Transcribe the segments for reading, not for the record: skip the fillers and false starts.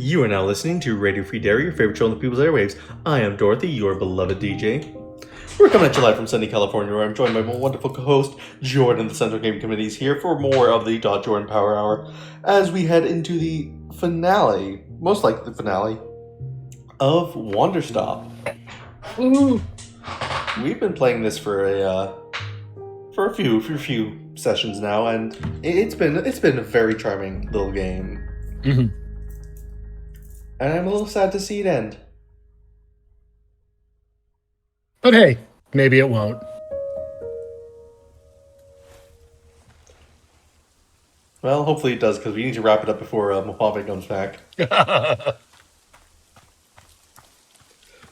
You are now listening to Radio Free Dairy, your favorite show on the People's Airwaves. I am Dorothy, your beloved DJ. We're coming at you live from sunny California, where I'm joined by my wonderful co-host, Jordan. The Central Game Committee is here for more of the Jordan Power Hour as we head into the finale, most likely the finale, of Wanderstop. Ooh. We've been playing this for a few sessions now, and it's been a very charming little game. Mm-hmm. And I'm a little sad to see it end. But hey, maybe it won't. Well, hopefully it does, because we need to wrap it up before Mojave comes back.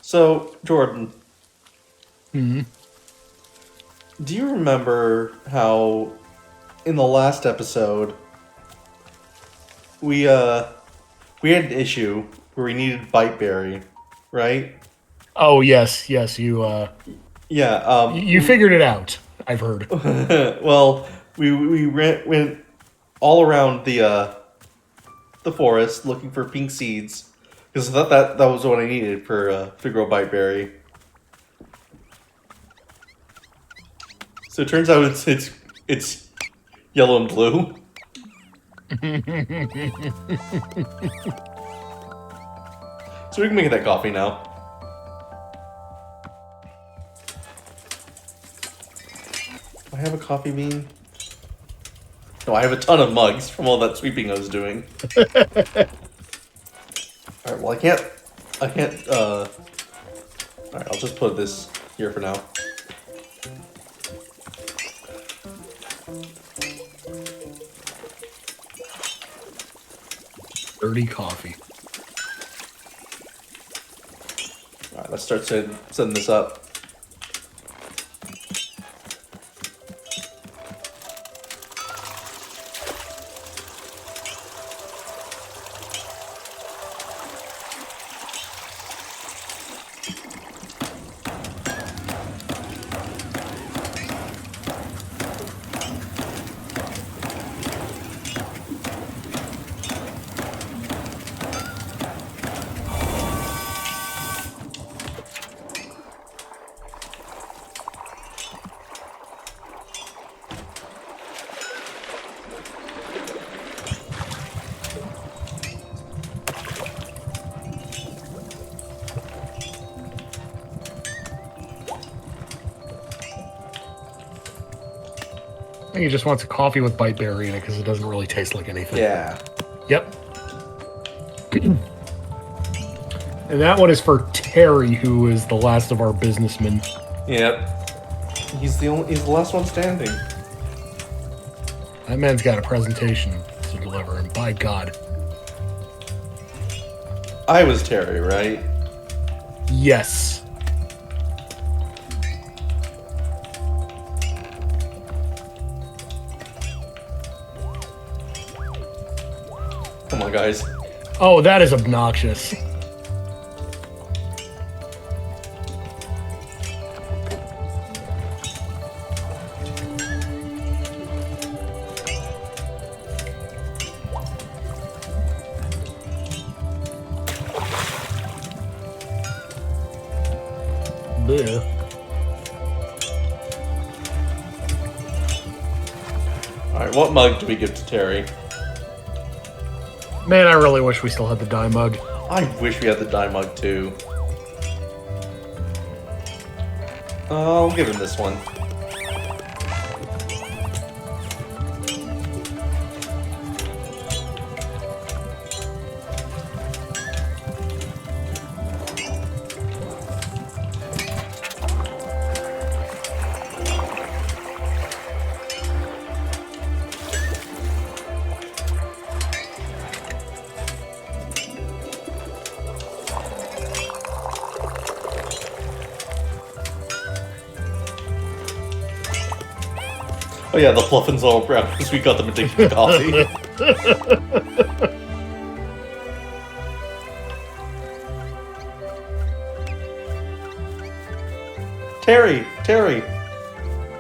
So, Jordan. Mm-hmm. Do you remember how in the last episode we had an issue where we needed Biteberry, right? Oh yes, you Yeah. you figured it out, I've heard. Well, we went all around the forest looking for pink seeds because I thought that was what I needed to grow Biteberry. So it turns out it's yellow and blue. So we can make that coffee now. Do I have a coffee bean? No, I have a ton of mugs from all that sweeping I was doing. Alright, well I can't, alright, I'll just put this here for now. Dirty coffee. Alright, let's start setting this up. I think he just wants a coffee with Biteberry in it because it doesn't really taste like anything. Yeah. Yep. And that one is for Terry, who is the last of our businessmen. Yep. He's the last one standing. That man's got a presentation to deliver, and by God. I was Terry, right? Yes. Come on, guys. Oh, that is obnoxious. Blech. Alright, what mug do we give to Terry? Man, I really wish we still had the dye mug. I wish we had the dye mug too. I'll give him this one. Oh yeah, the fluffin's all brown because we got them addicted to coffee. Terry!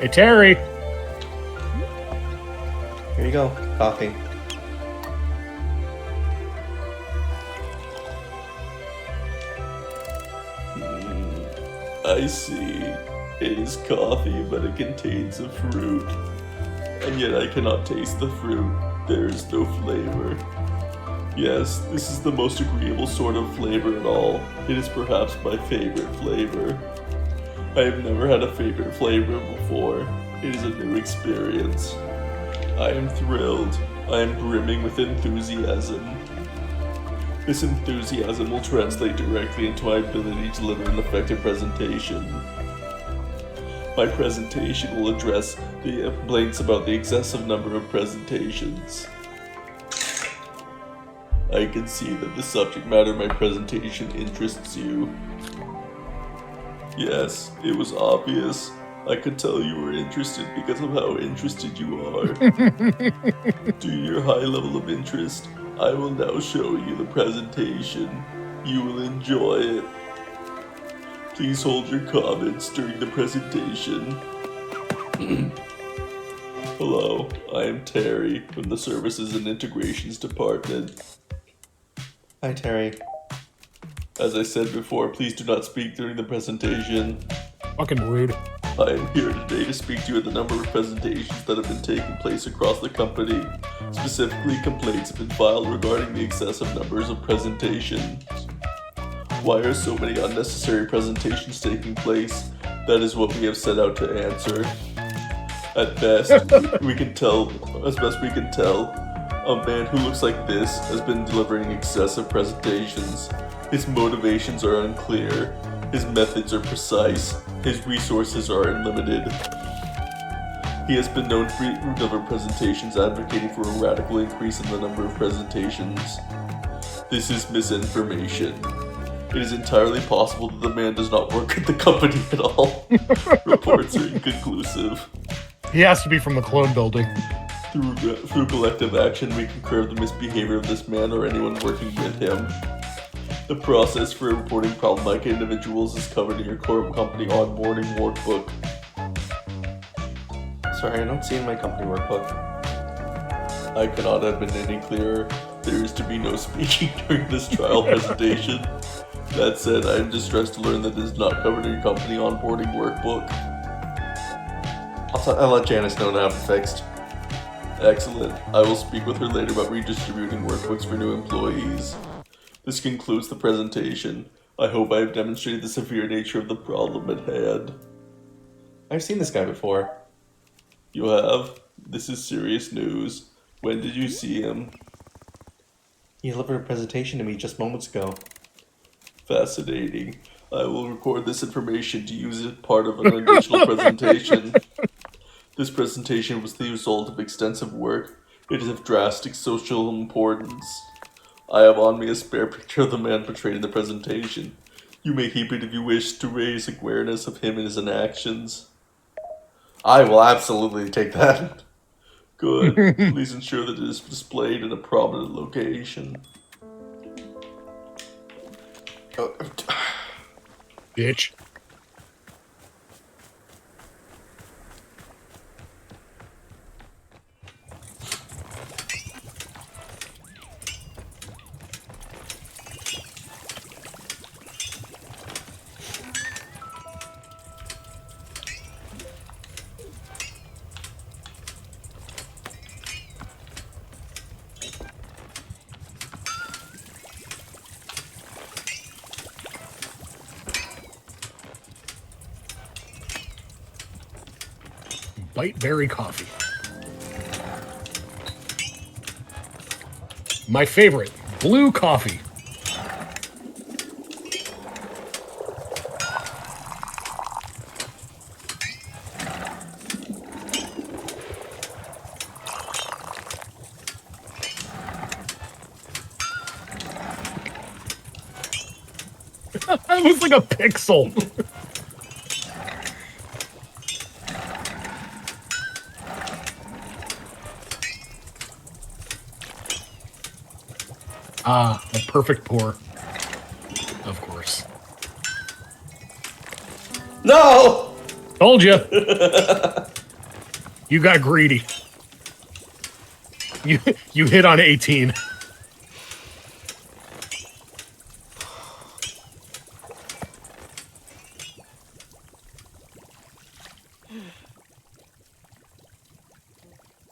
Hey, Terry. Here you go, coffee. I see. It is coffee, but it contains a fruit. And yet I cannot taste the fruit. There is no flavor. Yes, this is the most agreeable sort of flavor at all. It is perhaps my favorite flavor. I have never had a favorite flavor before. It is a new experience. I am thrilled. I am brimming with enthusiasm. This enthusiasm will translate directly into my ability to deliver an effective presentation. My presentation will address the complaints about the excessive number of presentations. I can see that the subject matter of my presentation interests you. Yes, it was obvious. I could tell you were interested because of how interested you are. Due to your high level of interest, I will now show you the presentation. You will enjoy it. Please hold your comments during the presentation. Hello, I am Terry from the Services and Integrations Department. Hi, Terry. As I said before, please do not speak during the presentation. Fucking rude. I am here today to speak to you at the number of presentations that have been taking place across the company. Specifically, complaints have been filed regarding the excessive numbers of presentations. Why are so many unnecessary presentations taking place? That is what we have set out to answer. At best, we can tell, as best we can tell, a man who looks like this has been delivering excessive presentations. His motivations are unclear. His methods are precise. His resources are unlimited. He has been known to deliver presentations advocating for a radical increase in the number of presentations. This is misinformation. It is entirely possible that the man does not work at the company at all. Reports are inconclusive. He has to be from the clone building. Through collective action, we can curb the misbehavior of this man or anyone working with him. The process for reporting problematic individuals is covered in your core company onboarding workbook. Sorry, I don't see in my company workbook. I cannot have been any clearer. There is to be no speaking during this trial presentation. That said, I am distressed to learn that it is not covered in your company onboarding workbook. I'll let Janice know to have it fixed. Excellent. I will speak with her later about redistributing workbooks for new employees. This concludes the presentation. I hope I have demonstrated the severe nature of the problem at hand. I've seen this guy before. You have? This is serious news. When did you see him? He delivered a presentation to me just moments ago. Fascinating. I will record this information to use it as part of an additional presentation. This presentation was the result of extensive work. It is of drastic social importance. I have on me a spare picture of the man portrayed in the presentation. You may keep it if you wish to raise awareness of him and his actions. I will absolutely take that. Good. Please ensure that it is displayed in a prominent location. Bitch. White berry coffee. My favorite, blue coffee. That looks like a pixel. Ah, a perfect pour. Of course. No! Told you. You got greedy. You hit on 18.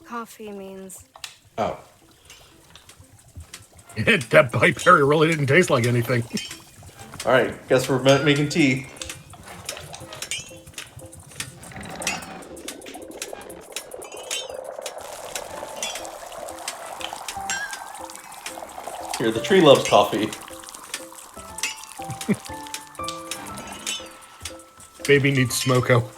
coffee means. Oh. That blackberry really didn't taste like anything. Alright, guess we're making tea. Here, the tree loves coffee. Baby needs smoko.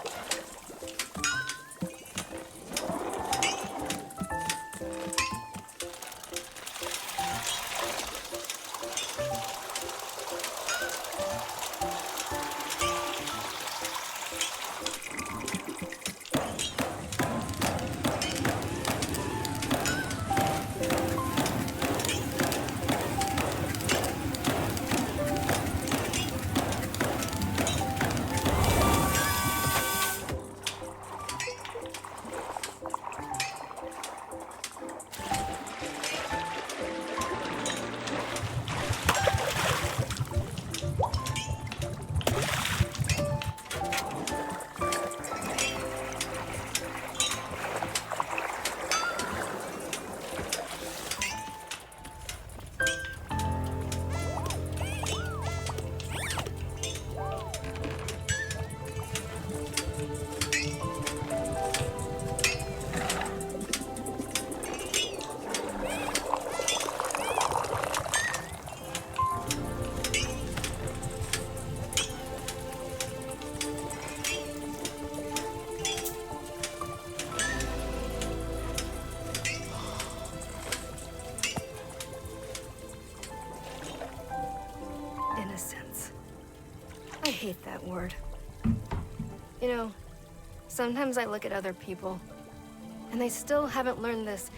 Innocence. I hate that word. You know, sometimes I look at other people, and they still haven't learned this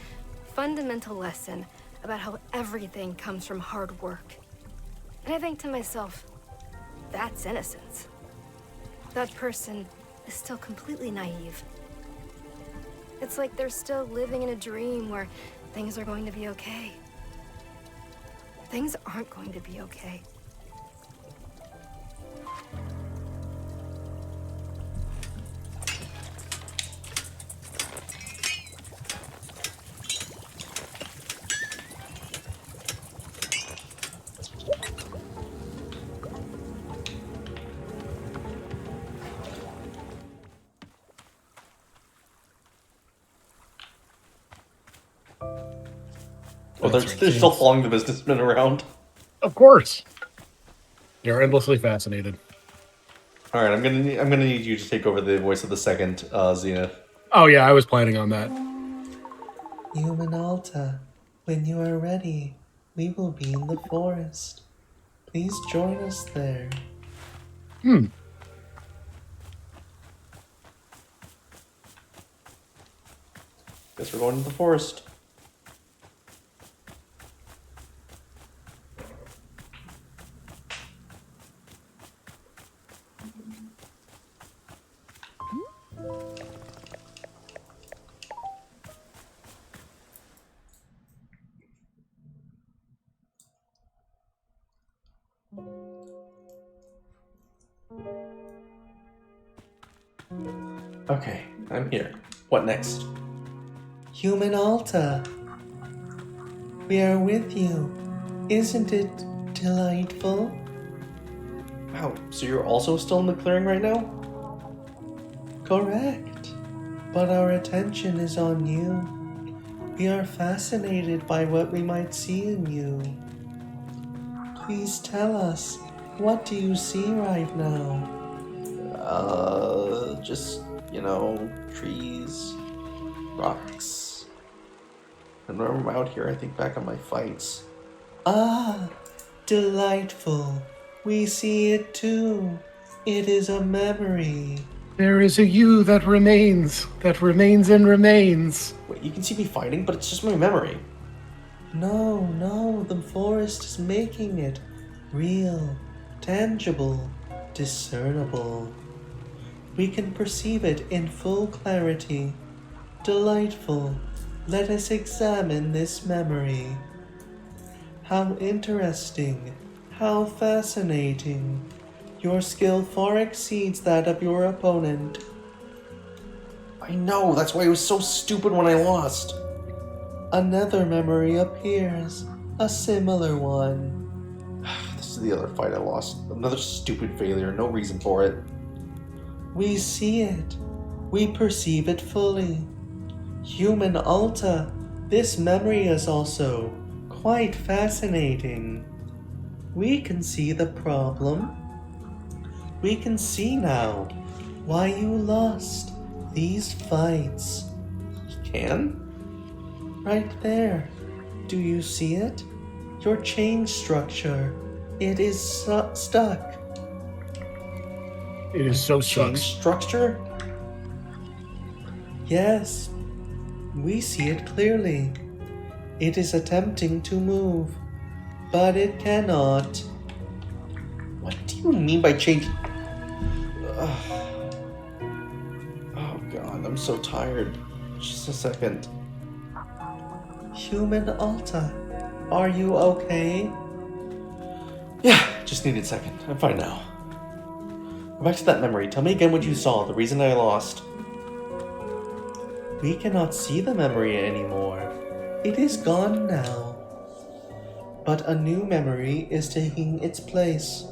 fundamental lesson about how everything comes from hard work. And I think to myself, that's innocence. That person is still completely naive. It's like they're still living in a dream where things are going to be okay. Things aren't going to be okay. Oh, they're still following the businessmen around. Of course. You're endlessly fascinated. All right, I'm gonna need you to take over the voice of the second Zenith. Oh yeah, I was planning on that. Human Alta, when you are ready, we will be in the forest. Please join us there. Guess we're going to the forest. Okay, I'm here. What next? Human Alta, we are with you. Isn't it delightful? Wow, so you're also still in the clearing right now? Correct. But our attention is on you. We are fascinated by what we might see in you. Please tell us, what do you see right now? Just, trees, rocks. And when I'm out here, I think back on my fights. Ah, delightful. We see it too. It is a memory. There is a you that remains and remains. Wait, you can see me fighting, but it's just my memory. No, the forest is making it real, tangible, discernible. We can perceive it in full clarity. Delightful. Let us examine this memory. How interesting. How fascinating. Your skill far exceeds that of your opponent. I know, that's why it was so stupid when I lost. Another memory appears. A similar one. This is the other fight I lost. Another stupid failure, no reason for it. We see it. We perceive it fully. Human Alta, this memory is also quite fascinating. We can see the problem. We can see now why you lost these fights. Can? Right there. Do you see it? Your change structure. It is stuck. It is so Change sucks. structure? Yes, we see it clearly. It is attempting to move, but it cannot. What do you mean by change? Ugh. Oh god, I'm so tired. Just a second. Human Alta, are you okay? Yeah, just needed a second. I'm fine now. Go back to that memory. Tell me again what you saw, the reason I lost. We cannot see the memory anymore. It is gone now. But a new memory is taking its place.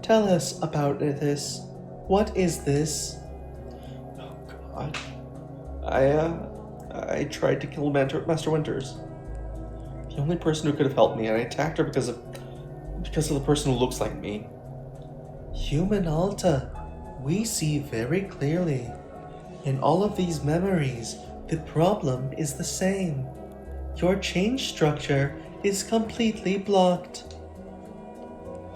Tell us about this. What is this? Oh god. I tried to kill Master Winters. The only person who could have helped me, and I attacked her because of the person who looks like me. Human Alta, we see very clearly. In all of these memories, the problem is the same. Your change structure is completely blocked.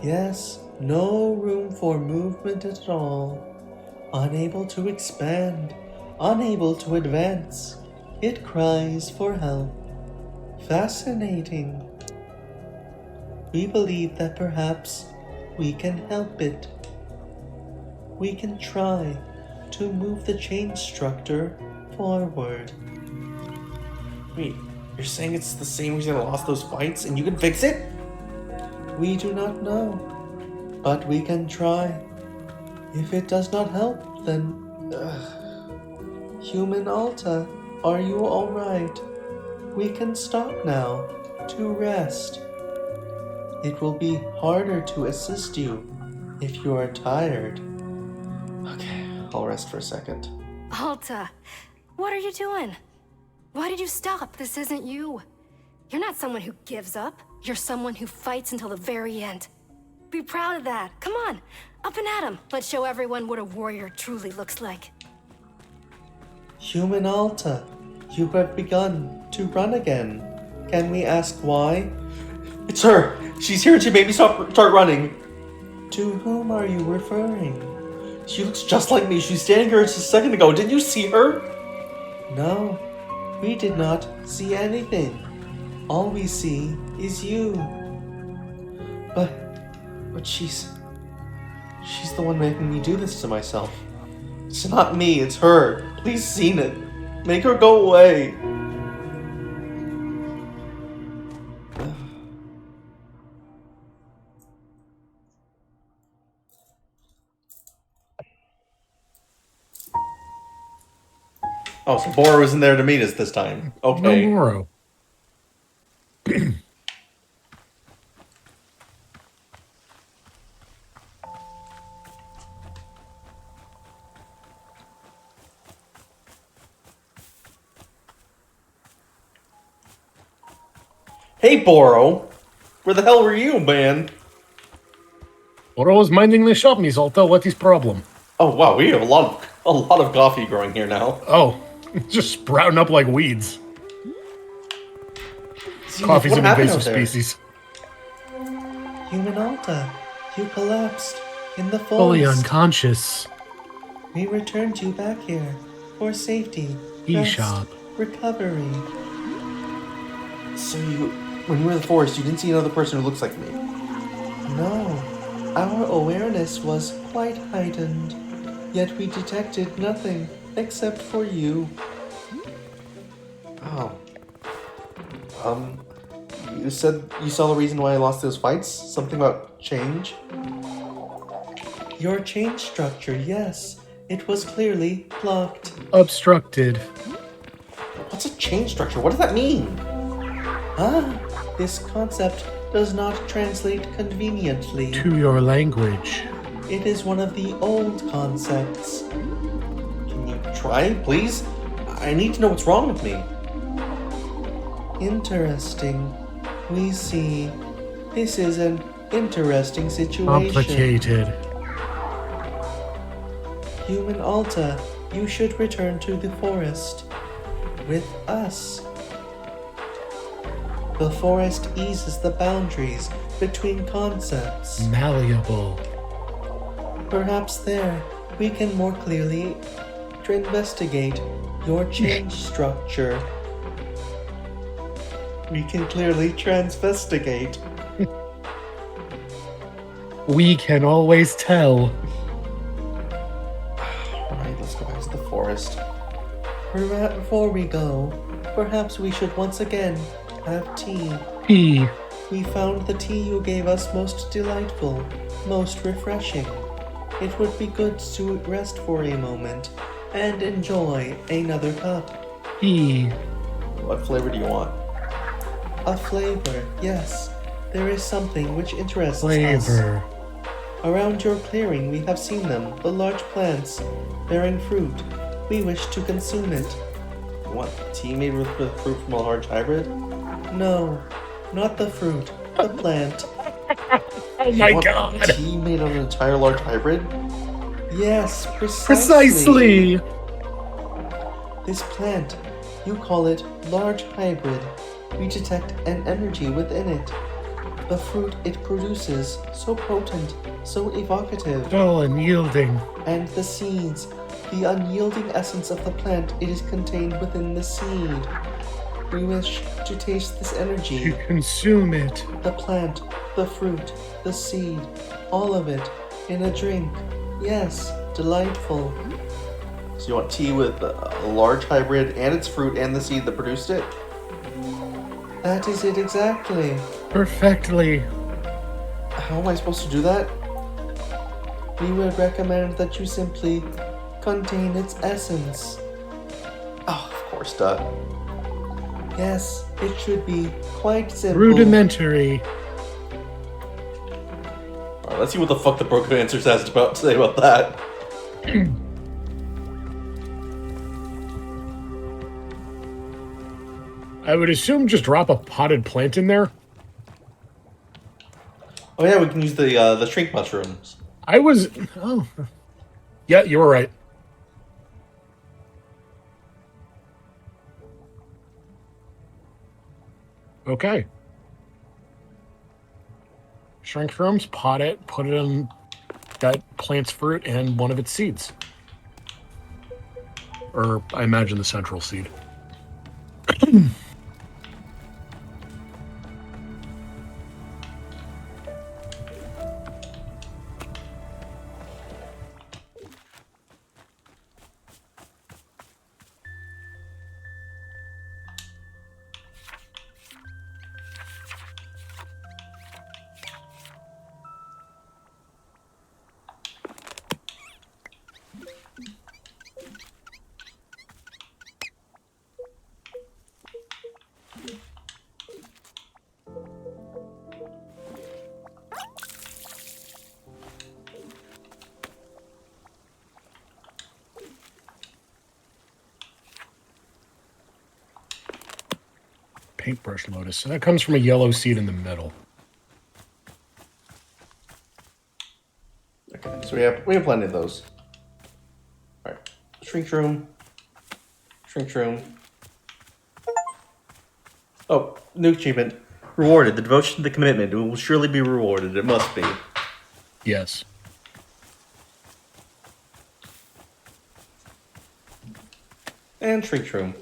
Yes, no room for movement at all. Unable to expand, unable to advance. It cries for help. Fascinating. We believe that perhaps we can help it. We can try to move the change structure forward. Wait, you're saying it's the same reason I lost those fights and you can fix it? We do not know, but we can try. If it does not help, then... Human Alta, are you alright? We can stop now to rest. It will be harder to assist you if you are tired. Okay, I'll rest for a second. Alta, what are you doing? Why did you stop? This isn't you. You're not someone who gives up. You're someone who fights until the very end. Be proud of that. Come on, up and at 'em. Let's show everyone what a warrior truly looks like. Human Alta, you have begun to run again. Can we ask why? It's her! She's here and she made me start running! To whom are you referring? She looks just like me. She's standing here just a second ago. Didn't you see her? No, we did not see anything. All we see is you. But she's the one making me do this to myself. It's not me, it's her. Please, Zenith, make her go away. Oh, so Bora isn't there to meet us this time. Okay. No Moro. Hey, Boro! Where the hell were you, man? Moro was minding the shop, Miss Alta. What is problem? Oh wow, we have a lot of coffee growing here now. Oh, just sprouting up like weeds. Zenith, Coffee's what an happened invasive out there? species. Human Alta, you collapsed in the Fully forest. unconscious. We returned you back here for safety, E-shop. recovery. So when you were in the forest, you didn't see another person who looks like me. No, our awareness was quite heightened, yet we detected nothing except for you. Oh. You said you saw the reason why I lost those fights? Something about change? Your change structure, yes. It was clearly blocked. Obstructed. What's a chain structure? What does that mean? This concept does not translate conveniently. To your language. It is one of the old concepts. Can you try, please? I need to know what's wrong with me. Interesting. We see. This is an interesting situation. Complicated. Human Alta, you should return to the forest. With us. The forest eases the boundaries between concepts. Malleable. Perhaps there we can more clearly investigate your change structure. We can clearly transvestigate. We can always tell. Alright, let's go back to the forest. Before we go, perhaps we should once again have tea. P. We found the tea you gave us most delightful, most refreshing. It would be good to rest for a moment and enjoy another cup. E. What flavor do you want? A flavor, yes. There is something which interests us. Flavor. Around your clearing we have seen them, the large plants, bearing fruit. We wish to consume it. You want tea made with fruit from a large hybrid? No, not the fruit, the plant. Oh my You want god. Tea made of an entire large hybrid? Yes, precisely. Precisely. This plant, you call it large hybrid. We detect an energy within it. The fruit it produces, so potent, so evocative. Dull and yielding. And the seeds, the unyielding essence of the plant, it is contained within the seed. We wish to taste this energy. To consume it. The plant, the fruit, the seed, all of it, in a drink. Yes, delightful. So you want tea with a large hybrid and its fruit and the seed that produced it? That is it exactly. Perfectly. How am I supposed to do that? We would recommend that you simply contain its essence. Oh, of course, duh. Yes, it should be quite simple. Rudimentary. Alright, let's see what the fuck the broken answers has to say about that. I would assume just drop a potted plant in there. Oh yeah, we can use the shrink mushrooms. I was... Oh. Yeah, you were right. Okay. Shrink rooms, pot it, put it in that plant's fruit and one of its seeds. Or, I imagine, the central seed. Paintbrush lotus. So that comes from a yellow seed in the middle. Okay, so we have plenty of those. Alright. Shrink room. Shrink room. Oh, new achievement. Rewarded. The devotion to the commitment. It will surely be rewarded. It must be. Yes. And shrink room.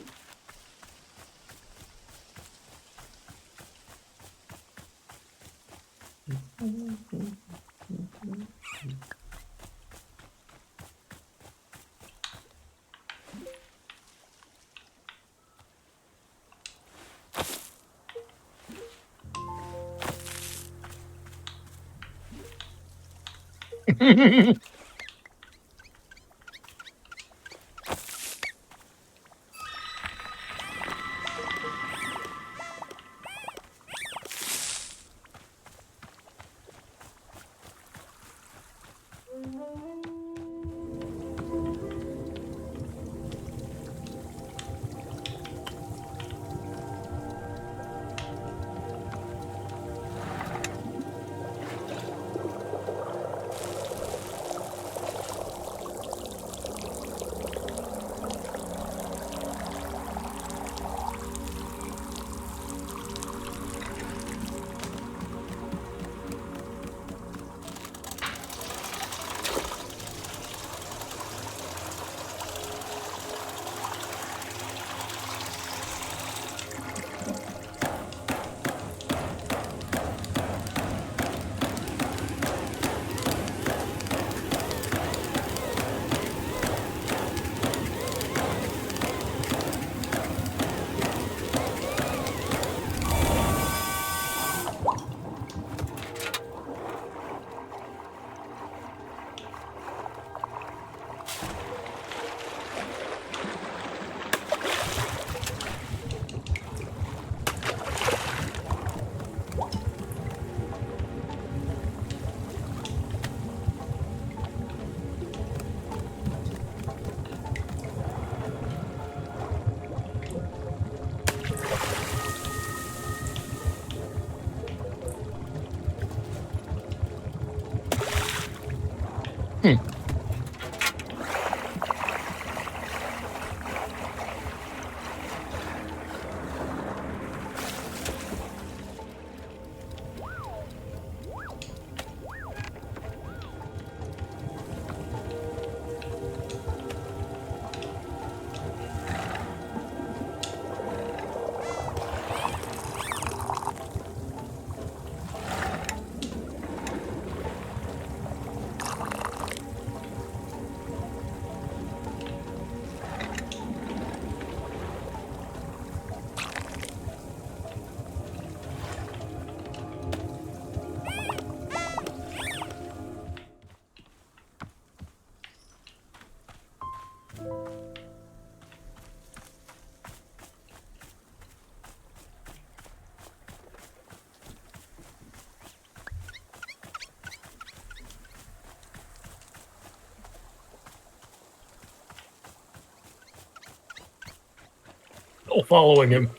Still following him.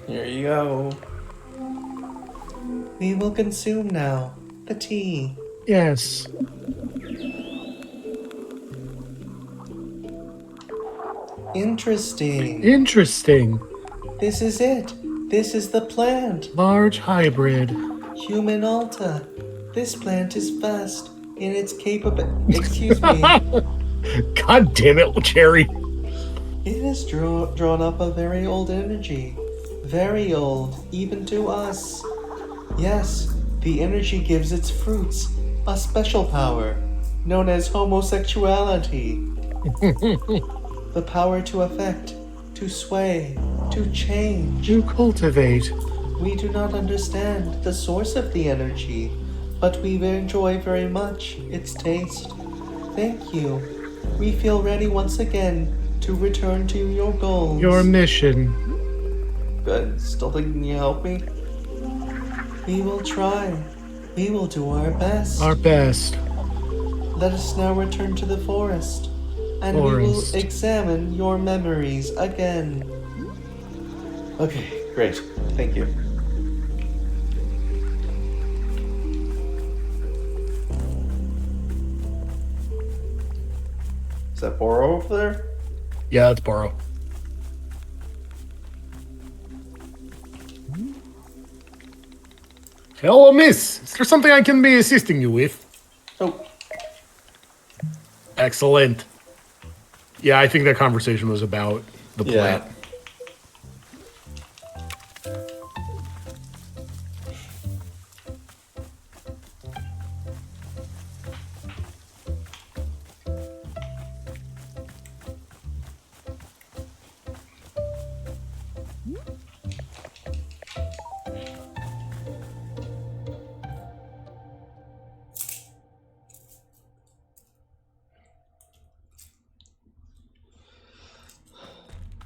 Here you go. We will consume now. The tea. Yes. Interesting. Interesting. This is it. This is the plant. Large hybrid. Human Alta. This plant is vast in its Excuse me. God damn it, Cherry. It has drawn up a very old energy. Very old, even to us. Yes, the energy gives its fruits a special power, known as homosexuality. The power to affect, to sway, to change. You cultivate. We do not understand the source of the energy, but we enjoy very much its taste. Thank you. We feel ready once again to return to your goals. Your mission. Good. Still think you can help me? We will try. We will do our best. Our best. Let us now return to the forest, and we will examine your memories again. Okay, great. Thank you. Is that Boro over there? Yeah, it's Borrow. Hello, miss. Is there something I can be assisting you with? Oh, Excellent. Yeah, I think that conversation was about the yeah. plant.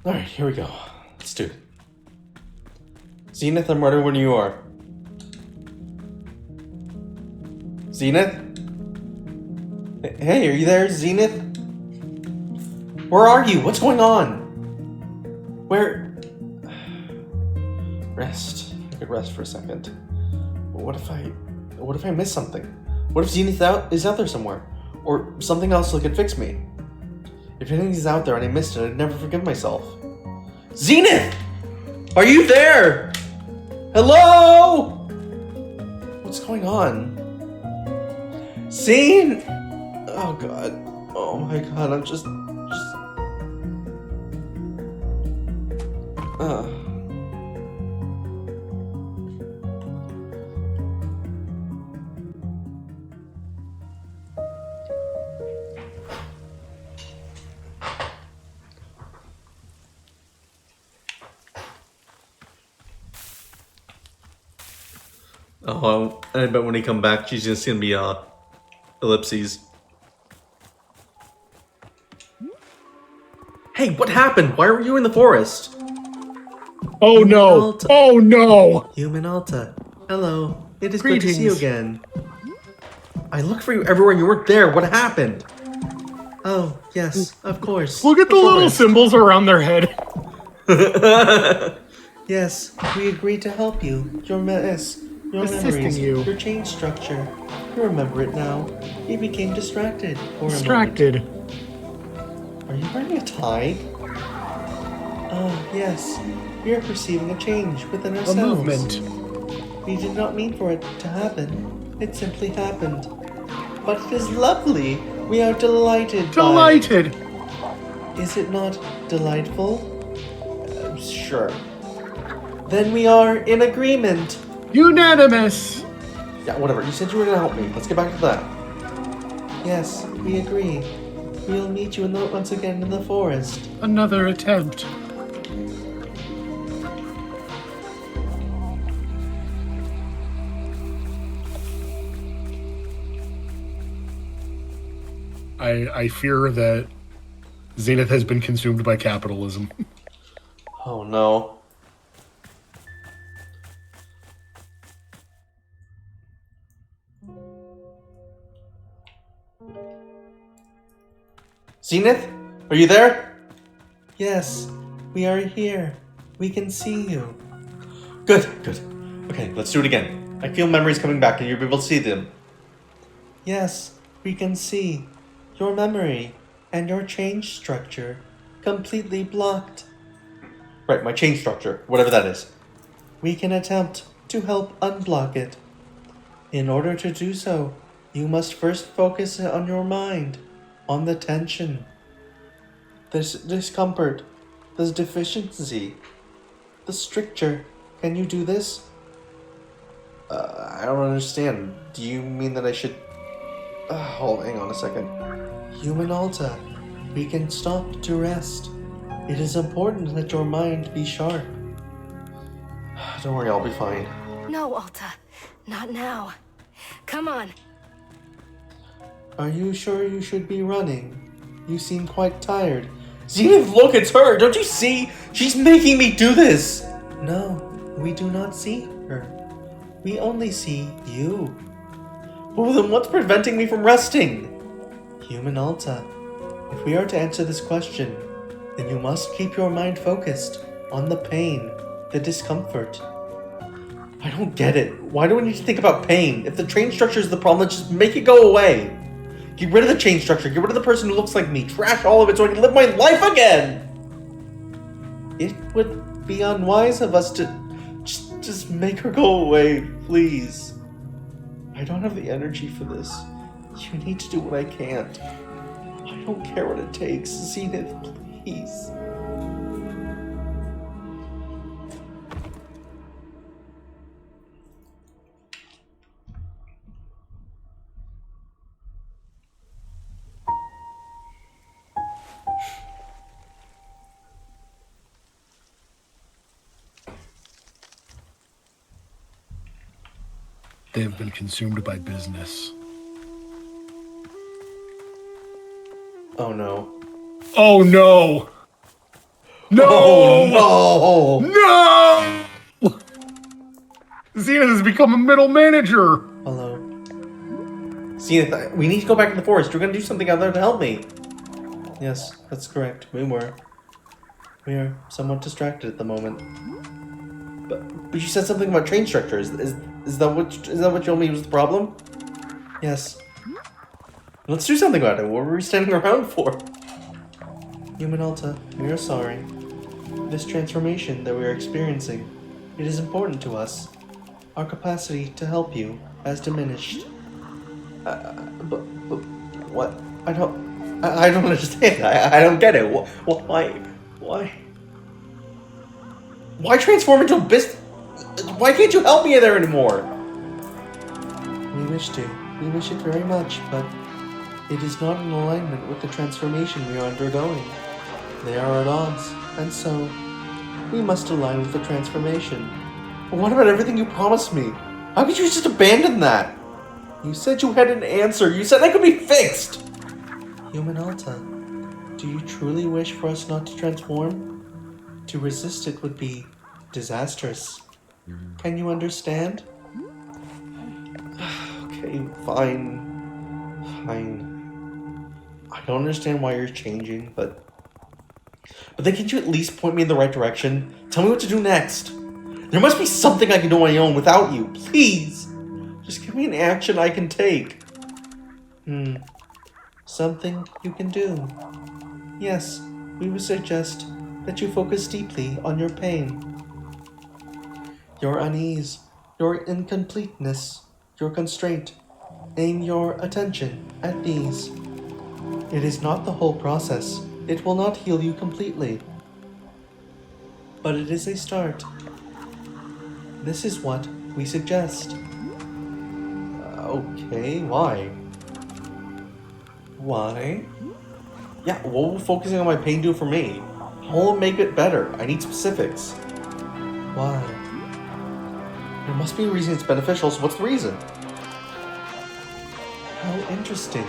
Alright, here we go. Let's do it. Zenith, I'm ready when you are. Zenith? Hey, are you there, Zenith? Where are you? What's going on? Where? Rest. I could rest for a second. What if I miss something? What if Zenith is out there somewhere? Or something else that could fix me? If anything's out there and I missed it, I'd never forgive myself. Zenith! Are you there? Hello? What's going on? Zane! Oh god. Oh my god, I'm just... Oh, I bet when he come back, she's just gonna be, ellipses. Hey, what happened? Why were you in the forest? Oh no! Alta. Oh no! Human Alta. Hello. It is good to see you Greetings. again. I looked for you everywhere and you weren't there. What happened? Oh, yes, of course. Look at the little forest. symbols around their head. Yes, we agreed to help you. Your Assisting memories, you. your change structure. You remember it now. You became distracted for a Distracted. moment. Are you wearing a tie? Oh, yes. We are perceiving a change within A ourselves. movement. We did not mean for it to happen. It simply happened. But it is lovely. We are delighted. Delighted. By it. Is it not delightful? Sure. Then we are in agreement. Unanimous. Yeah, whatever. You said you were gonna help me. Let's get back to that. Yes, we agree. We'll meet you once again in the forest. Another attempt. I fear that Zenith has been consumed by capitalism. Oh no. Zenith? Are you there? Yes, we are here. We can see you. Good, good. Okay, let's do it again. I feel memories coming back and you'll be able to see them. Yes, we can see your memory and your change structure completely blocked. Right, my chain structure, whatever that is. We can attempt to help unblock it. In order to do so, you must first focus on your mind, on the tension, this discomfort, this deficiency, the stricture. Can you do this? I don't understand. Do you mean that I should... hang on a second. Human Alta, we can stop to rest. It is important that your mind be sharp. Don't worry, I'll be fine. No, Alta. Not now. Come on. Are you sure you should be running? You seem quite tired. Zenith, look, it's her! Don't you see? She's making me do this! No, we do not see her. We only see you. Well, then what's preventing me from resting? Human Alta, if we are to answer this question, then you must keep your mind focused on the pain, the discomfort. I don't get it. Why do I need to think about pain? If the chain structure is the problem, then just make it go away. Get rid of the chain structure. Get rid of the person who looks like me. Trash all of it so I can live my life again! It would be unwise of us to just make her go away, please. I don't have the energy for this. You need to do what I can't. I don't care what it takes. Zenith, please. They have been consumed by business. Oh no. Oh no! No! Oh no! No! Zenith has become a middle manager! Hello. Xena, we need to go back in the forest. You're gonna do something out there to help me. Yes, that's correct. We are somewhat distracted at the moment. But you said something about train structures. Is that what you told me was the problem? Yes. Let's do something about it. What were we standing around for? Human Alta, we are sorry. This transformation that we are experiencing, it is important to us. Our capacity to help you has diminished. But what? I don't understand. I don't get it. Why transform into a beast? Why can't you help me there anymore? We wish to. We wish it very much, but it is not in alignment with the transformation we are undergoing. They are at odds, and so we must align with the transformation. But what about everything you promised me? How could you just abandon that? You said you had an answer. You said I could be fixed. Human Alta, do you truly wish for us not to transform? To resist it would be disastrous. Can you understand? Okay, fine. I don't understand why you're changing, but then can't you at least point me in the right direction? Tell me what to do next. There must be something I can do on my own without you. Please! Just give me an action I can take. Something you can do. Yes, we would suggest that you focus deeply on your pain. Your unease, your incompleteness, your constraint. Aim your attention at these. It is not the whole process. It will not heal you completely. But it is a start. This is what we suggest. Okay, why? Why? Yeah, what will focusing on my pain do for me? How will it make it better? I need specifics. Why? There must be a reason it's beneficial, so what's the reason? How interesting.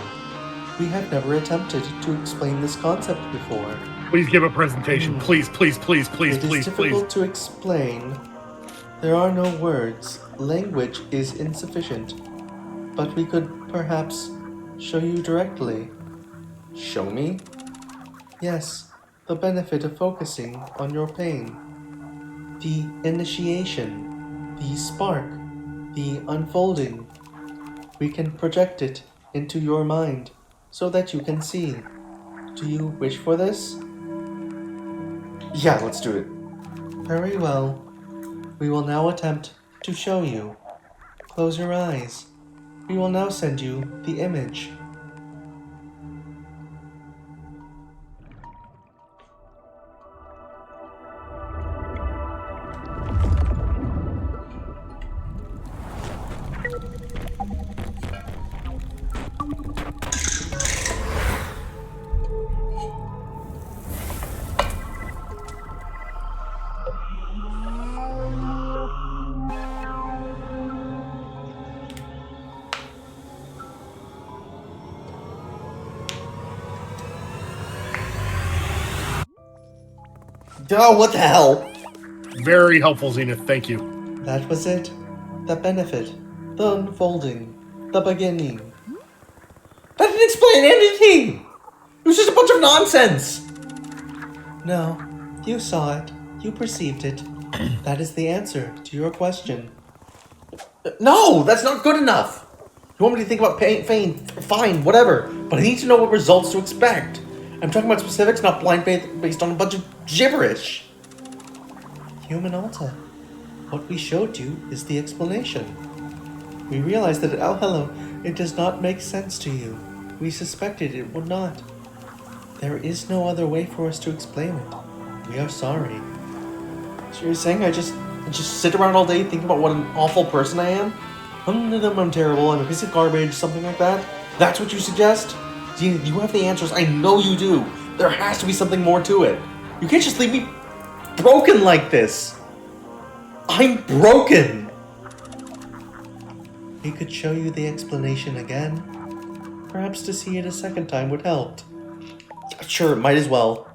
We have never attempted to explain this concept before. Please give a presentation. Please. It is difficult to explain. There are no words. Language is insufficient. But we could perhaps show you directly. Show me? Yes, the benefit of focusing on your pain. The initiation, the spark, the unfolding. We can project it into your mind so that you can see. Do you wish for this? Yeah, let's do it. Very well. We will now attempt to show you. Close your eyes. We will now send you the image. Oh, what the hell? Very helpful, Zenith. Thank you. That was it. The benefit. The unfolding. The beginning. That didn't explain anything! It was just a bunch of nonsense! No. You saw it. You perceived it. That is the answer to your question. No! That's not good enough! You want me to think about pain? Fine, whatever. But I need to know what results to expect. I'm talking about specifics, not blind faith based on a bunch of gibberish. Human Alta, what we showed you is the explanation. We realized that it does not make sense to you. We suspected it would not. There is no other way for us to explain it. We are sorry. So you're saying I just sit around all day thinking about what an awful person I am? I'm terrible, I'm a piece of garbage, something like that? That's what you suggest? Gina, you have the answers. I know you do. There has to be something more to it. You can't just leave me broken like this. I'm broken. We could show you the explanation again. Perhaps to see it a second time would help. Sure, might as well.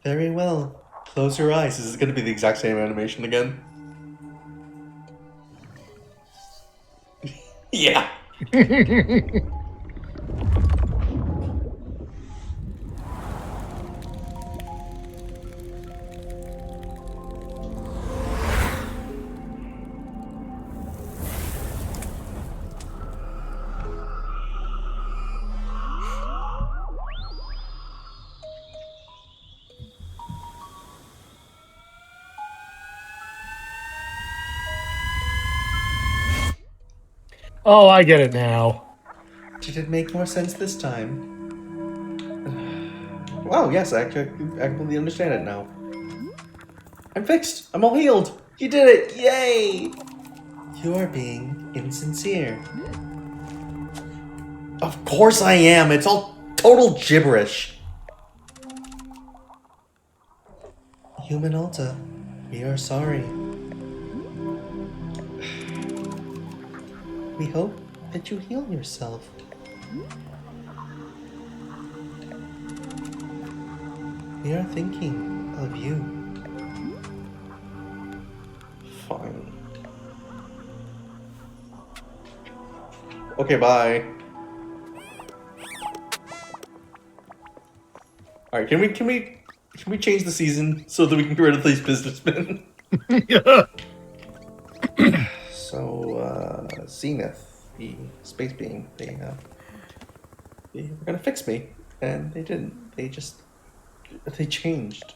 Very well. Close your eyes. Is this going to be the exact same animation again? Yeah. Oh, I get it now. Did it make more sense this time? Wow, yes, I completely understand it now. I'm fixed. I'm all healed. You did it. Yay! You are being insincere. Of course I am. It's all total gibberish. Human Alta, we are sorry. We hope that you heal yourself. We are thinking of you. Fine. Okay, bye. All right, can we change the season so that we can get rid of these businessmen? So, Zenith, the space being, they were gonna fix me, and they didn't. They changed.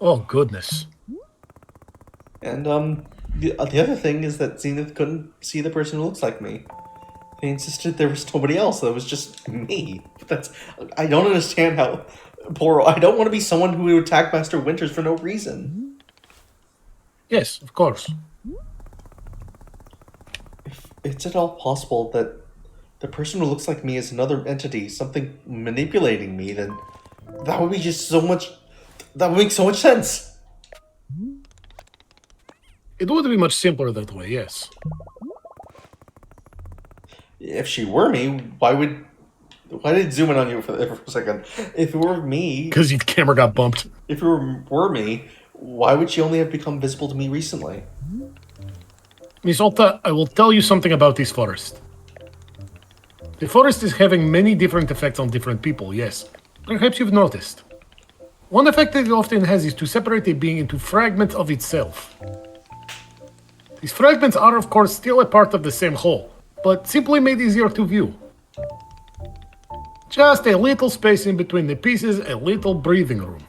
Oh, goodness. And, the other thing is that Zenith couldn't see the person who looks like me. They insisted there was nobody else, that was just me. I don't understand how I don't want to be someone who would attack Master Winters for no reason. Yes, of course. If it's at all possible that the person who looks like me is another entity, something manipulating me, then that would be just so much... That would make so much sense. It would be much simpler that way, yes. If she were me, why did it zoom in on you for a second? If it were me... Because your camera got bumped. If it were me, why would she only have become visible to me recently? Miss Alta, I will tell you something about this forest. The forest is having many different effects on different people, yes. Perhaps you've noticed. One effect that it often has is to separate a being into fragments of itself. These fragments are, of course, still a part of the same whole, but simply made easier to view. Just a little space in between the pieces, a little breathing room.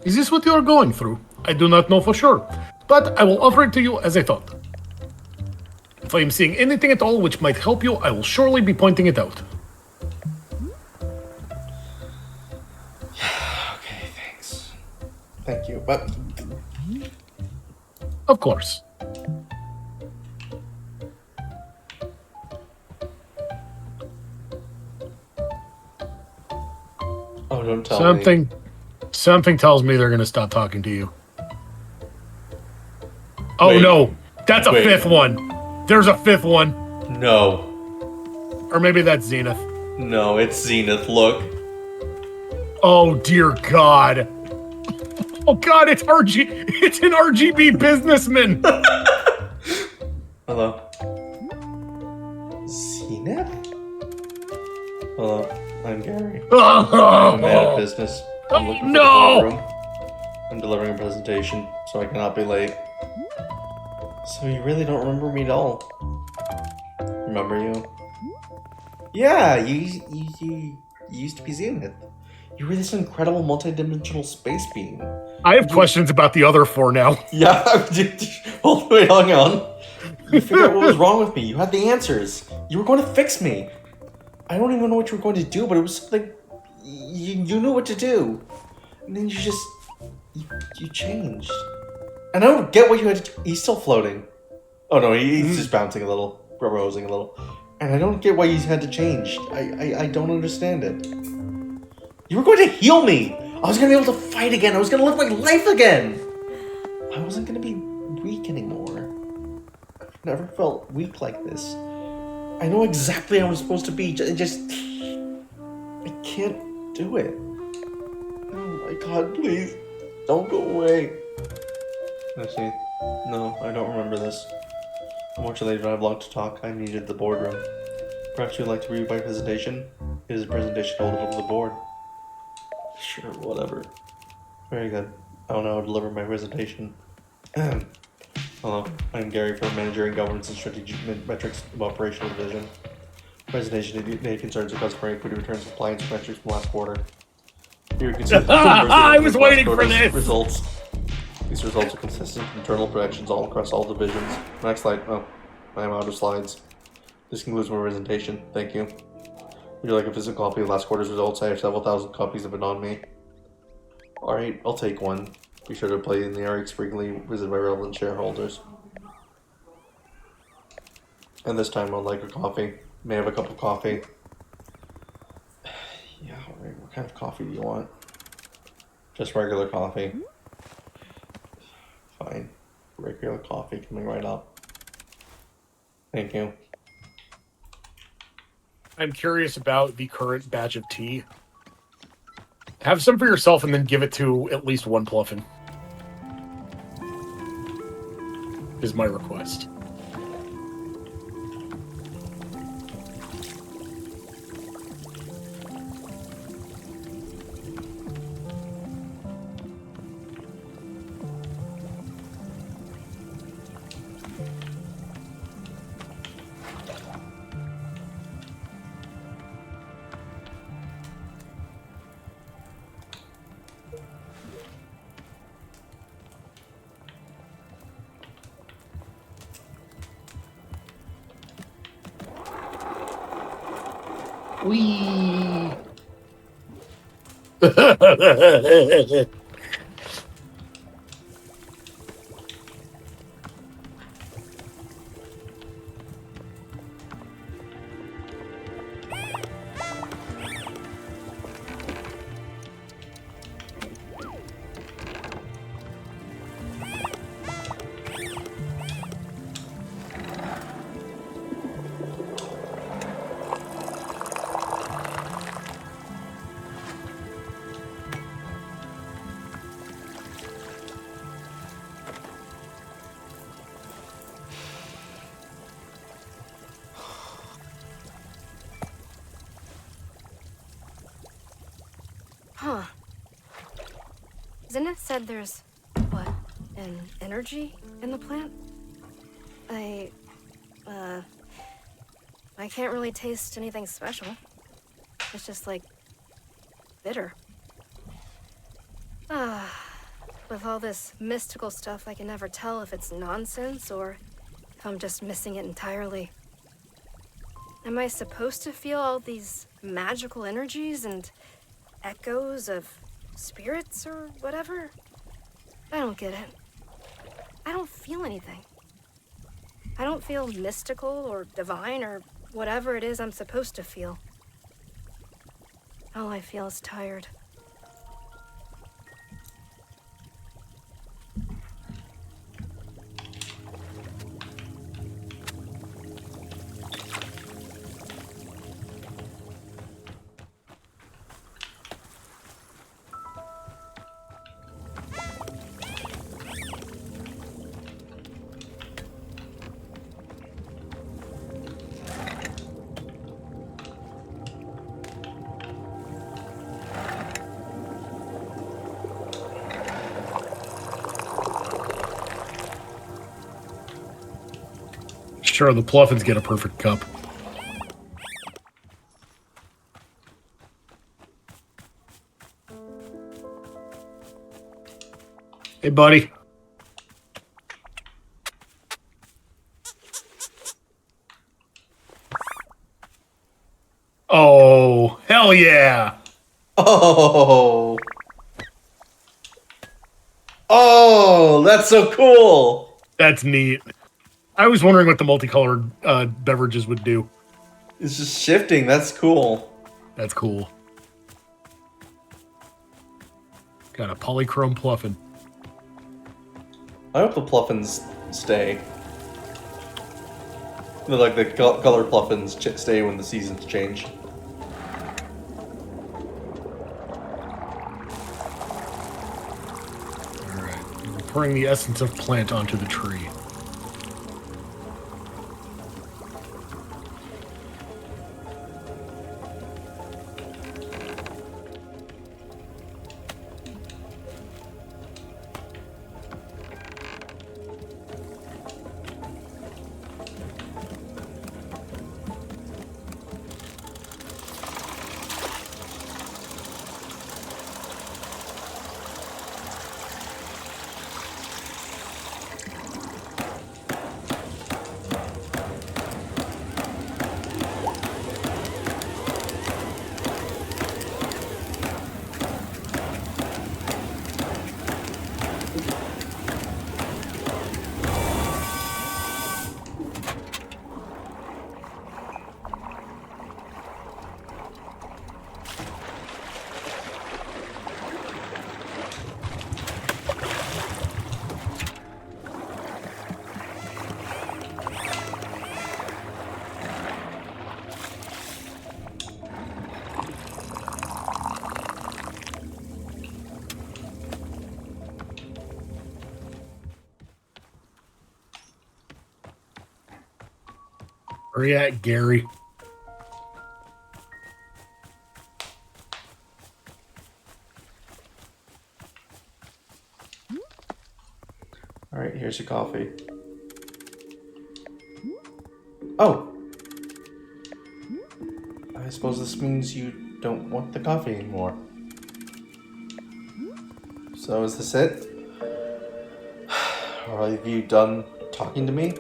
Is this what you are going through? I do not know for sure, but I will offer it to you as a thought. If I am seeing anything at all which might help you, I will surely be pointing it out. Okay, thanks. Thank you, but... Of course. Oh, don't tell me. Something tells me they're going to stop talking to you. Oh, Wait. no. That's a Wait. fifth one. There's a fifth one. No. Or maybe that's Zenith. No, it's Zenith, look. Oh, dear God. Oh, God, it's It's an RGB businessman. Hello. Zenith? Hello, I'm Gary. I'm a man of business. I'm looking for the boardroom. I'm delivering a presentation, so I cannot be late. So you really don't remember me at all? Remember you? Yeah, you used to be Zenith. You were this incredible multi-dimensional space being. I have questions about the other four now. Yeah, hold wait, hang on. You figured out what was wrong with me. You had the answers. You were going to fix me. I don't even know what you were going to do, but it was something you knew what to do. And then you changed. And I don't get what you had to do. He's still floating. Oh no, he's just bouncing a little, rosing a little. And I don't get why you had to change. I don't understand it. You were going to heal me. I was going to be able to fight again. I was going to live my life again. I wasn't going to be weak anymore. I've never felt weak like this. I know exactly how I'm supposed to be. I can't do it. Oh my God, please. Don't go away. Let's see. No, I don't remember this. Unfortunately, I don't have long to talk. I needed the boardroom. Perhaps you'd like to read my presentation? It is a presentation held over the board. Sure, whatever. Very good. I don't know how to deliver my presentation. Hello, I'm Gary from Managing Governance and Strategic Metrics of Operational Division. Presentation today concerns the customer equity returns compliance metrics from last quarter. Here you can see the I was waiting for this! Results. These results are consistent internal projections all across all divisions. Next slide. Oh, I am out of slides. This concludes my presentation. Thank you. Would you like a physical copy of last quarter's results? I have several thousand copies of it on me. Alright, I'll take one. Be sure to play in the RX frequently, visit my relevant shareholders. And this time I'd like a coffee. May I have a cup of coffee? Yeah, alright. What kind of coffee do you want? Just regular coffee. Fine. Regular coffee coming right up. Thank you. I'm curious about the current batch of tea. Have some for yourself and then give it to at least one Pluffin. Is my request. Wee. Huh. Zenith said there's, what, an energy in the plant? I can't really taste anything special. It's just like bitter. With all this mystical stuff, I can never tell if it's nonsense or if I'm just missing it entirely. Am I supposed to feel all these magical energies and echoes of spirits or whatever? I don't get it. I don't feel anything. I don't feel mystical or divine or whatever it is I'm supposed to feel. All I feel is tired. Sure, the Pluffins get a perfect cup. Hey, buddy. Oh, hell yeah. Oh! Oh, that's so cool! That's neat. I was wondering what the multicolored beverages would do. It's just shifting, that's cool. That's cool. Got a polychrome Pluffin. I hope the Pluffins stay. Like the color Pluffins stay when the seasons change. Alright, we're pouring the essence of plant onto the tree. Where you at, Gary? All right, here's your coffee. Oh! I suppose this means you don't want the coffee anymore. So is this it? Are you done talking to me?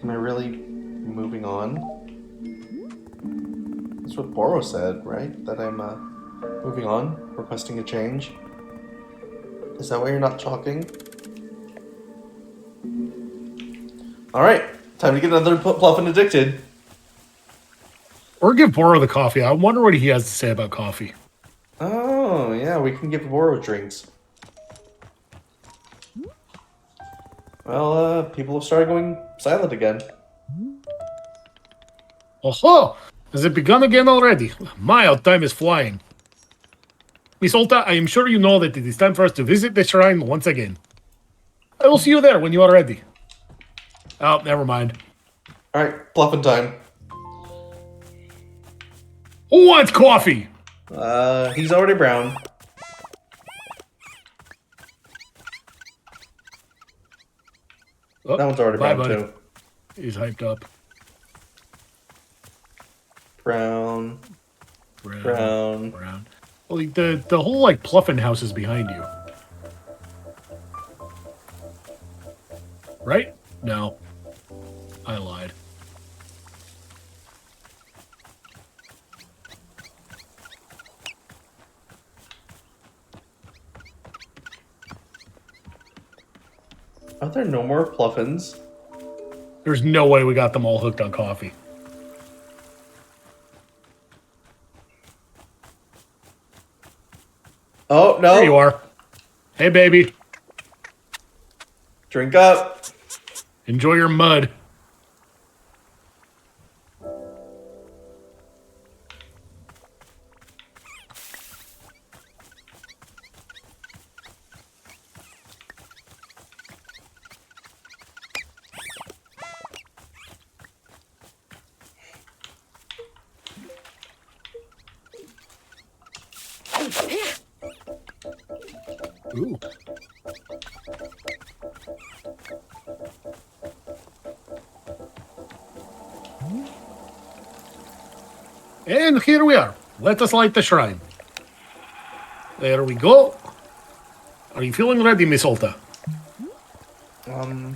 Am I really moving on? That's what Boro said, right? That I'm moving on, requesting a change. Is that why you're not talking? Alright, time to get another Pluff and Addicted. Or give Boro the coffee. I wonder what he has to say about coffee. Oh, yeah, we can give Boro drinks. Well, people have started going silent again. Oh, has it begun again already? My, how time is flying. Miss Olta, I am sure you know that it is time for us to visit the shrine once again. I will see you there when you are ready. Oh, never mind. Alright, Pluffin' time. Who wants coffee? He's already brown. Oh, That one's already bye, brown buddy. too. He's hyped up. Brown. Brown. Brown. Well, the whole, like, Pluffin house is behind you. Right? No. I lied. Are there no more Pluffins? There's no way we got them all hooked on coffee. Oh, no. There you are. Hey, baby. Drink up. Enjoy your mud. Ooh. And here we are. Let us light the shrine. There we go. Are you feeling ready, Miss Olta? What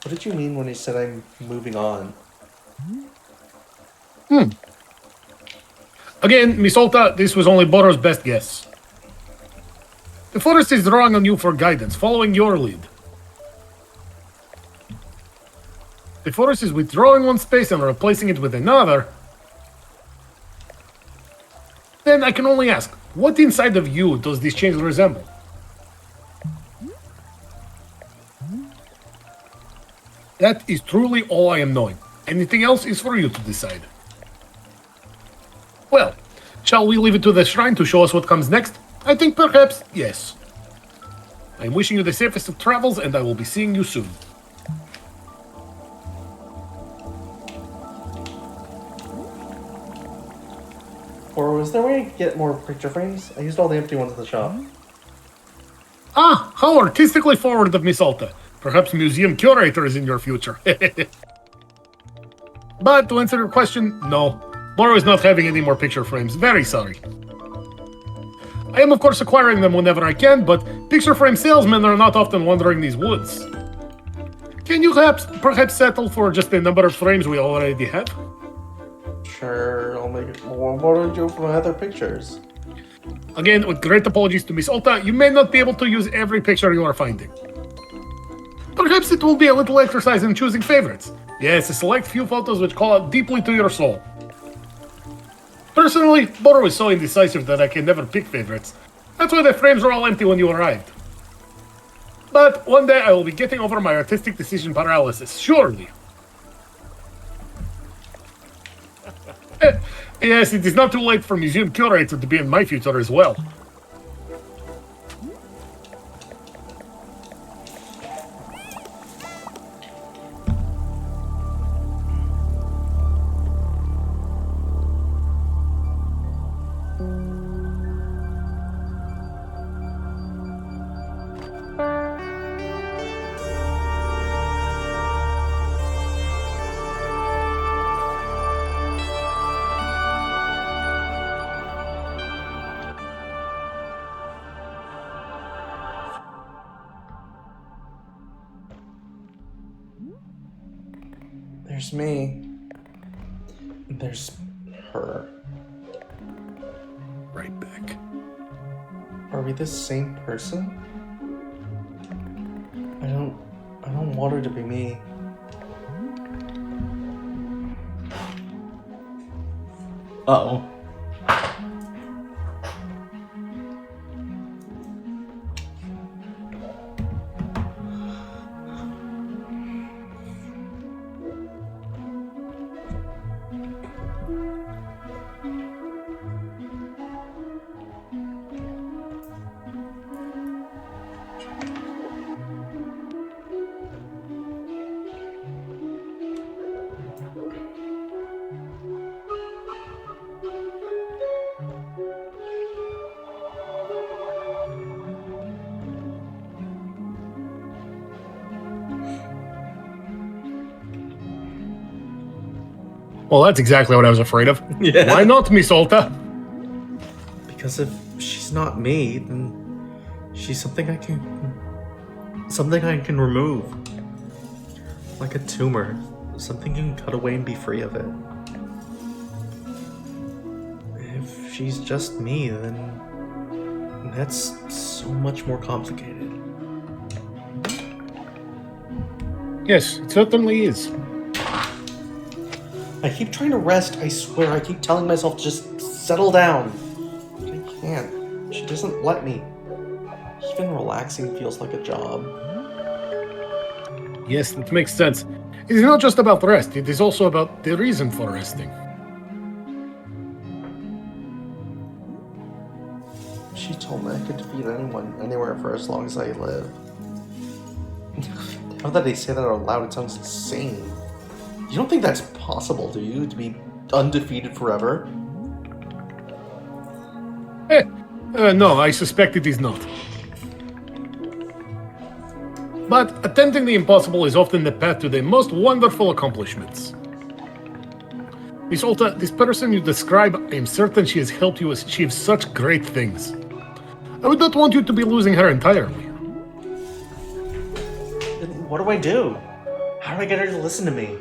did you mean when you said I'm moving on? Again, Miss Olta, this was only Boro's best guess. The forest is drawing on you for guidance, following your lead. The forest is withdrawing one space and replacing it with another. Then I can only ask, what inside of you does this change resemble? That is truly all I am knowing. Anything else is for you to decide. Well, shall we leave it to the shrine to show us what comes next? I think perhaps yes. I'm wishing you the safest of travels, and I will be seeing you soon. Or was there a way to get more picture frames? I used all the empty ones at the shop. Ah, how artistically forward of Miss Alta. Perhaps museum curator is in your future. But to answer your question, no. Boro is not having any more picture frames. Very sorry. I am, of course, acquiring them whenever I can, but picture frame salesmen are not often wandering these woods. Can you perhaps settle for just the number of frames we already have? Sure, I'll make it more. What do I do for my other pictures? Again, with great apologies to Miss Alta, you may not be able to use every picture you are finding. Perhaps it will be a little exercise in choosing favorites. Yes, a select few photos which call out deeply to your soul. Personally, Boro is so indecisive that I can never pick favorites. That's why the frames are all empty when you arrived. But one day I will be getting over my artistic decision paralysis, surely. Yes, it is not too late for museum curator to be in my future as well. There's me. And there's her. Right back. Are we the same person? I don't want her to be me. Uh-oh. Well, that's exactly what I was afraid of. Yeah. Why not, Miss Alta? Because if she's not me, then she's something I can remove. Like a tumor. Something you can cut away and be free of it. If she's just me, then that's so much more complicated. Yes, it certainly is. I keep trying to rest, I swear. I keep telling myself to just settle down. But I can't. She doesn't let me. Even relaxing feels like a job. Yes, that makes sense. It is not just about rest, it is also about the reason for resting. She told me I could defeat anyone, anywhere for as long as I live. Now that I say that out loud, it sounds insane. You don't think that's possible, do you? To be undefeated forever? No, I suspect it is not. But attempting the impossible is often the path to the most wonderful accomplishments. Miss Alta, this person you describe, I am certain she has helped you achieve such great things. I would not want you to be losing her entirely. Then what do I do? How do I get her to listen to me?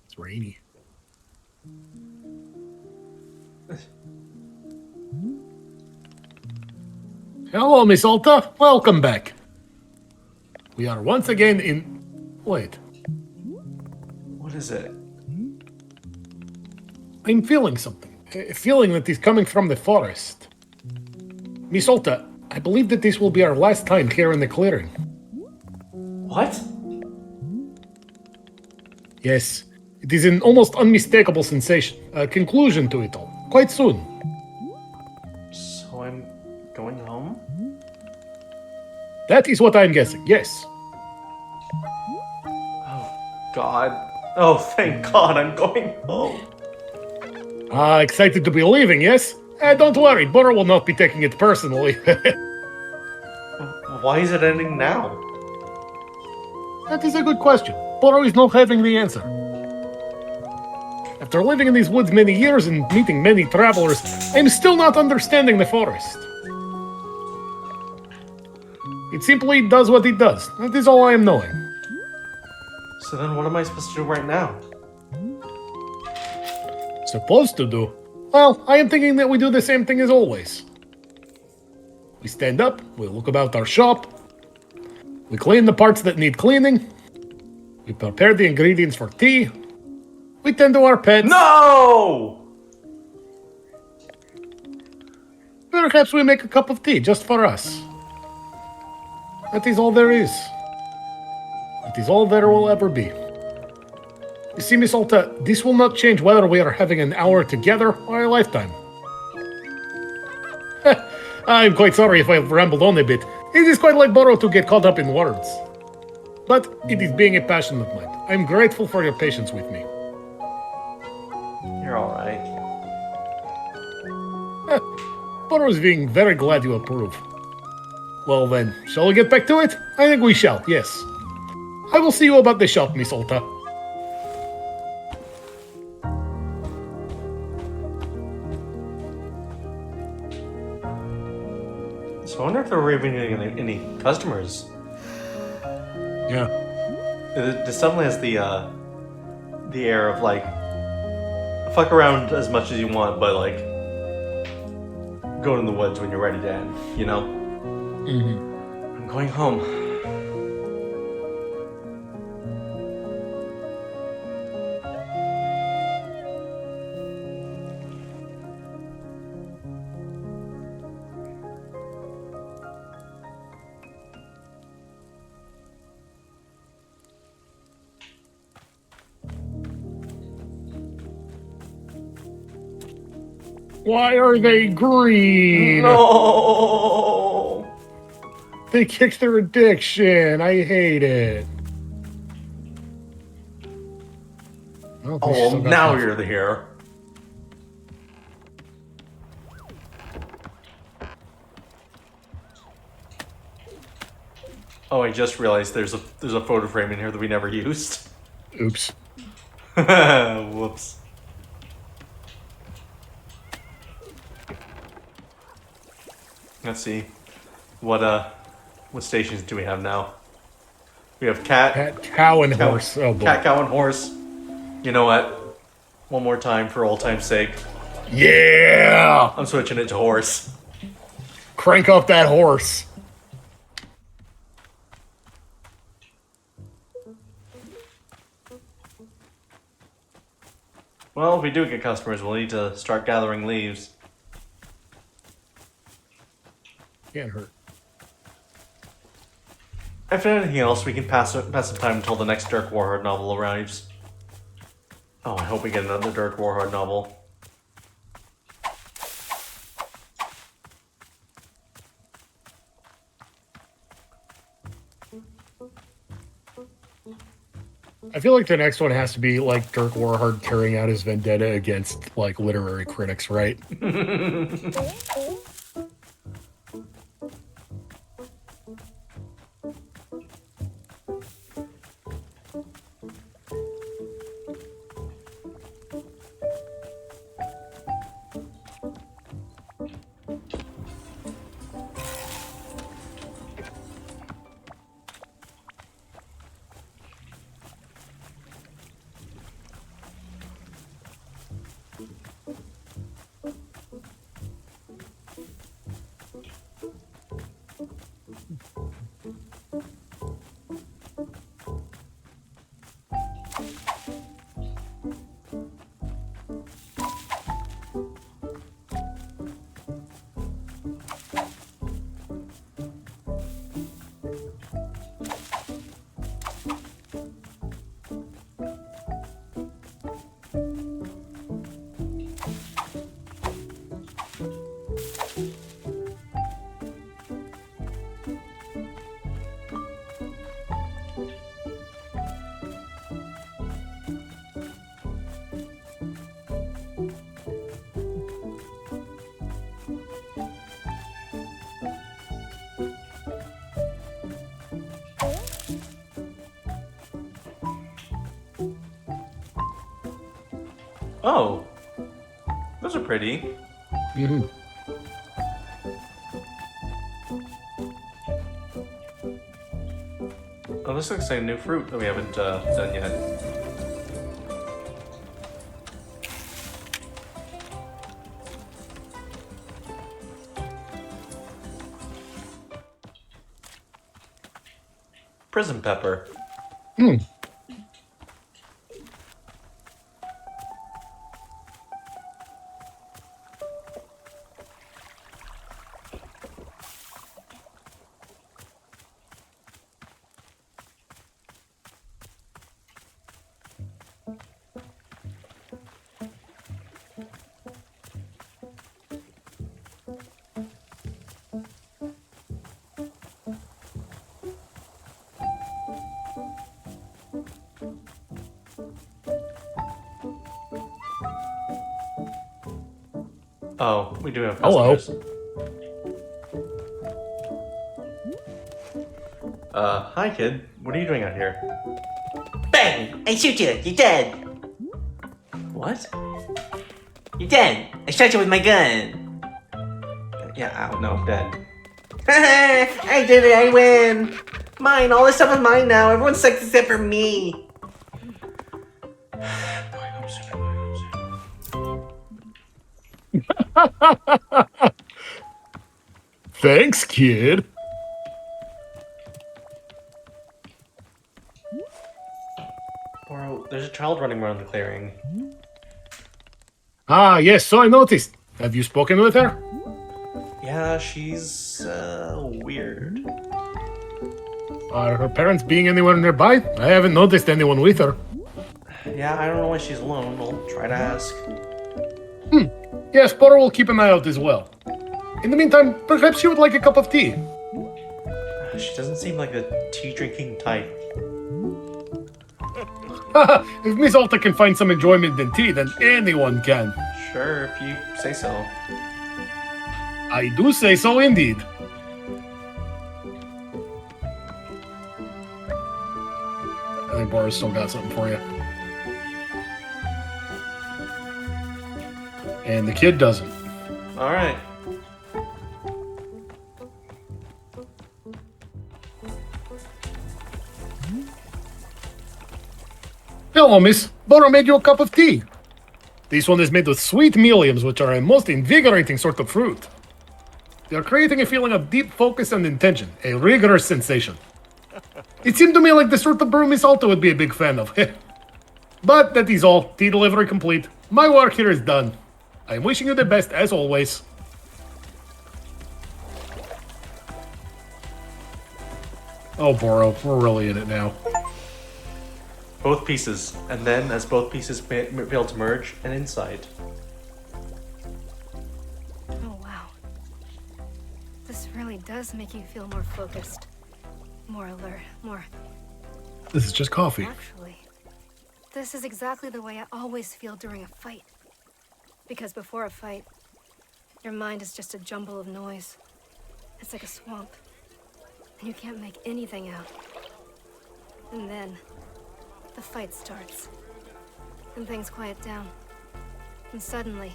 It's rainy. Hello, Miss Alta. Welcome back. We are once again in... Wait. What is it? I'm feeling something. A feeling that is coming from the forest. Miss Alta, I believe that this will be our last time here in the clearing. What? Yes, it is an almost unmistakable sensation. A conclusion to it all. Quite soon. So I'm going home? That is what I'm guessing, yes. Oh, God. Oh, thank God, I'm going home. Excited to be leaving, yes? Don't worry, Bora will not be taking it personally. Why is it ending now? That is a good question. Bora is not having the answer. After living in these woods many years and meeting many travelers, I'm still not understanding the forest. It simply does what it does. That is all I am knowing. So then what am I supposed to do right now? Supposed to do? Well, I am thinking that we do the same thing as always. We stand up, we look about our shop, we clean the parts that need cleaning, we prepare the ingredients for tea, we tend to our pets. No! Perhaps we make a cup of tea just for us. That is all there is. That is all there will ever be. You see, Miss Alta, this will not change whether we are having an hour together or a lifetime. I'm quite sorry if I've rambled on a bit. It is quite like Boro to get caught up in words. But it is being a passion of mine. I'm grateful for your patience with me. You're alright. Potter is being very glad you approve. Well then, shall we get back to it? I think we shall, yes. I will see you about the shop, Miss Olta. So I wonder if they're even getting any customers. Yeah. This definitely has the air of like fuck around as much as you want, but like go in the woods when you're ready to end. You know. Mm-hmm. I'm going home. Why are they green? No. They kicked their addiction. I hate it. Well, Oh, well, now you're the hero. Oh, I just realized there's a photo frame in here that we never used. Oops. Whoops. Let's see. What stations do we have now? We have Cat, cow, and horse. Oh boy. Cat, cow, and horse. You know what? One more time for old time's sake. Yeah! I'm switching it to horse. Crank up that horse. Well, if we do get customers, we'll need to start gathering leaves. Can't hurt. If anything else, we can pass some time until the next Dirk Warhard novel arrives. Oh, I hope we get another Dirk Warhard novel. I feel like the next one has to be like Dirk Warhard carrying out his vendetta against like literary critics, right? Oh, those are pretty. Mm-hmm. Oh, this looks like a new fruit that we haven't done yet. Prison pepper. Hmm. Oh, we do have Hello. customers. Hi kid. What are you doing out here? Bang! I shoot you. You're dead. What? You're dead. I shot you with my gun. Yeah, ow, no, I'm dead. I did it. I win. Mine. All this stuff is mine now. Everyone sucks except for me. Thanks, kid. Bro, there's a child running around the clearing. Ah, yes, so I noticed. Have you spoken with her? Yeah, she's, weird. Are her parents being anywhere nearby? I haven't noticed anyone with her. Yeah, I don't know why she's alone. We'll try to ask. Yes, Porter will keep an eye out as well. In the meantime, perhaps you would like a cup of tea. She doesn't seem like the tea-drinking type. If Miss Alta can find some enjoyment in tea, then anyone can. Sure, if you say so. I do say so indeed. I think Boris still got something for you. And the kid doesn't. Alright. Hello, miss. Boro made you a cup of tea. This one is made with sweet milliums, which are a most invigorating sort of fruit. They are creating a feeling of deep focus and intention, a rigorous sensation. It seemed to me like the sort of brew Miss Alta would be a big fan of. But that is all. Tea delivery complete. My work here is done. I am wishing you the best as always. Oh, Boro, we're really in it now. Both pieces, and then as both pieces fail to merge, an insight. Oh, wow. This really does make you feel more focused, more alert, more... This is just coffee. Actually, this is exactly the way I always feel during a fight. Because before a fight, your mind is just a jumble of noise. It's like a swamp, and you can't make anything out. And then, the fight starts, and things quiet down. And suddenly,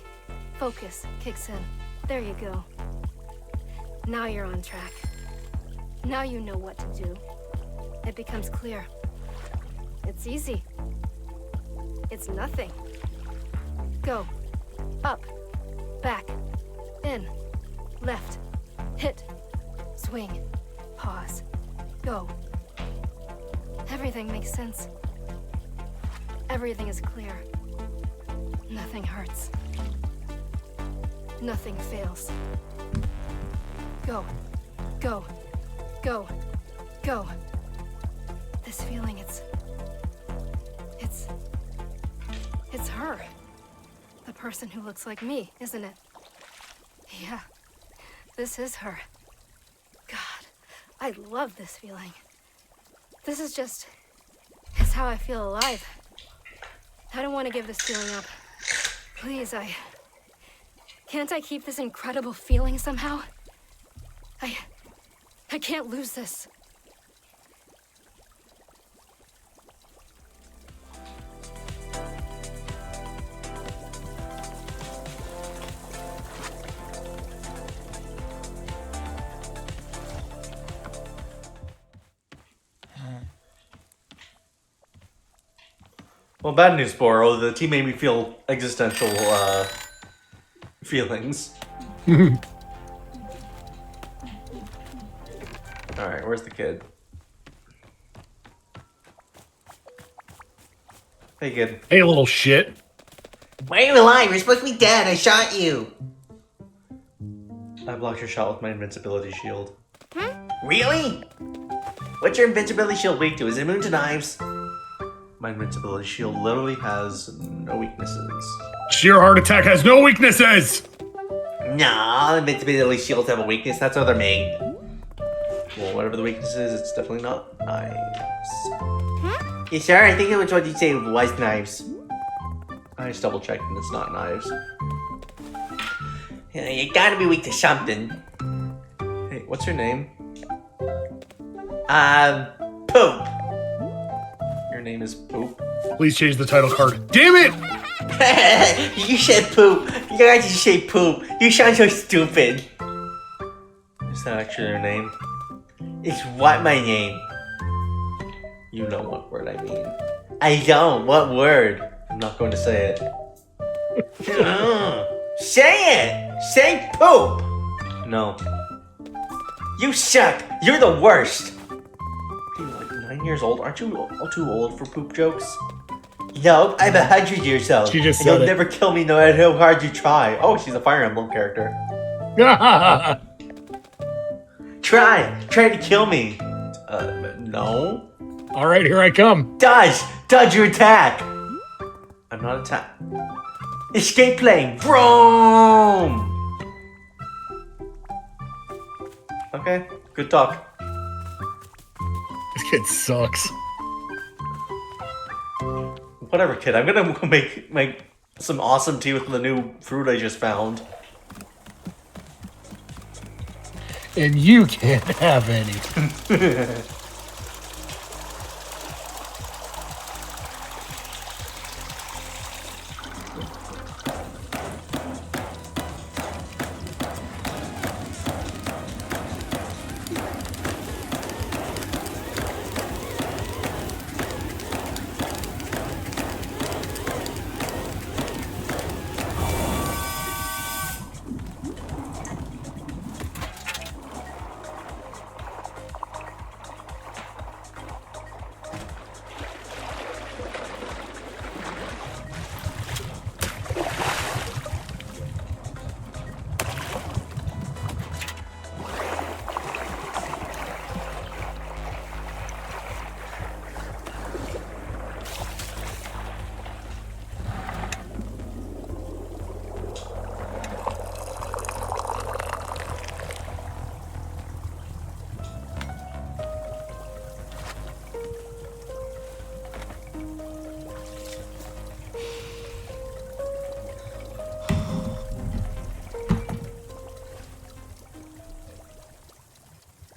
focus kicks in. There you go. Now you're on track. Now you know what to do. It becomes clear. It's easy. It's nothing. Go. Up. Back. In. Left. Hit. Swing. Pause. Go. Everything makes sense. Everything is clear. Nothing hurts. Nothing fails. Go. Go. Go. Go. This feeling, it's her. The person who looks like me, isn't it? Yeah. This is her. God, I love this feeling. This is just... it's how I feel alive. I don't want to give this feeling up. Please, can't I keep this incredible feeling somehow? I can't lose this. Well, bad news, Boro. The tea made me feel existential, feelings. Alright, where's the kid? Hey, kid. Hey, little shit. Why are you alive? You're supposed to be dead. I shot you. I blocked your shot with my invincibility shield. Really? What's your invincibility shield weak to? Is it immune to knives? My invincibility shield literally has no weaknesses. Sheer heart attack has no weaknesses! No, invincibility shields have a weakness. That's how they're made. Well, whatever the weakness is, it's definitely not knives. You sure? I think it was what you say was knives. I just double checked and it's not knives. You gotta be weak to something. Hey, what's your name? Poop. Your name is Poop. Please change the title card. Damn it! You said poop. You guys just say poop. You sound so stupid. Is that actually your name? It's what my name? You know what word I mean. I don't. What word? I'm not going to say it. Say it. Say poop. No. You suck. You're the worst. Are you like 9 years old? Aren't you all too old for poop jokes? No, I'm 100 years old. She just and you'll said it. never kill me no matter how hard you try. Oh, she's a Fire Emblem character. Try to kill me. No. All right, here I come. Dodge your attack. I'm not attacked. Escape plane. Vroom. Okay, good talk. This kid sucks. Whatever, kid. I'm gonna go make some awesome tea with the new fruit I just found. And you can't have any.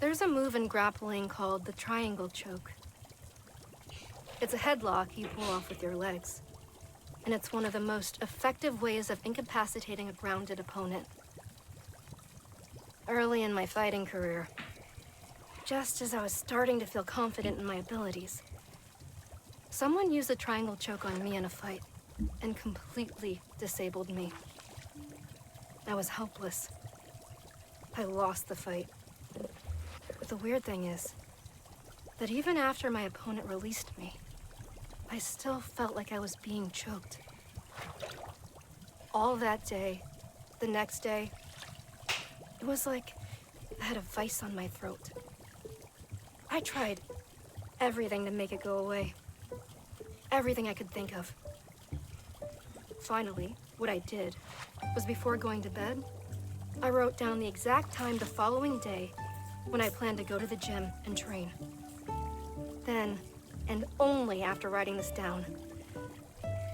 There's a move in grappling called the triangle choke. It's a headlock you pull off with your legs, and it's one of the most effective ways of incapacitating a grounded opponent. Early in my fighting career, just as I was starting to feel confident in my abilities, someone used a triangle choke on me in a fight and completely disabled me. I was helpless. I lost the fight. But the weird thing is that even after my opponent released me, I still felt like I was being choked. All that day, the next day, it was like I had a vice on my throat. I tried everything to make it go away. Everything I could think of. Finally, what I did was before going to bed, I wrote down the exact time the following day when I planned to go to the gym and train. Then, and only after writing this down,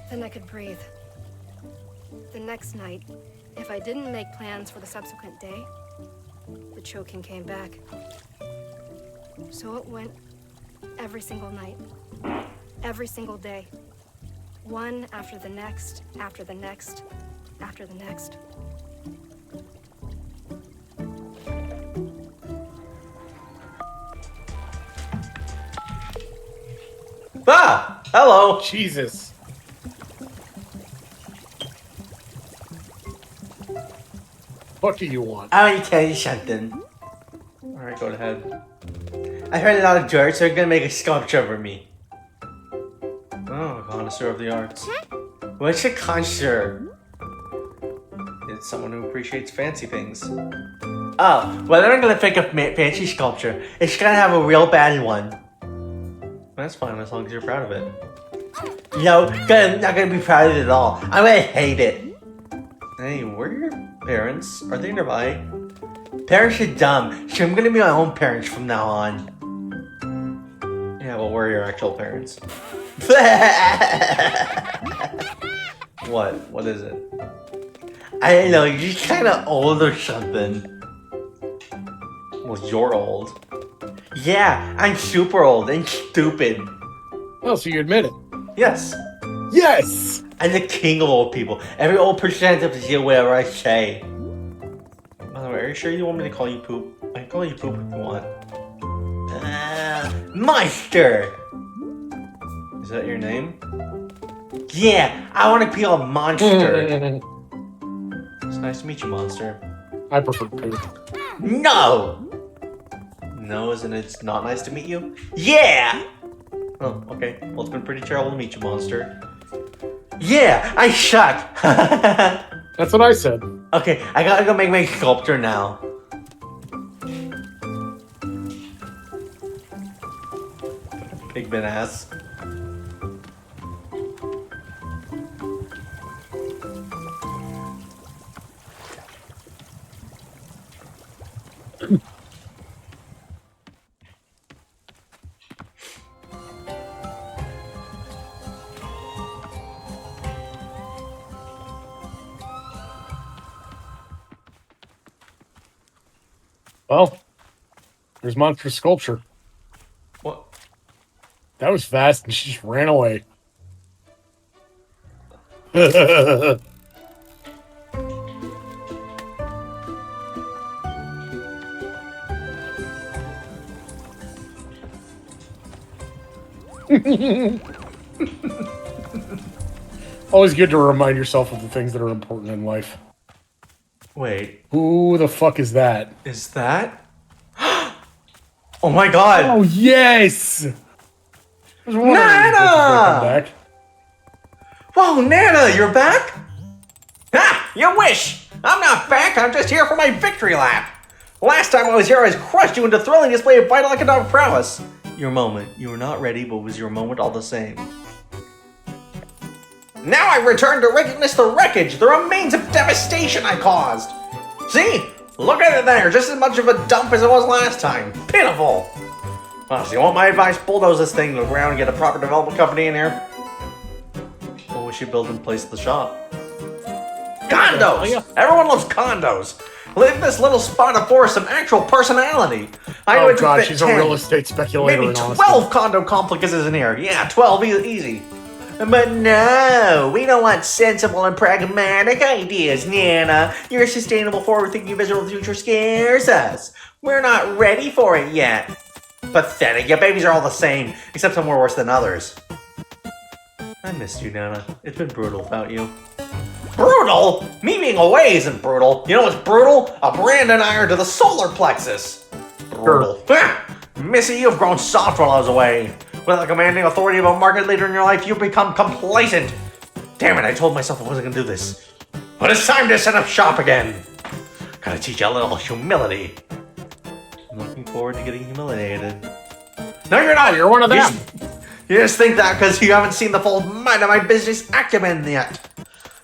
then I could breathe. The next night, if I didn't make plans for the subsequent day, the choking came back. So it went every single night, every single day. One after the next, after the next, after the next. Ah! Hello! Jesus. What do you want? I want to tell you something. Alright, go ahead. I heard a lot of dirt, so they're gonna make a sculpture over me. Oh, connoisseur of the arts. What's a connoisseur? It's someone who appreciates fancy things. Oh, well, they're not gonna think of fancy sculpture. It's gonna have a real bad one. That's fine as long as you're proud of it. No, I'm not gonna be proud of it at all. I'm gonna hate it. Hey, where are your parents? Are they nearby? Parents are dumb, so I'm gonna be my own parents from now on. Yeah, well, where are your actual parents? What? What is it? I don't know, you're just kind of old or something. Well, you're old. Yeah, I'm super old and stupid. Well, so you admit it. Yes. Yes! I'm the king of old people. Every old person has to do whatever I say. By the way, are you sure you want me to call you Poop? I can call you Poop if you want. Monster! Is that your name? Yeah, I want to be a monster. It's nice to meet you, Monster. I prefer poop. No! No, isn't it? It's not nice to meet you? Yeah! Oh, okay. Well, it's been pretty terrible to meet you, Monster. Yeah, I suck! That's what I said. Okay, I gotta go make my sculpture now. Pigman ass. Well, there's Monster's sculpture. What? That was fast, and she just ran away. Always good to remind yourself of the things that are important in life. Wait, Who the fuck is that? is that? Oh my god! Oh, yes! I was wondering if this was gonna come back. Whoa, Nana, you're back? Ha! You wish! I'm not back, I'm just here for my victory lap! Last time I was here, I crushed you into a thrilling display of vital economic prowess! Your moment. You were not ready, but was your moment all the same? Now I return to witness the wreckage, the remains of devastation I caused! See? Look at it there, just as much of a dump as it was last time. Pitiful! Well, so you want my advice? Bulldoze this thing to the ground and get a proper development company in here? Well, we should build in place of the shop. Condos! Oh, yeah. Everyone loves condos! Leave this little spot of forest some actual personality! I know Oh it could god, fit she's a 10, real estate speculator. maybe in honesty. 12 condo complexes in here. Yeah, 12 easy. But no, we don't want sensible and pragmatic ideas, Nana. Your sustainable, forward-thinking vision of the future scares us. We're not ready for it yet. Pathetic. Your babies are all the same, except some are worse than others. I missed you, Nana. It's been brutal without you. Brutal? Me being away isn't brutal. You know what's brutal? A brand and iron to the solar plexus. Brutal. Missy, you've grown soft while I was away. With the commanding authority of a market leader in your life, you've become complacent. Damn it, I told myself I wasn't gonna do this. But it's time to set up shop again. Gotta teach you a little humility. I'm looking forward to getting humiliated. No, you're not. You're one of them. You just think that because you haven't seen the full might of my business acumen yet.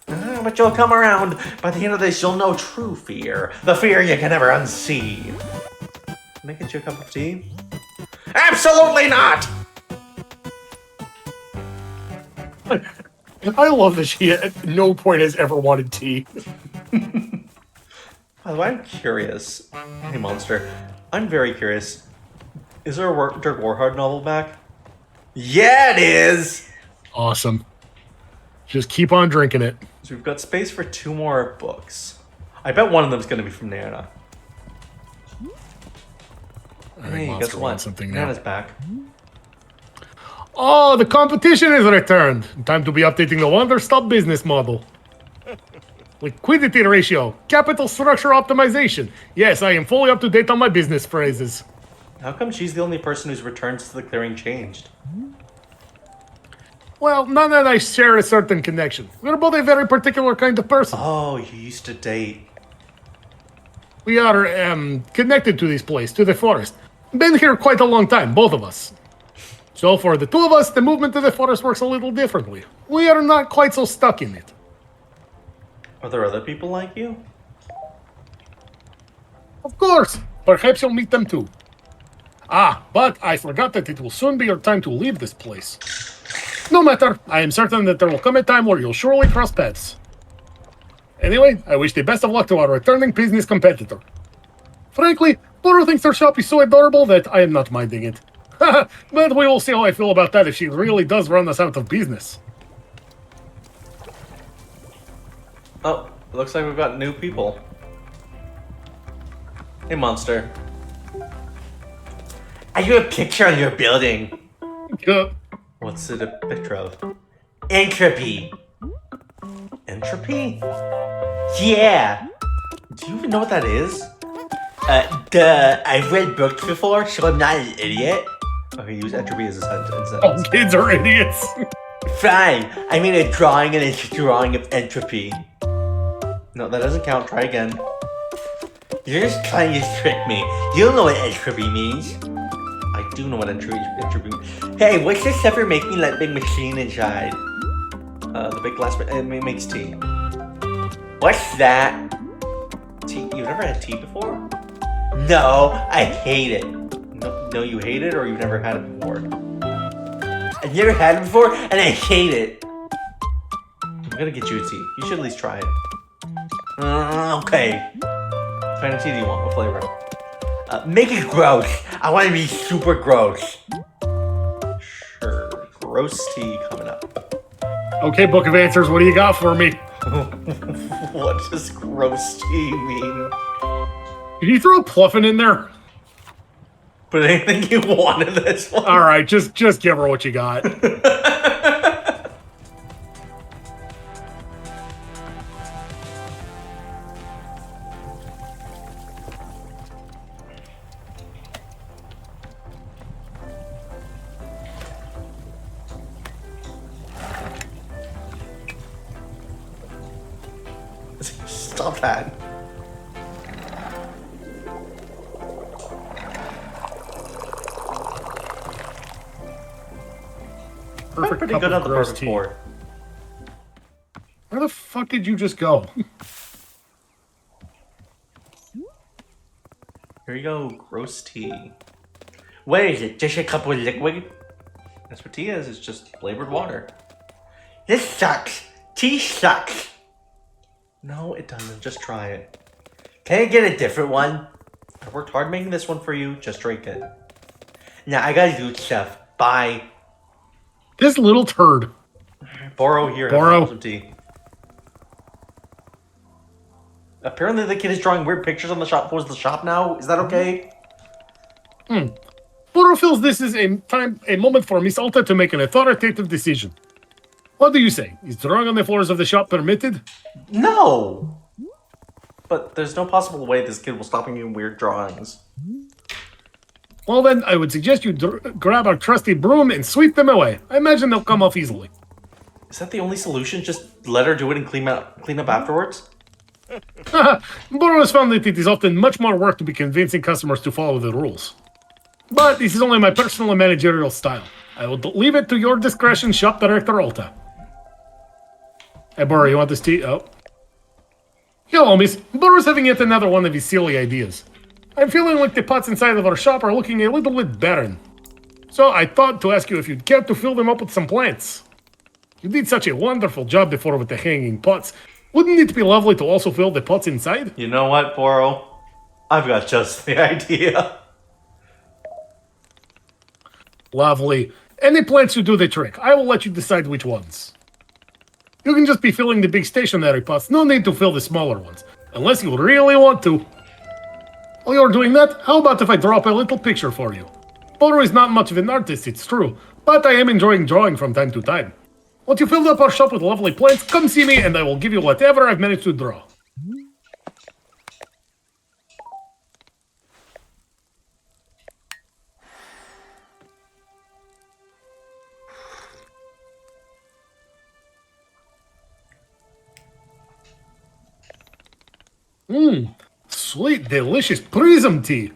But you'll come around. By the end of this, you'll know true fear. The fear you can never unsee. Can I get you a cup of tea? Absolutely not! I love that she at no point has ever wanted tea. By the way, I'm curious. Hey, Monster. I'm very curious. Is there a Dirk Warhard novel back? Yeah, it is! Awesome. Just keep on drinking it. So we've got space for 2 more books. I bet one of them's going to be from Nana. I think Hey, Monster guess wants what? something now. Nana's back. Oh, the competition is returned. Time to be updating the Wanderstop business model. Liquidity ratio, capital structure optimization. Yes, I am fully up to date on my business phrases. How come she's the only person whose returns to the clearing changed? Well, Nana and I share a certain connection. We're both a very particular kind of person. Oh, you used to date. We are connected to this place, to the forest. Been here quite a long time, both of us. So for the two of us, the movement to the forest works a little differently. We are not quite so stuck in it. Are there other people like you? Of course, perhaps you'll meet them too. Ah, but I forgot that it will soon be your time to leave this place. No matter, I am certain that there will come a time where you'll surely cross paths. Anyway, I wish the best of luck to our returning business competitor. Frankly, Boro thinks her shop is so adorable that I am not minding it. But we will see how I feel about that if she really does run us out of business. Oh, looks like we've got new people. Hey, monster. I drew a picture on your building. What's it a picture of? Entropy. Entropy? Yeah. Do you even know what that is? Duh. I've read books before, so I'm not an idiot. Okay, use entropy as a sentence. All kids are idiots. Fine. I made a drawing and it's a drawing of entropy. No, that doesn't count. Try again. You're just trying to trick me. You don't know what entropy means. I do know what entropy means. Hey, what's this stuff you're making that big machine inside? The big glass, it makes tea. What's that? Tea? You've never had tea before? No, I hate it. No, you hate it, or you've never had it before? I've never had it before, and I hate it. I'm gonna get you a tea. You should at least try it. Okay. What kind of tea do you want? What flavor? Make it gross. I want to be super gross. Sure. Gross tea coming up. Okay, Book of Answers, what do you got for me? What does gross tea mean? Did you throw Pluffin in there? Put anything you want in this one. Alright, just give her what you got. Stop that. Perfect Pretty cup good of on the gross perfect tea. pour. Where the fuck did you just go? Here you go, gross tea. What is it? Just a cup of liquid? That's what tea is. It's just flavored water. This sucks. Tea sucks. No, it doesn't. Just try it. Can I get a different one? I worked hard making this one for you. Just drink it. Nah, I gotta do stuff. Bye. This little turd. Borrow here. Borrow. Have some tea. Apparently, the kid is drawing weird pictures on the shop. Was the shop now? Is that okay? Boro feels this is a moment for Miss Alta to make an authoritative decision. What do you say? Is drawing on the floors of the shop permitted? No. But there's no possible way this kid will stop making weird drawings. Well then, I would suggest you grab our trusty broom and sweep them away. I imagine they'll come off easily. Is that the only solution? Just let her do it and clean up afterwards? Boro has found that it is often much more work to be convincing customers to follow the rules. But this is only my personal and managerial style. I will leave it to your discretion, Shop Director Alta. Hey, Boro, you want this tea? Oh. Hello, miss. Boro's having yet another one of his silly ideas. I'm feeling like the pots inside of our shop are looking a little bit barren. So I thought to ask you if you'd care to fill them up with some plants. You did such a wonderful job before with the hanging pots. Wouldn't it be lovely to also fill the pots inside? You know what, Boro? I've got just the idea. Lovely. Any plants you do the trick. I will let you decide which ones. You can just be filling the big stationary pots. No need to fill the smaller ones. Unless you really want to. While you're doing that, how about if I draw up a little picture for you? Boro is not much of an artist, it's true, but I am enjoying drawing from time to time. Once you filled up our shop with lovely plants, come see me and I will give you whatever I've managed to draw. Sweet, delicious prism tea.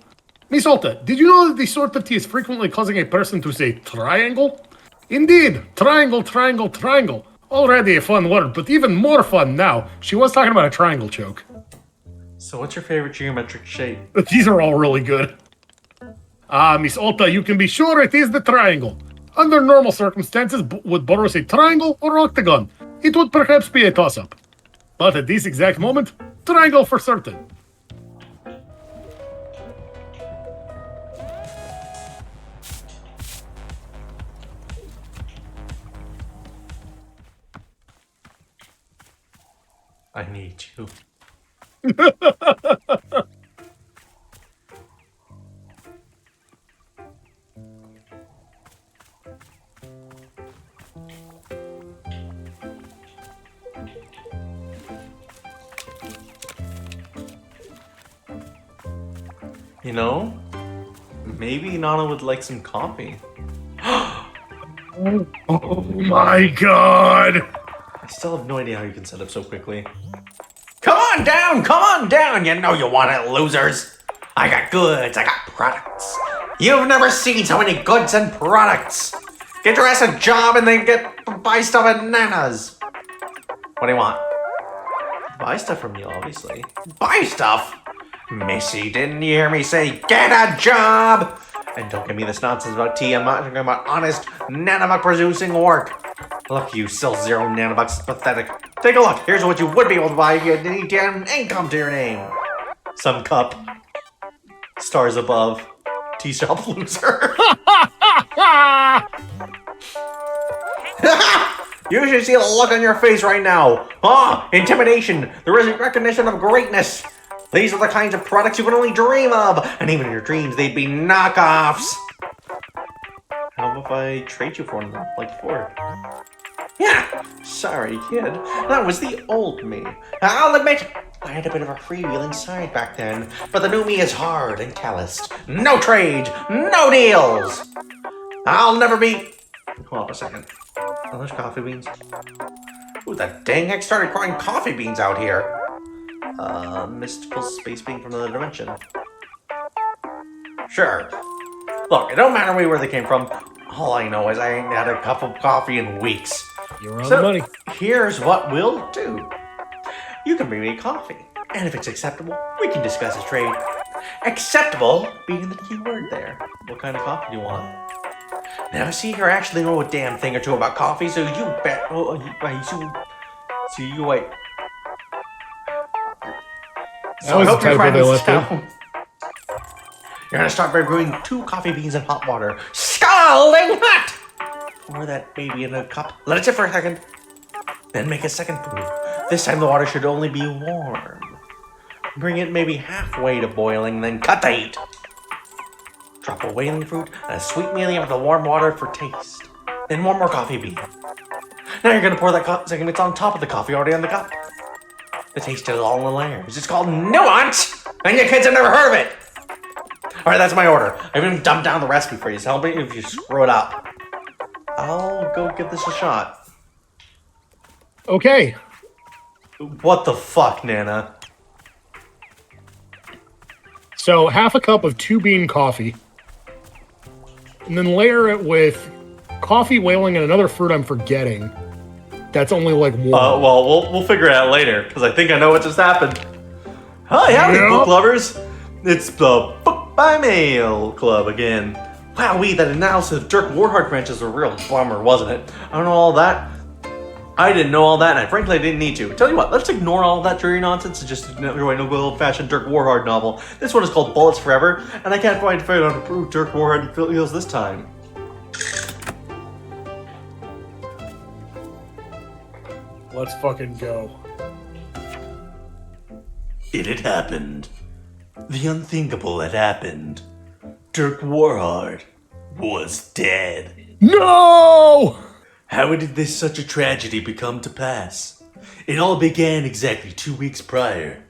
Miss Alta, did you know that this sort of tea is frequently causing a person to say triangle? Indeed, triangle, triangle, triangle. Already a fun word, but even more fun now. She was talking about a triangle choke. So what's your favorite geometric shape? These are all really good. Ah, Miss Alta, you can be sure it is the triangle. Under normal circumstances, would Boro say triangle or octagon? It would perhaps be a toss-up. But at this exact moment, triangle for certain. I need you. You know, maybe Nana would like some coffee. Oh my god! I still have no idea how you can set up so quickly. Come on down! You know you want it, losers! I got goods, I got products. You've never seen so many goods and products! Get your ass a job and then buy stuff at Nana's! What do you want? Buy stuff from you, obviously. Buy stuff? Missy, didn't you hear me say, get a job? And don't give me this nonsense about tea, I'm not talking about honest nanobuck producing work. Look, you still 0 nanobucks, it's pathetic. Take a look, here's what you would be able to buy if you had any damn income to your name. Some cup. Stars above. Tea shop loser. You should see the look on your face right now. Intimidation, the recognition of greatness. These are the kinds of products you can only dream of, and even in your dreams, they'd be knockoffs. How if I trade you for one like before? Yeah, Sorry, kid. That was the old me. I'll admit, I had a bit of a freewheeling side back then, but the new me is hard and calloused. No trade, no deals. I'll never be... Hold on a second. Are those coffee beans? Who the dang heck started growing coffee beans out here? Mystical space being from another dimension. Sure. Look, it don't matter where they came from. All I know is I ain't had a cup of coffee in weeks. You're on the money. Here's what we'll do. You can bring me coffee, and if it's acceptable, we can discuss a trade. Acceptable being the key word there. What kind of coffee do you want? Now, see, you actually know a damn thing or two about coffee, so you bet. Wait. That was the typo they left in. You're gonna start by brewing 2 coffee beans in hot water. Scalding hot! Pour that baby in a cup. Let it sit for a second. Then make a second brew. This time the water should only be warm. Bring it maybe halfway to boiling, then cut the heat. Drop a whaling fruit and a sweet mealy into the warm water for taste. Then 1 more coffee bean. Now you're gonna pour that second mix on top of the coffee already on the cup. The taste is all in layers. It's called nuance, and your kids have never heard of it. All right, that's my order. I've even dumbed down the recipe for you, so help me if you screw it up. I'll go give this a shot. Okay. What the fuck, Nana? So half a cup of 2-bean coffee. And then layer it with coffee, whaling, and another fruit I'm forgetting. That's only like 1. Well, we'll figure it out later, because I think I know what just happened. Hi, howdy, Yeah. book lovers. It's the Book by Mail Club again. Wowee, that analysis of Dirk Warhart branches was a real bummer, wasn't it? I don't know all that. I didn't know all that, and I frankly didn't need to. Tell you what, let's ignore all that dreary nonsense and just enjoy no good old-fashioned Dirk Warhart novel. This one is called Bullets Forever, and I can't quite figure out how to prove Dirk Warhart feels this time. Let's fucking go. It had happened. The unthinkable had happened. Dirk Warhart was dead. No! How did this such a tragedy become to pass? It all began exactly 2 weeks prior.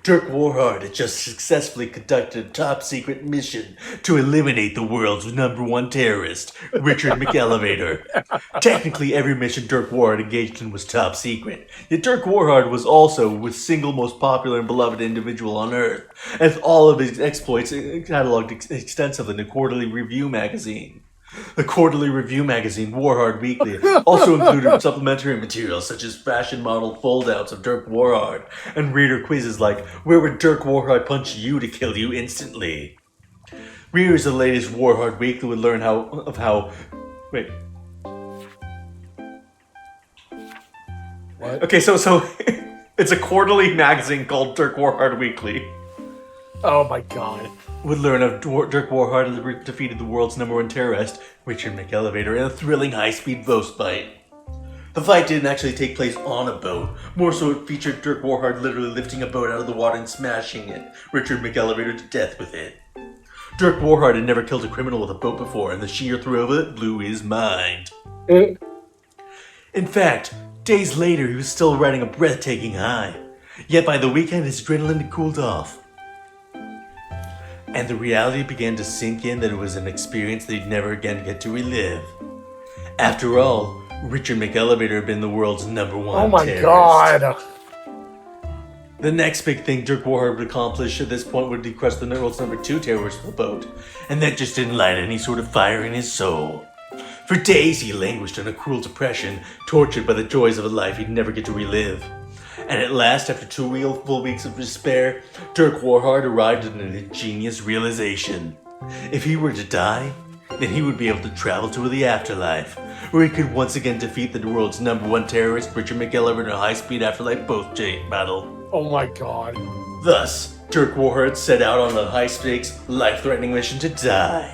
Dirk Warhart had just successfully conducted a top-secret mission to eliminate the world's #1 terrorist, Richard McElevator. Technically, every mission Dirk Warhart engaged in was top secret, yet Dirk Warhart was also the single most popular and beloved individual on Earth, as all of his exploits cataloged extensively in the Quarterly Review magazine. The Quarterly Review magazine, Warhart Weekly, also included supplementary materials such as fashion model foldouts of Dirk Warhart and reader quizzes like, where would Dirk Warhart punch you to kill you instantly? Readers of the latest Warhart Weekly would learn how... Wait. What? Okay, so It's a quarterly magazine called Dirk Warhard Weekly. Oh my god. Would learn of Dirk Warhard defeated the world's #1 terrorist, Richard McElevator, in a thrilling high-speed boat fight. The fight didn't actually take place on a boat. More so, it featured Dirk Warhard literally lifting a boat out of the water and smashing it, Richard McElevator to death with it. Dirk Warhard had never killed a criminal with a boat before, and the sheer thrill of it blew his mind. In fact, days later, he was still riding a breathtaking high. Yet by the weekend, his adrenaline had cooled off. And the reality began to sink in that it was an experience that he'd never again get to relive. After all, Richard McElevator had been the world's #1 Oh my terrorist. god. The next big thing Dirk Warhard would accomplish at this point would be crush the world's #2 terrorist with a boat, and that just didn't light any sort of fire in his soul. For days he languished in a cruel depression, tortured by the joys of a life he'd never get to relive. And at last, after 2 full weeks of despair, Dirk Warhard arrived at an ingenious realization. If he were to die, then he would be able to travel to the afterlife, where he could once again defeat the world's #1 terrorist, Richard McElevator, in a high-speed afterlife boat battle. Oh my god. Thus, Dirk Warhard set out on a high-stakes, life-threatening mission to die.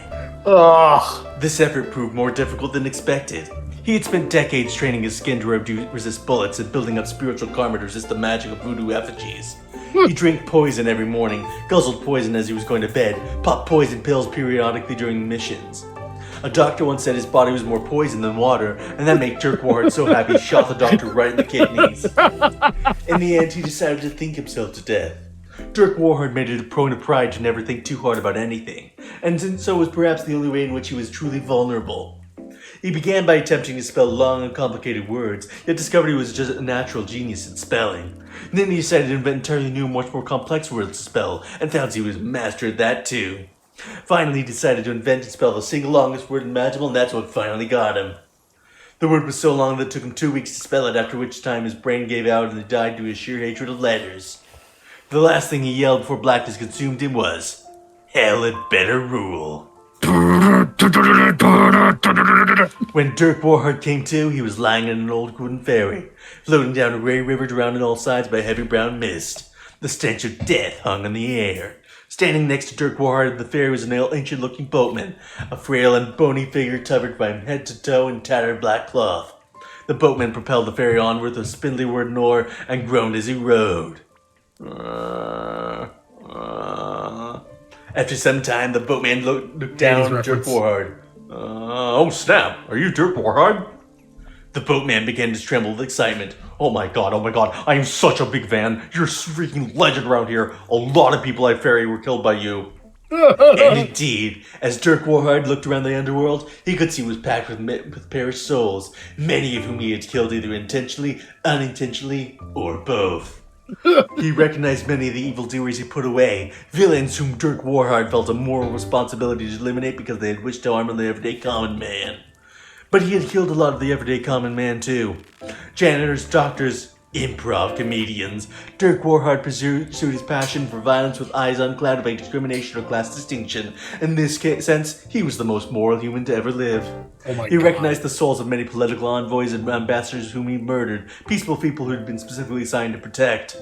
Ugh. This effort proved more difficult than expected. He had spent decades training his skin to resist bullets and building up spiritual karma to resist the magic of voodoo effigies. He drank poison every morning, guzzled poison as he was going to bed, popped poison pills periodically during missions. A doctor once said his body was more poison than water, and that made Dirk Warhard so happy he shot the doctor right in the kidneys. In the end, he decided to think himself to death. Dirk Warhard made it a prone of pride to never think too hard about anything, and so was perhaps the only way in which he was truly vulnerable. He began by attempting to spell long and complicated words, yet discovered he was just a natural genius at spelling. And then he decided to invent entirely new, much more complex words to spell, and found he was a master at that too. Finally, he decided to invent and spell the single longest word imaginable, and that's what finally got him. The word was so long that it took him 2 weeks to spell it, after which time his brain gave out and he died due to his sheer hatred of letters. The last thing he yelled before blackness consumed him was, "Hell had better rule." When Dirk Warhard came to, he was lying in an old wooden ferry, floating down a gray river drowned on all sides by heavy brown mist. The stench of death hung in the air. Standing next to Dirk Warhard on the ferry was an ancient-looking boatman, a frail and bony figure covered from head to toe in tattered black cloth. The boatman propelled the ferry onward with a spindly wooden oar and groaned as he rowed. After some time, the boatman looked down at Dirk Warhard. Oh snap, are you Dirk Warhard? The boatman began to tremble with excitement. Oh my god, I am such a big fan. You're a freaking legend around here. A lot of people I ferry were killed by you. And indeed, as Dirk Warhard looked around the underworld, he could see it was packed with perished souls, many of whom he had killed either intentionally, unintentionally, or both. He recognized many of the evildoers he put away, villains whom Dirk Warhard felt a moral responsibility to eliminate because they had wished to harm the everyday common man. But he had killed a lot of the everyday common man too. Janitors, doctors, improv comedians. Dirk Warhard pursued his passion for violence with eyes unclouded by discrimination or class distinction. In this sense, he was the most moral human to ever live. He recognized the souls of many political envoys and ambassadors whom he murdered, peaceful people who had been specifically assigned to protect.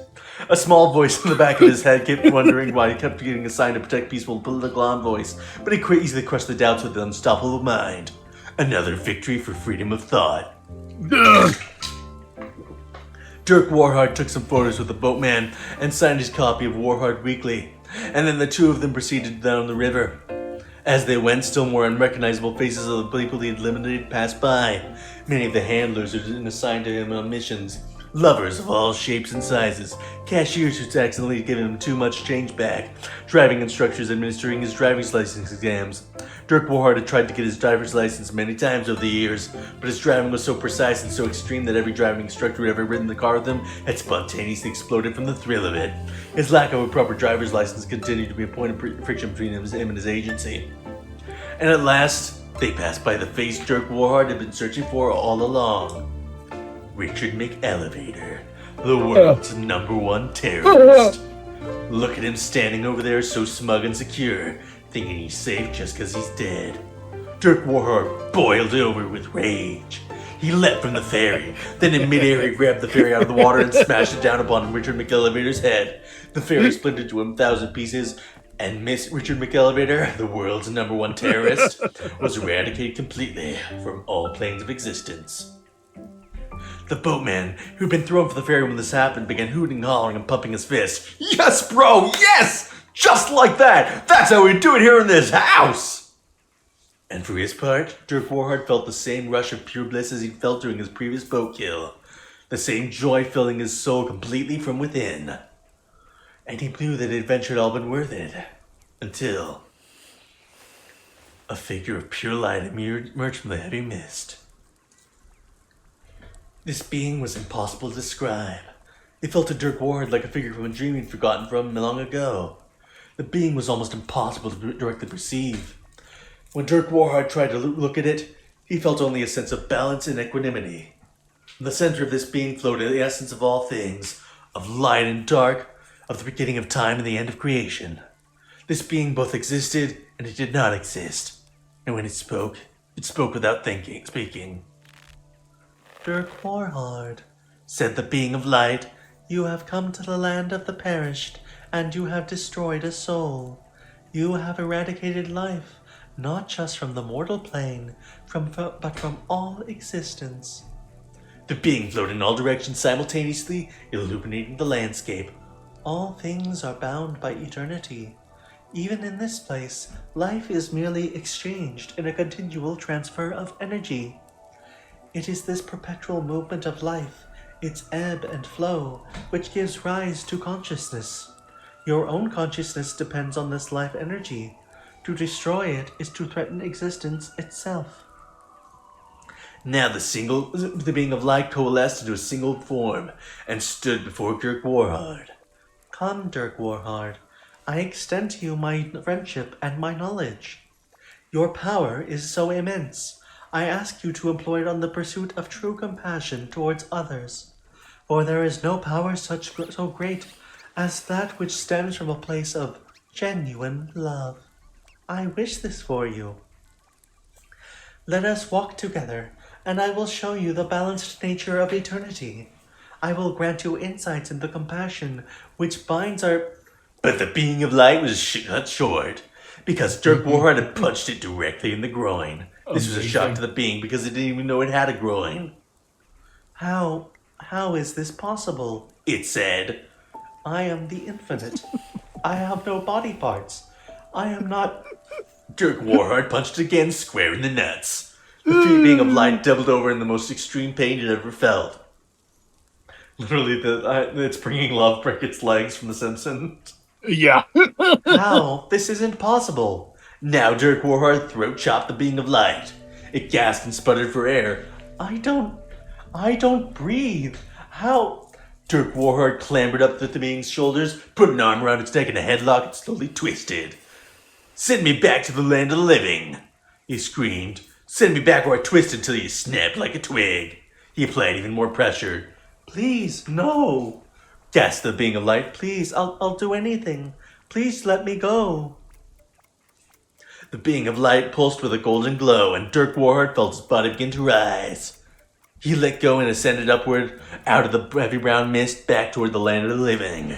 A small voice in the back of his head kept wondering why he kept getting assigned to protect peaceful political envoys, but he easily crushed the doubts with an unstoppable mind. Another victory for freedom of thought. Dirk Warhard took some photos with the boatman and signed his copy of Warhard Weekly, and then the two of them proceeded down the river. As they went, still more unrecognizable faces of the people he had eliminated passed by. Many of the handlers who had been assigned to him on missions, lovers of all shapes and sizes, cashiers who'd accidentally given him too much change back, driving instructors administering his driver's license exams. Dirk Warhard had tried to get his driver's license many times over the years, but his driving was so precise and so extreme that every driving instructor who had ever ridden the car with him had spontaneously exploded from the thrill of it. His lack of a proper driver's license continued to be a point of friction between him and his agency. And at last, they passed by the face Dirk Warhard had been searching for all along. Richard McElevator, the world's #1 terrorist. Look at him standing over there so smug and secure, thinking he's safe just because he's dead. Dirk Warhard boiled over with rage. He leapt from the ferry. Then in midair he grabbed the ferry out of the water and smashed it down upon Richard McElevator's head. The ferry split into 1,000 pieces, and Miss Richard McElevator, the world's #1 terrorist, was eradicated completely from all planes of existence. The boatman, who'd been thrown from the ferry when this happened, began hooting, hollering, and pumping his fist. Yes, bro, yes! Just like that! That's how we do it here in this house! And for his part, Dirk Warhard felt the same rush of pure bliss as he'd felt during his previous boat kill. The same joy filling his soul completely from within. And he knew that the adventure had all been worth it. Until a figure of pure light emerged from the heavy mist. This being was impossible to describe. It felt to Dirk Warhard like a figure from a dream he'd forgotten from long ago. The being was almost impossible to directly perceive. When Dirk Warhard tried to look at it, he felt only a sense of balance and equanimity. In the center of this being floated the essence of all things, of light and dark, of the beginning of time and the end of creation. This being both existed and it did not exist. And when it spoke without speaking. Dirk Warhard, said the being of light, you have come to the land of the perished, and you have destroyed a soul. You have eradicated life, not just from the mortal plane, but from all existence. The being floated in all directions simultaneously, illuminating the landscape. All things are bound by eternity. Even in this place, life is merely exchanged in a continual transfer of energy. It is this perpetual movement of life, its ebb and flow, which gives rise to consciousness. Your own consciousness depends on this life energy. To destroy it is to threaten existence itself. Now the being of light coalesced into a single form and stood before Dirk Warhard. Come, Dirk Warhard. I extend to you my friendship and my knowledge. Your power is so immense. I ask you to employ it on the pursuit of true compassion towards others. For there is no power so great as that which stems from a place of genuine love. I wish this for you. Let us walk together, and I will show you the balanced nature of eternity. I will grant you insights into compassion which binds our... But the being of light was cut short, because Dirk Warhard had punched it directly in the groin. This was a shock to the being because it didn't even know it had a groin. How is this possible? It said. I am the infinite. I have no body parts. I am not... Dirk Warhard punched again square in the nuts. The being of light doubled over in the most extreme pain it ever felt. Literally, it's bringing love break its legs from The Simpsons. Yeah. How? This isn't possible. Now Dirk Warhard throat chopped the being of light. It gasped and sputtered for air. I don't breathe. How? Dirk Warhard clambered up to the being's shoulders, put an arm around its neck in a headlock, and slowly twisted. Send me back to the land of the living, he screamed. Send me back where I twisted until you snapped like a twig. He applied even more pressure. Please, no, gasped the being of light. Please, I'll do anything. Please let me go. The being of light pulsed with a golden glow, and Dirk Warhard felt his body begin to rise. He let go and ascended upward out of the heavy brown mist back toward the land of the living.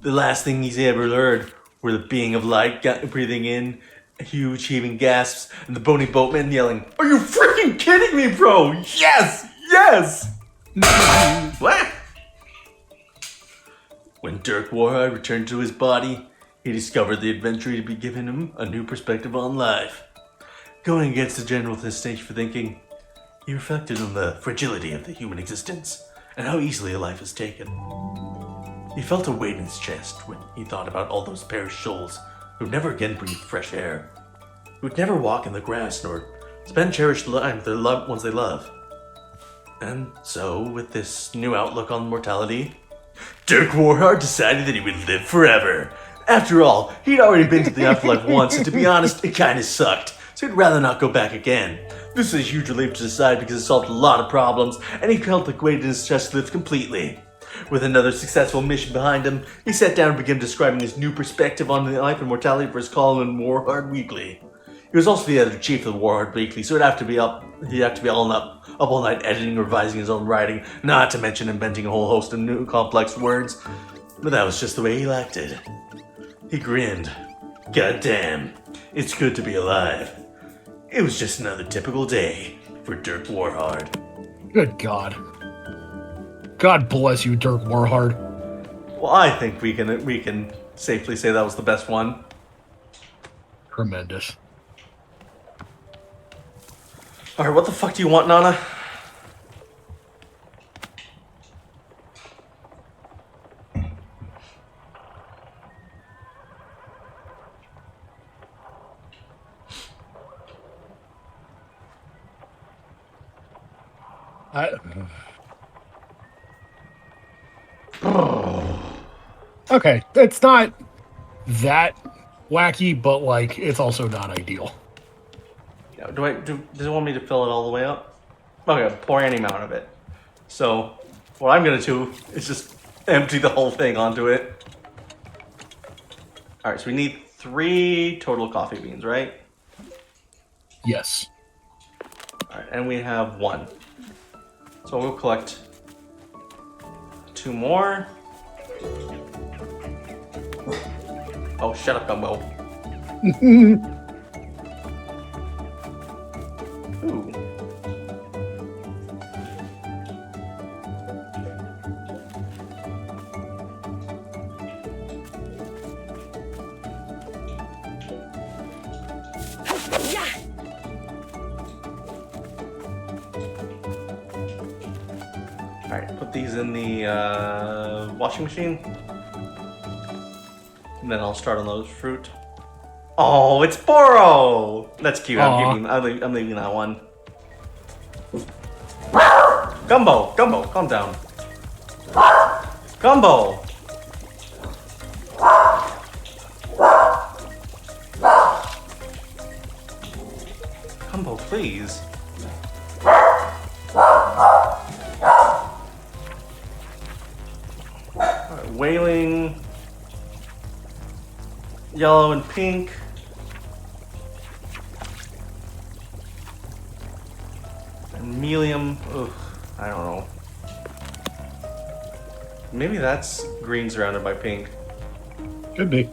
The last thing he's ever heard were the being of light breathing in huge heaving gasps and the bony boatman yelling, "Are you freaking kidding me, bro? Yes! Yes!" What? When Dirk Warhard returned to his body, he discovered the adventure had been given him a new perspective on life. Going against the general stage for thinking, he reflected on the fragility of the human existence and how easily a life is taken. He felt a weight in his chest when he thought about all those perished souls who would never again breathe fresh air, who would never walk in the grass nor spend cherished time with their loved ones they love. And so, with this new outlook on mortality, Dirk Warhard decided that he would live forever. After all, he'd already been to the afterlife once, and to be honest, it kinda sucked, so he'd rather not go back again. This was a huge relief to decide because it solved a lot of problems, and he felt the weight in his chest lift completely. With another successful mission behind him, he sat down and began describing his new perspective on life and mortality for his column in Warhard Weekly. He was also the editor chief of the Warheart Weekly, so he'd have to be up all night editing, revising his own writing, not to mention inventing a whole host of new complex words. But that was just the way he liked it. He grinned. God damn, it's good to be alive. It was just another typical day for Dirk Warhard. Good God. God bless you, Dirk Warhard. Well, I think we can safely say that was the best one. Tremendous. Alright, what the fuck do you want, Nana? Okay, it's not that wacky, but like it's also not ideal. Yeah, does it want me to fill it all the way up? Okay, pour any amount of it. So, what I'm gonna do is just empty the whole thing onto it. Alright, so we need 3 total coffee beans, right? Yes. Alright, and we have 1. So we'll collect 2 more. Oh, shut up, Gumbo. Ooh. Alright, put these in the washing machine. And then I'll start on those fruit. Oh, it's Boro! That's cute. I'm leaving that one. Gumbo! Gumbo, calm down. Gumbo! Gumbo, please. Alright, wailing. Yellow and pink. And Melium. Ugh, I don't know. Maybe that's green surrounded by pink. Could be.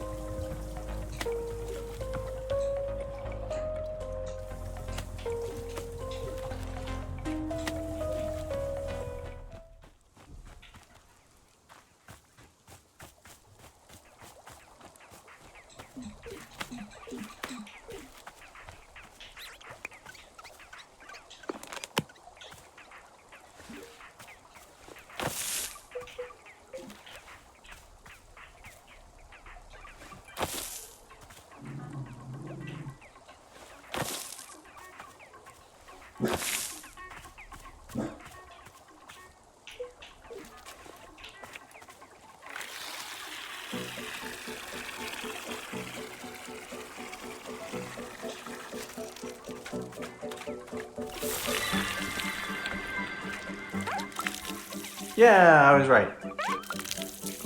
Yeah, I was right.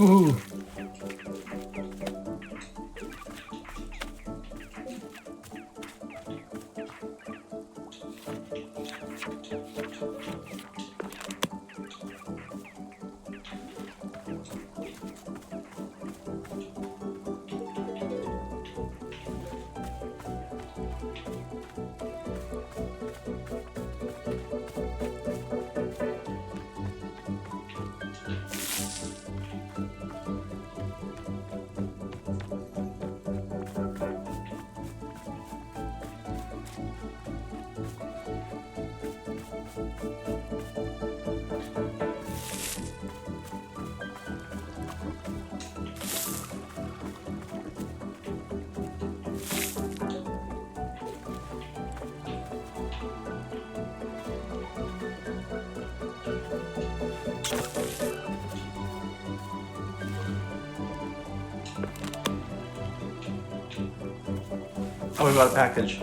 Ooh. Oh, we got a package.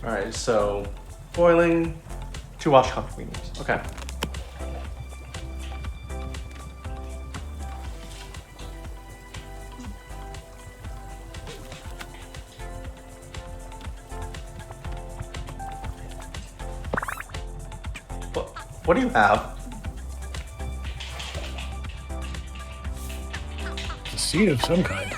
Alright, so boiling, 2 watch coffee beans. Okay. What do you have? A seed of some kind.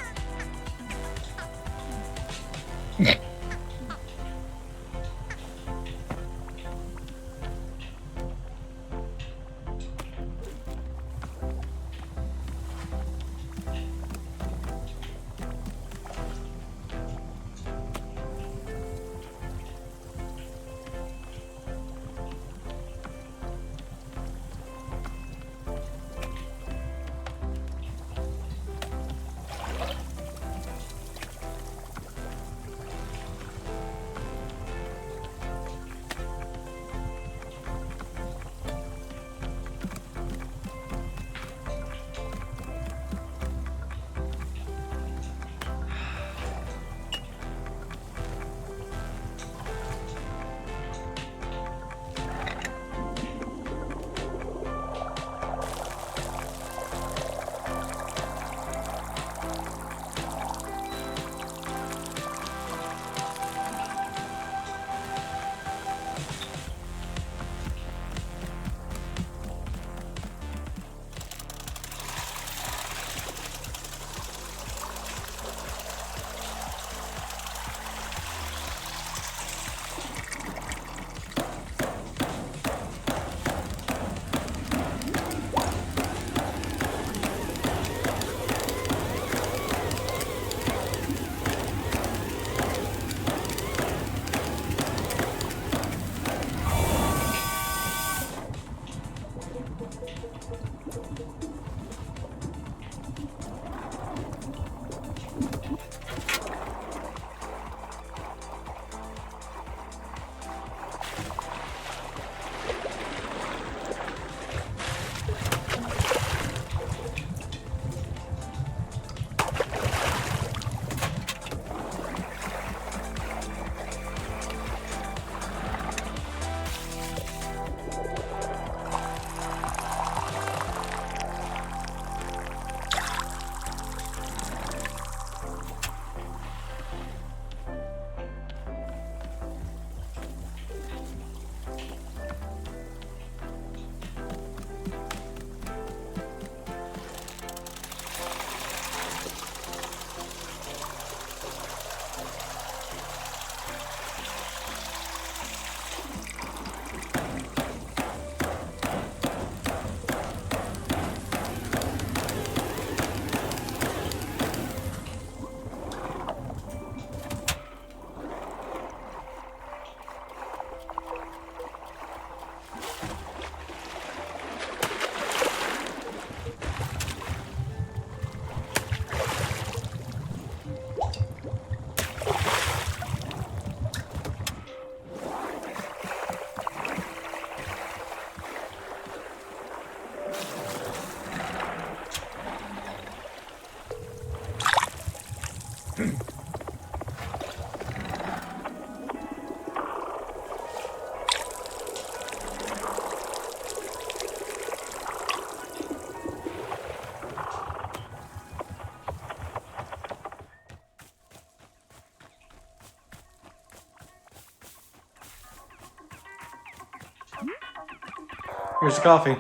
Here's the coffee.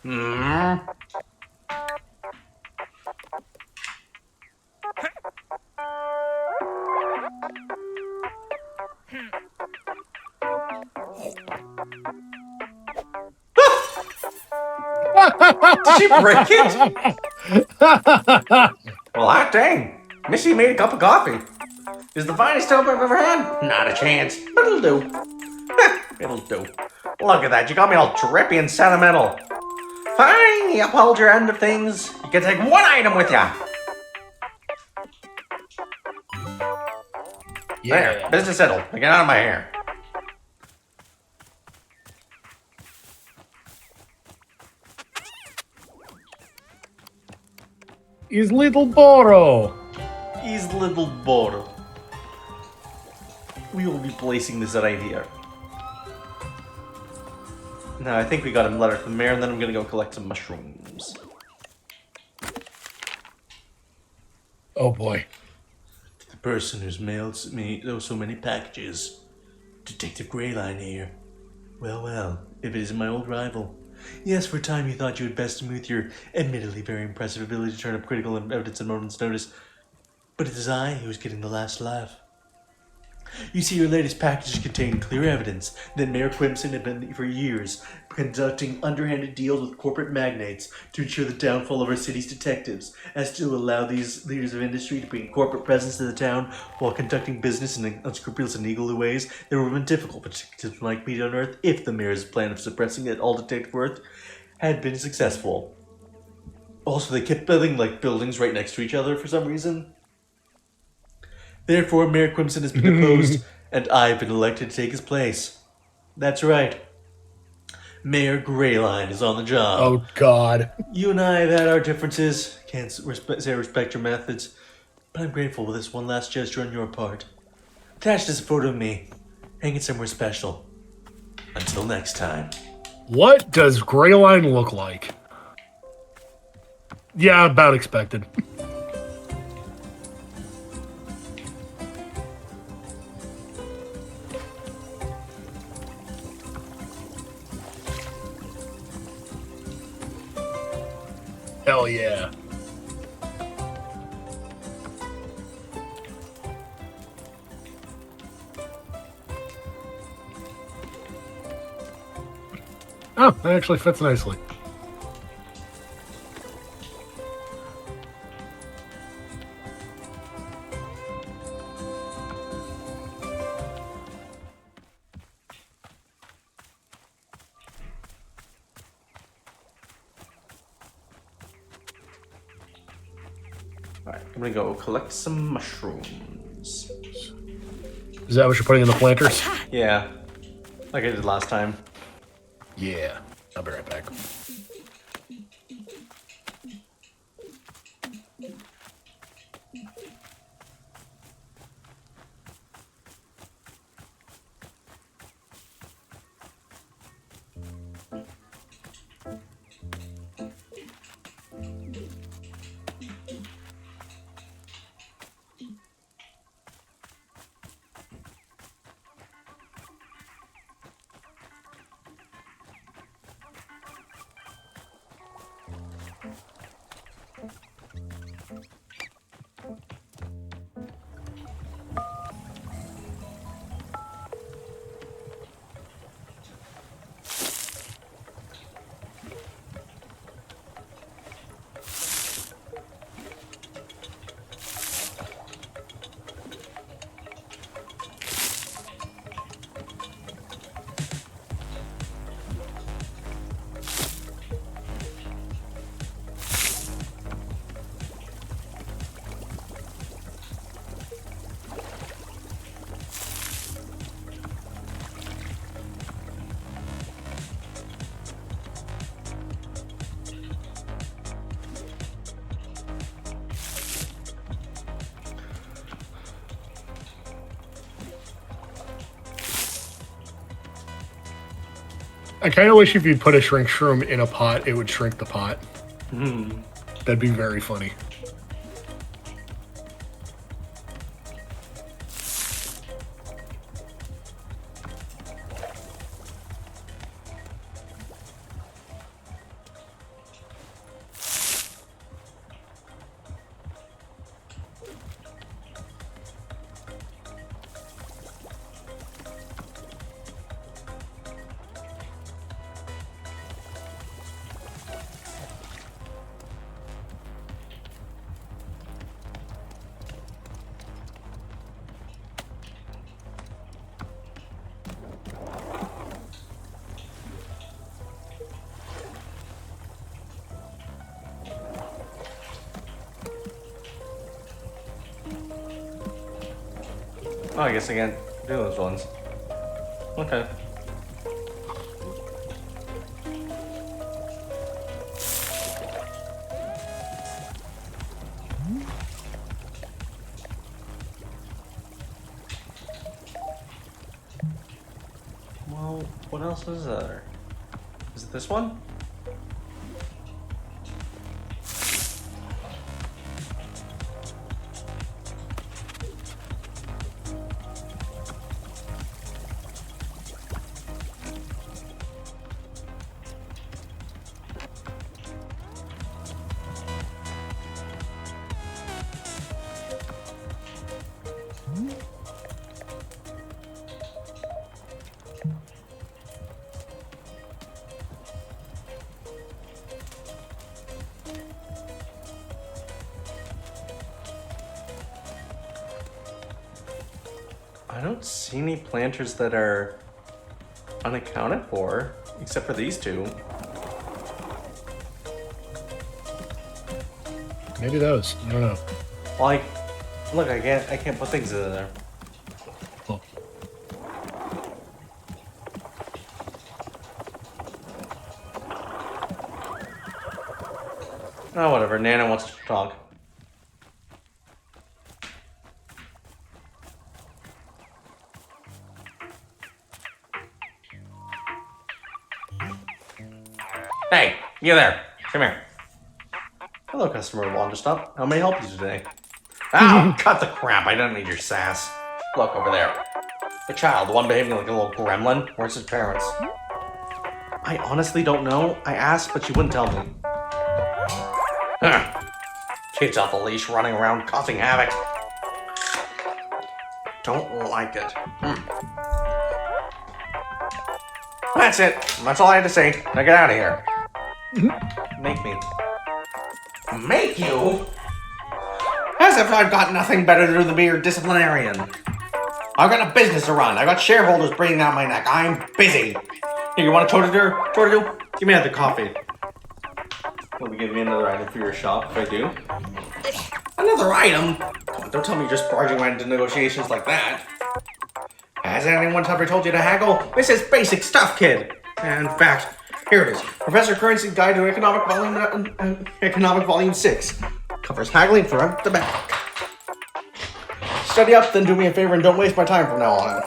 Mm. Did she break it? Well, hot dang. Missy made a cup of coffee. Is the finest dope I've ever had? Not a chance. But it'll do. It'll do. Look at that. You got me all drippy and sentimental. Fine, you uphold your end of things. You can take one item with you. There, business settled. Get out of my hair. Is little Boro. He's little Boro. we will be placing this right here. Now, I think we got a letter from the mayor, and then I'm gonna go collect some mushrooms. Oh boy. The person who's mailed me so many packages. Detective Greyline here. Well, if it isn't my old rival. Yes, for a time you thought you had bested me with your admittedly very impressive ability to turn up critical evidence at a moment's notice. But it is I who is getting the last laugh. You see, your latest packages contain clear evidence that Mayor Quimson had been for years conducting underhanded deals with corporate magnates to ensure the downfall of our city's detectives, as to allow these leaders of industry to bring corporate presence to the town while conducting business in unscrupulous and illegal ways that would have been difficult for detectives like me to unearth if the mayor's plan of suppressing all detective work had been successful. Also, they kept building buildings right next to each other for some reason. Therefore, Mayor Quimson has been deposed, and I've been elected to take his place. That's right. Mayor Greyline is on the job. Oh God. You and I have had our differences. Can't say I respect your methods, but I'm grateful for this one last gesture on your part. Attached is a photo of me. Hang it somewhere special. Until next time. What does Greyline look like? Yeah, about expected. Hell yeah. Oh, that actually fits nicely. Alright, I'm gonna go collect some mushrooms. Is that what you're putting in the planters? Yeah, like I did last time. Yeah. I'll be right back. I kind of wish if you'd put a shrink shroom in a pot, it would shrink the pot. That'd be very funny. Oh, I guess I can't do those ones. Okay. Well, what else is there? Is it this one? I don't see any planters that are unaccounted for, except for these two. Maybe those. I don't know. Like, look, I can't put things in there. Oh. Oh, whatever. Nana wants to talk. Hey, you there. Come here. Hello, customer of Wanderstop. How may I help you today? Ow! Cut the crap. I don't need your sass. Look over there. The child, the one behaving like a little gremlin. Where's his parents? I honestly don't know. I asked, but she wouldn't tell me. Huh. Kids off the leash running around causing havoc. Don't like it. That's it. That's all I had to say. Now get out of here. Make me. Make you? As if I've got nothing better to do than be your disciplinarian. I've got a business to run. I've got shareholders breathing down my neck. I'm busy. Here, you want a tortadoo? Give me another coffee. Will you give me another item for your shop if I do? Another item? Come on, don't tell me you're just barging right into negotiations like that. Has anyone ever told you to haggle? This is basic stuff, kid. And in fact, here it is. Professor Currency's Guide to Economic Volume 6. Covers haggling front to back. Study up, then do me a favor and don't waste my time from now on.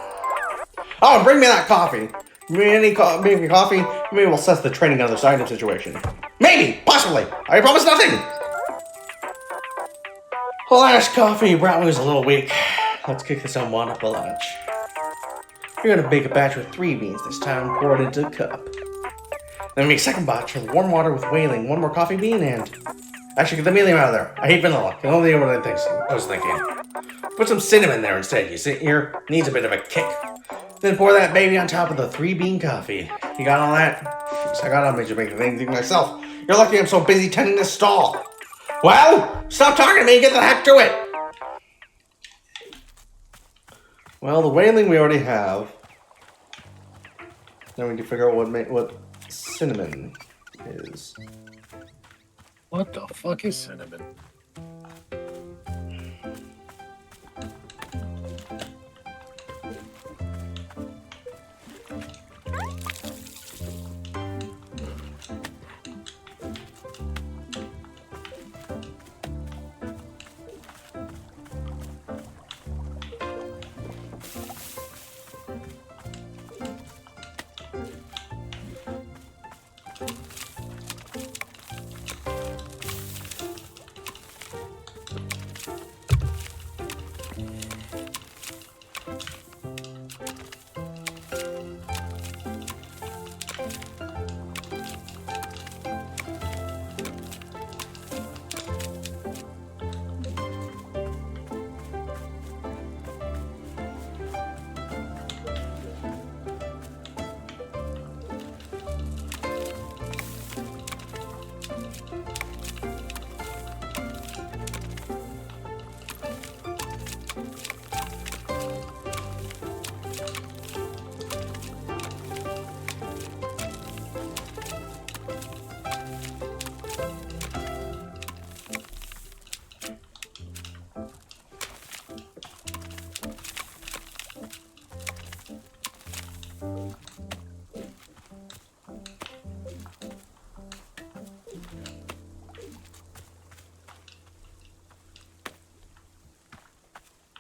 Oh, and bring me that coffee. Bring me coffee, maybe we'll assess the training on this item situation. Maybe, possibly. I promise nothing. The last coffee you brought me was a little weak. Let's kick this on one up a lunch. You're gonna bake a batch with 3 beans this time, pour it into a cup. Then make a second batch with warm water with whaling, 1 more coffee bean, and... Actually, get the medium out of there. I hate vanilla. Can only do what I was thinking. Put some cinnamon there instead. You see here? Needs a bit of a kick. Then pour that baby on top of the 3-bean coffee. You got all that? I got to make anything myself. You're lucky I'm so busy tending this stall. Well, stop talking to me and get the heck to it. Well, the whaling we already have. Now we need to figure out what cinnamon is. What the fuck is cinnamon?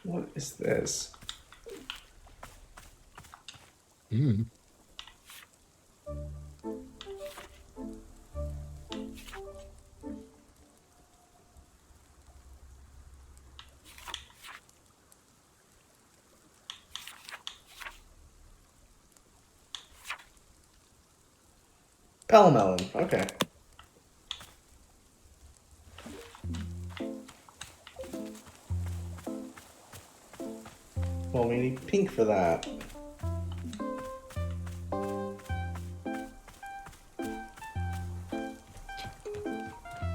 What is this? Mm. Pellmelon. Okay. Well, we need pink for that.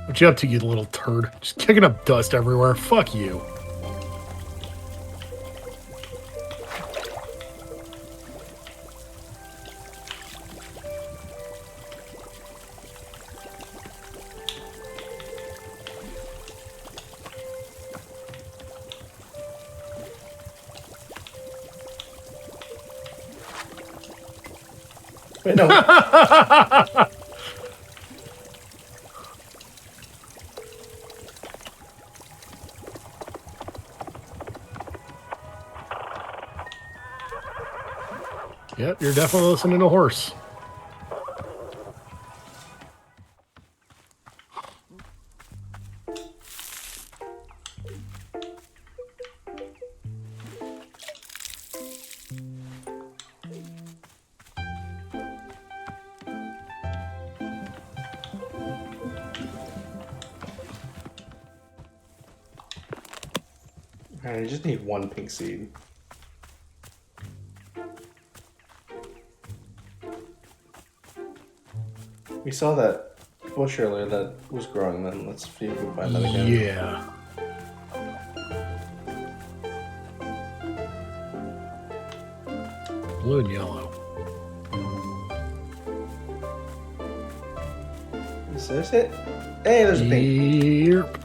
What you up to, you little turd? Just kicking up dust everywhere. Fuck you. Wait, no. Yep, you're definitely listening to a horse. Alright, I just need one pink seed. We saw that bush earlier that was growing then. Let's see if we can find that again. Yeah. Blue and yellow. Is this it? Hey, there's a pink. Yep.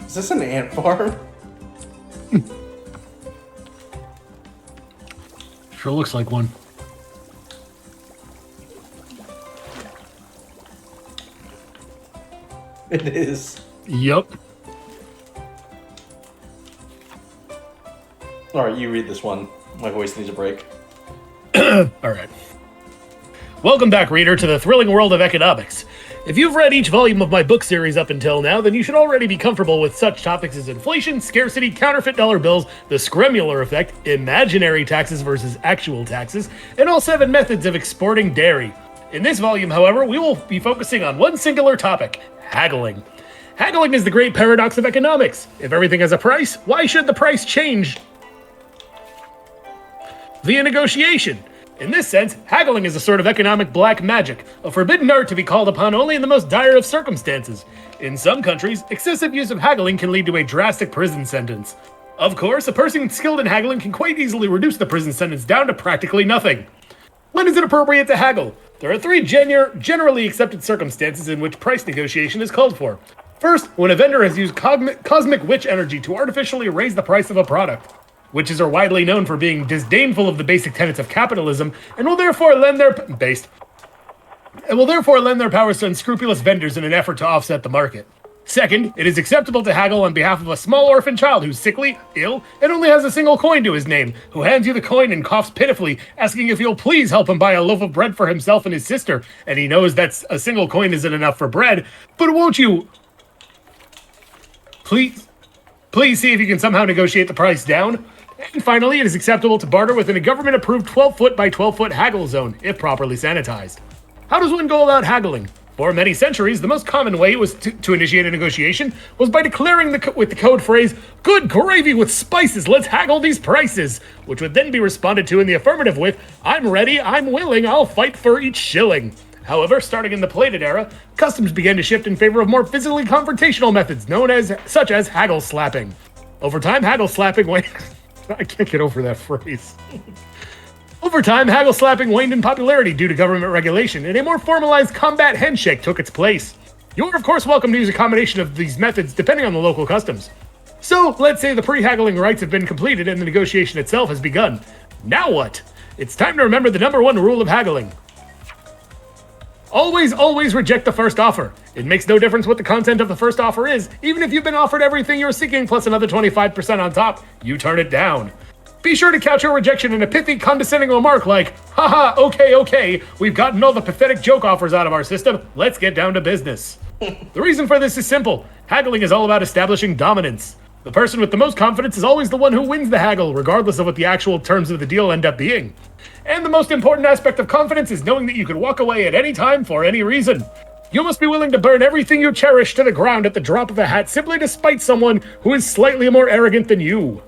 Is this an ant farm? Sure looks like one. It is. Yup. Alright, you read this one. My voice needs a break. All right. Welcome back, reader, to the thrilling world of economics. If you've read each volume of my book series up until now, then you should already be comfortable with such topics as inflation, scarcity, counterfeit dollar bills, the scremular effect, imaginary taxes versus actual taxes, and all 7 methods of exporting dairy. In this volume, however, we will be focusing on one singular topic: haggling. Haggling is the great paradox of economics. If everything has a price, why should the price change via negotiation? In this sense, haggling is a sort of economic black magic, a forbidden art to be called upon only in the most dire of circumstances. In some countries, excessive use of haggling can lead to a drastic prison sentence. Of course, a person skilled in haggling can quite easily reduce the prison sentence down to practically nothing. When is it appropriate to haggle? There are 3 generally accepted circumstances in which price negotiation is called for. First, when a vendor has used cosmic witch energy to artificially raise the price of a product. Witches are widely known for being disdainful of the basic tenets of capitalism and will therefore lend their and will therefore lend their powers to unscrupulous vendors in an effort to offset the market. Second, it is acceptable to haggle on behalf of a small orphan child who's sickly, ill, and only has a single coin to his name, who hands you the coin and coughs pitifully, asking if you'll please help him buy a loaf of bread for himself and his sister, and he knows that a single coin isn't enough for bread, but won't you... Please see if you can somehow negotiate the price down. And finally, it is acceptable to barter within a government-approved 12-foot by 12-foot haggle zone, if properly sanitized. How does one go about haggling? For many centuries, the most common way was to initiate a negotiation was by declaring with the code phrase, "Good gravy with spices, let's haggle these prices," which would then be responded to in the affirmative with, "I'm ready, I'm willing, I'll fight for each shilling." However, starting in the plated era, customs began to shift in favor of more physically confrontational methods, such as haggle slapping. Over time, haggle slapping I can't get over that phrase. Over time, haggle slapping waned in popularity due to government regulation, and a more formalized combat handshake took its place. You are, of course, welcome to use a combination of these methods depending on the local customs. So, let's say the pre-haggling rites have been completed and the negotiation itself has begun. Now what? It's time to remember the number one rule of haggling. Always, always reject the first offer. It makes no difference what the content of the first offer is. Even if you've been offered everything you're seeking plus another 25% on top, you turn it down. Be sure to couch your rejection in a pithy, condescending remark like, "Haha, okay, we've gotten all the pathetic joke offers out of our system, let's get down to business." The reason for this is simple. Haggling is all about establishing dominance. The person with the most confidence is always the one who wins the haggle, regardless of what the actual terms of the deal end up being. And the most important aspect of confidence is knowing that you can walk away at any time for any reason. You must be willing to burn everything you cherish to the ground at the drop of a hat simply to spite someone who is slightly more arrogant than you.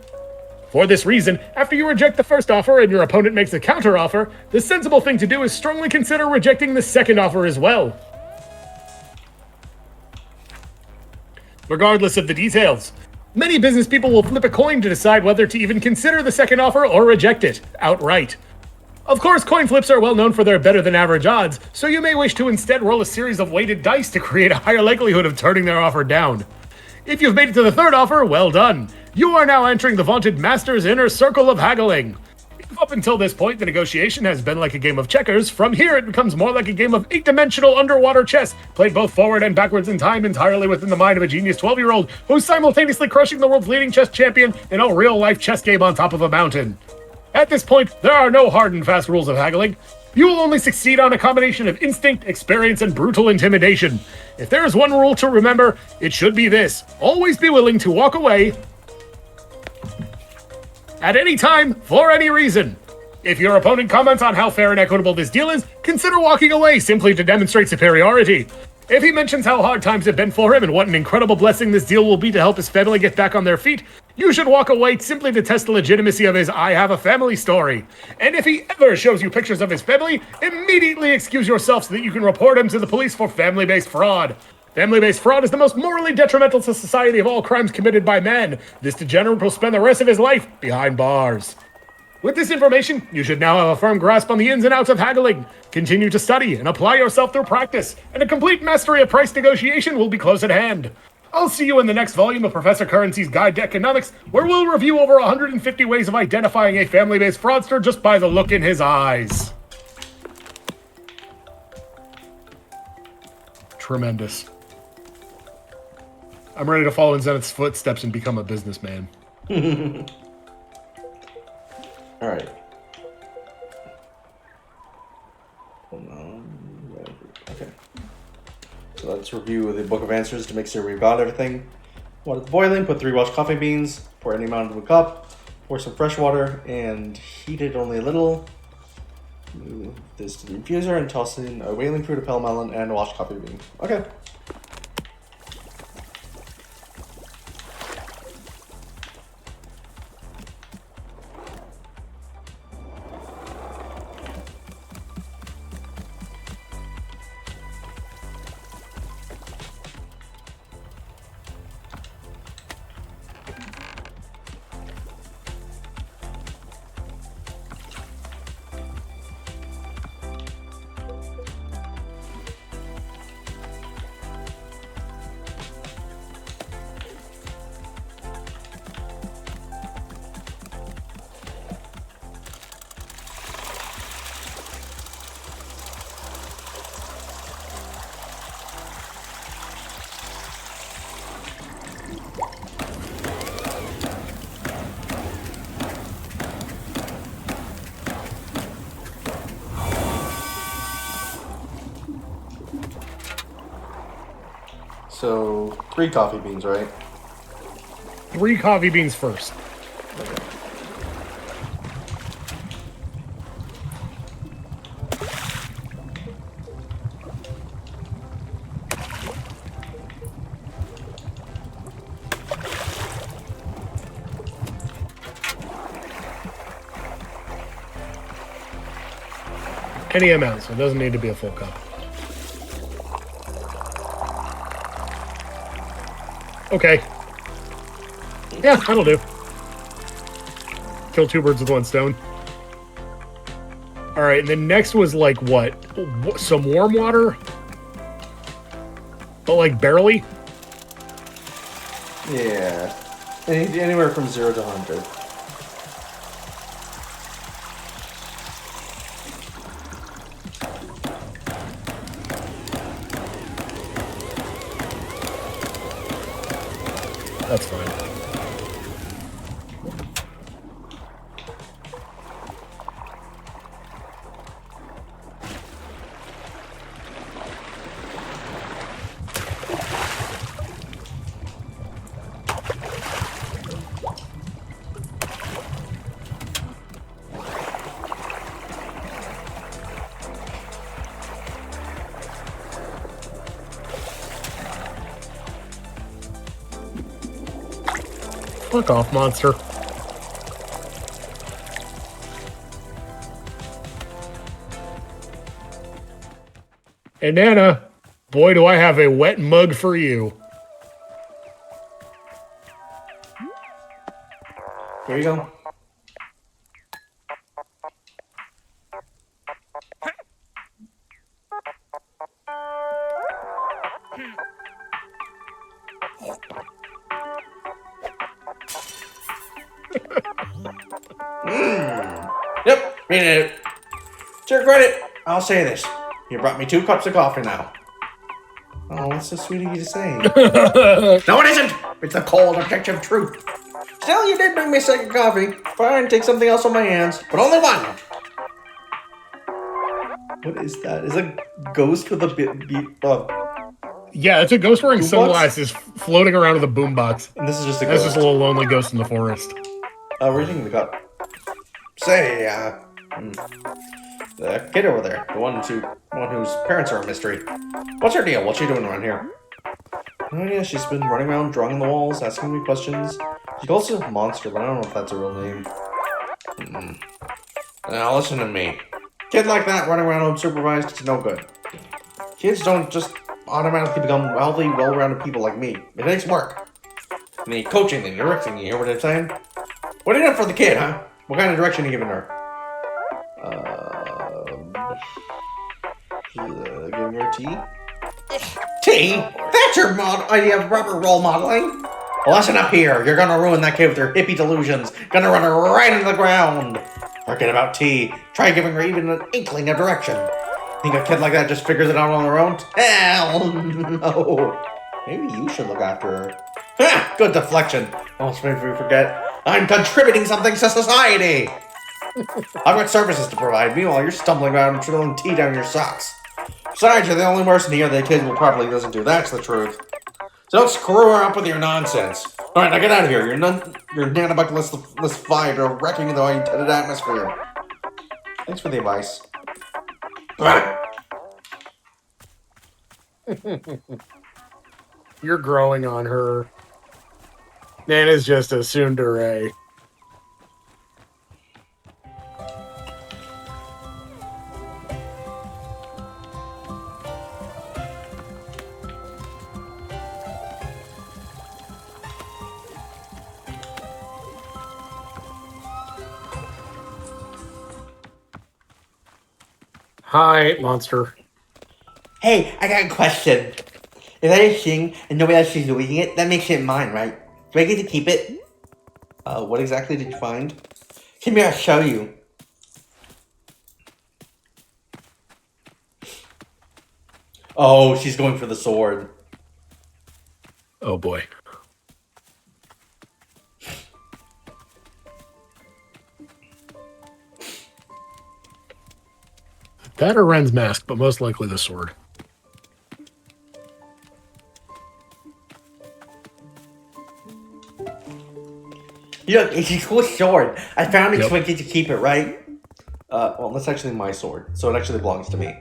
For this reason, after you reject the first offer and your opponent makes a counter-offer, the sensible thing to do is strongly consider rejecting the second offer as well. Regardless of the details, many business people will flip a coin to decide whether to even consider the second offer or reject it outright. Of course, coin flips are well known for their better-than-average odds, so you may wish to instead roll a series of weighted dice to create a higher likelihood of turning their offer down. If you've made it to the third offer, well done. You are now entering the vaunted Master's inner circle of haggling. If up until this point the negotiation has been like a game of checkers, from here it becomes more like a game of 8-dimensional underwater chess, played both forward and backwards in time entirely within the mind of a genius 12-year-old who's simultaneously crushing the world's leading chess champion in a real-life chess game on top of a mountain. At this point, there are no hard and fast rules of haggling. You will only succeed on a combination of instinct, experience, and brutal intimidation. If there is one rule to remember, it should be this. Always be willing to walk away at any time, for any reason. If your opponent comments on how fair and equitable this deal is, consider walking away simply to demonstrate superiority. If he mentions how hard times have been for him and what an incredible blessing this deal will be to help his family get back on their feet, you should walk away simply to test the legitimacy of his "I have a family" story. And if he ever shows you pictures of his family, immediately excuse yourself so that you can report him to the police for family-based fraud. Family-based fraud is the most morally detrimental to society of all crimes committed by men. This degenerate will spend the rest of his life behind bars. With this information, you should now have a firm grasp on the ins and outs of haggling. Continue to study and apply yourself through practice, and a complete mastery of price negotiation will be close at hand. I'll see you in the next volume of Professor Currency's Guide to Economics, where we'll review over 150 ways of identifying a family-based fraudster just by the look in his eyes. Tremendous. I'm ready to follow in Zenith's footsteps and become a businessman. Alright. Hold on. Okay. So let's review the book of answers to make sure we've got everything. Water's boiling, put 3 washed coffee beans, pour any amount into a cup, pour some fresh water, and heat it only a little. Move this to the infuser and toss in a whaling fruit, a pale melon, and a washed coffee bean. Okay. So 3 coffee beans, right? 3 coffee beans first. Any amount, so it doesn't need to be a full cup. Okay. Yeah, that'll do. Kill 2 birds with 1 stone. All right, and then next was like what? Some warm water? But like barely? Yeah. Anywhere from 0 to 100. That's fine. Fuck off, monster. And Nana, boy, do I have a wet mug for you. Here you go. Yep, made it. To your credit, I'll say this. You brought me 2 cups of coffee now. Oh, what's so sweet of you to say? No, it isn't! It's the cold, objective truth. Still, you did bring me a second coffee. Fine, take something else from my hands, but only one. What is that? Is a ghost with a Yeah, it's a ghost wearing Boombox? sunglasses floating around with a boombox. and this is just a That's ghost. just a little lonely ghost in the forest. Where are you taking the cup? Say, the kid over there, the one whose parents are a mystery. What's her deal? What's she doing around here? Oh yeah, she's been running around drawing on the walls, asking me questions. She calls it a monster, but I don't know if that's a real name. Now listen to me. Kid like that running around unsupervised, it's no good. Kids don't just automatically become healthy, well-rounded people like me. It takes work. I need coaching and directing, you hear what I'm saying? What are you doing for the kid, huh? What kind of direction are you giving her? Giving her tea? Tea? That's your idea of rubber role modeling? Well, listen up here. You're gonna ruin that kid with your hippie delusions. Gonna run her right into the ground. Forget about tea. Try giving her even an inkling of direction. Think a kid like that just figures it out on their own? Hell no. Maybe you should look after her. Ha! Good deflection. Almost made me forget. I'm contributing something to society. I've got services to provide. Meanwhile, you're stumbling around and trilling tea down your socks. Besides, you're the only person here that kids will probably listen to. That's the truth. So don't screw her up with your nonsense. All right, now get out of here. Your nanobuckless fire are wrecking the unintended atmosphere. Thanks for the advice. You're growing on her. Nana's just a tsundere. Hi, monster. Hey, I got a question. If I just sing and nobody else is using it, that makes it mine, right? Do I get to keep it? What exactly did you find? Come here, I'll show you. Oh, she's going for the sword. Oh boy. That or Ren's mask, but most likely the sword. Look, it's a cool sword. I found it Yep. so I get to keep it, right? Well, that's actually my sword, so it actually belongs to me.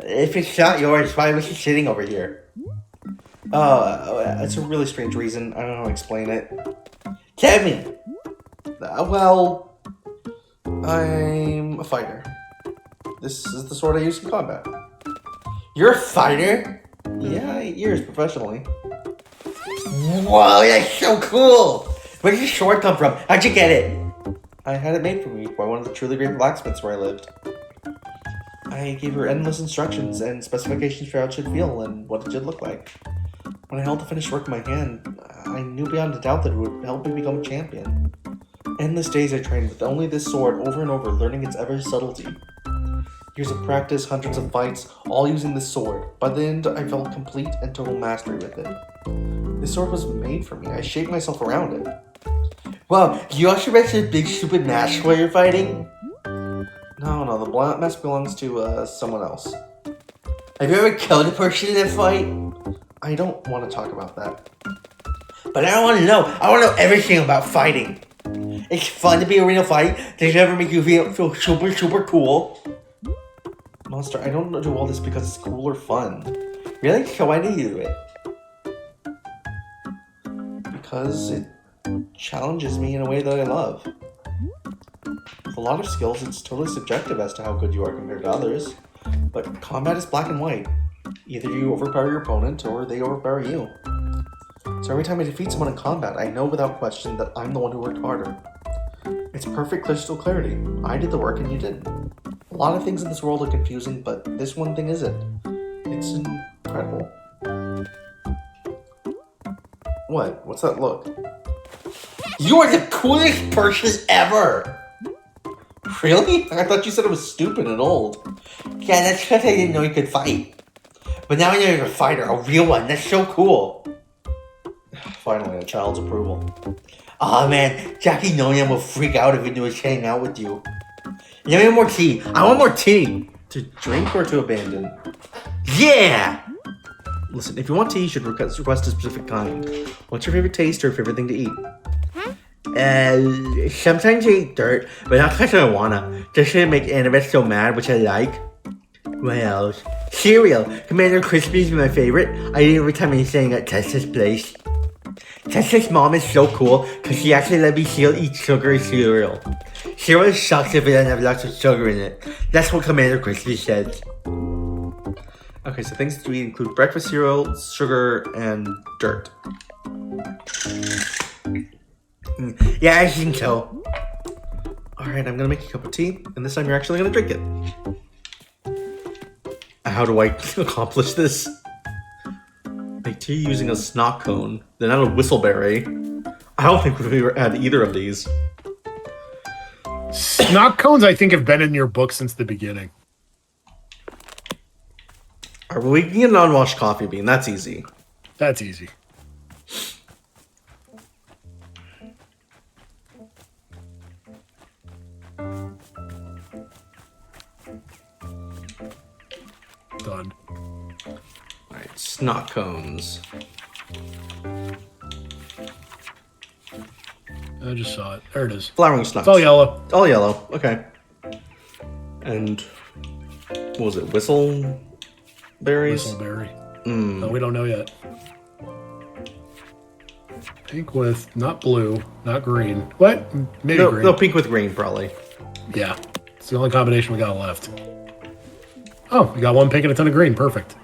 If it's not yours, why was it sitting over here? It's a really strange reason. I don't know how to explain it. Tell me. Well, I'm a fighter. This is the sword I use in combat. You're a fighter? Yeah, 8 years professionally. Whoa, that's so cool. Where did your sword come from? How'd you get it? I had it made for me by one of the truly great blacksmiths where I lived. I gave her endless instructions and specifications for how it should feel and what it should look like. When I held the finished work in my hand, I knew beyond a doubt that it would help me become a champion. Endless days I trained with only this sword over and over, learning its ever subtlety. Years of practice, hundreds of fights, all using this sword. By the end, I felt complete and total mastery with it. This sword was made for me. I shaped myself around it. Well, do you also rest this big stupid mask while you're fighting? No, the mask belongs to someone else. Have you ever killed a person in a fight? I don't want to talk about that. But I don't want to know. I want to know everything about fighting. It's fun to be a real fight. Does it ever make you feel super, super cool? Monster, I don't do all this because it's cool or fun. Really? So why do you do it? Because it challenges me in a way that I love. With a lot of skills, it's totally subjective as to how good you are compared to others. But combat is black and white. Either you overpower your opponent, or they overpower you. So every time I defeat someone in combat, I know without question that I'm the one who worked harder. It's perfect crystal clarity. I did the work and you didn't. A lot of things in this world are confusing, but this one thing isn't. It's incredible. What? What's that look? You are the coolest person ever! Really? I thought you said it was stupid and old. Yeah, that's because I didn't know you could fight. But now I know you're a fighter, a real one. That's so cool. Finally, a child's approval. Aw, man, Jackie Noyan will freak out if he knew I was hanging out with you. Give me more tea. I want more tea. To drink or to abandon? Yeah! Listen, if you want tea, you should request a specific kind. What's your favorite taste or favorite thing to eat? Sometimes I eat dirt, but not because I wanna. Just to make Annabeth so mad, which I like. What else? Cereal. Commander Crispy is my favorite. I eat every time I'm staying at Tessa's place. Tessa's mom is so cool because she actually let me eat sugary cereal. Cereal sucks if it doesn't have lots of sugar in it. That's what Commander Crispy says. Okay, so things to eat include breakfast cereal, sugar, and dirt. Yeah, I think so. Alright, I'm gonna make you a cup of tea, and this time you're actually gonna drink it. How do I accomplish this? Make tea using a snot cone, then add a whistleberry. I don't think we've ever had either of these. Snot cones, I think, have been in your book since the beginning. Alright, well, we can get an unwashed coffee bean, that's easy. That's easy. Done. Alright, snot cones. I just saw it. There it is. Flowering snots. It's all yellow. All yellow, okay. And what was it? Whistleberries? Whistleberry. No, we don't know yet. Pink with not blue, not green. What? Maybe green. No, pink with green, probably. Yeah. It's the only combination we got left. Oh, we got one pink and a ton of green. Perfect.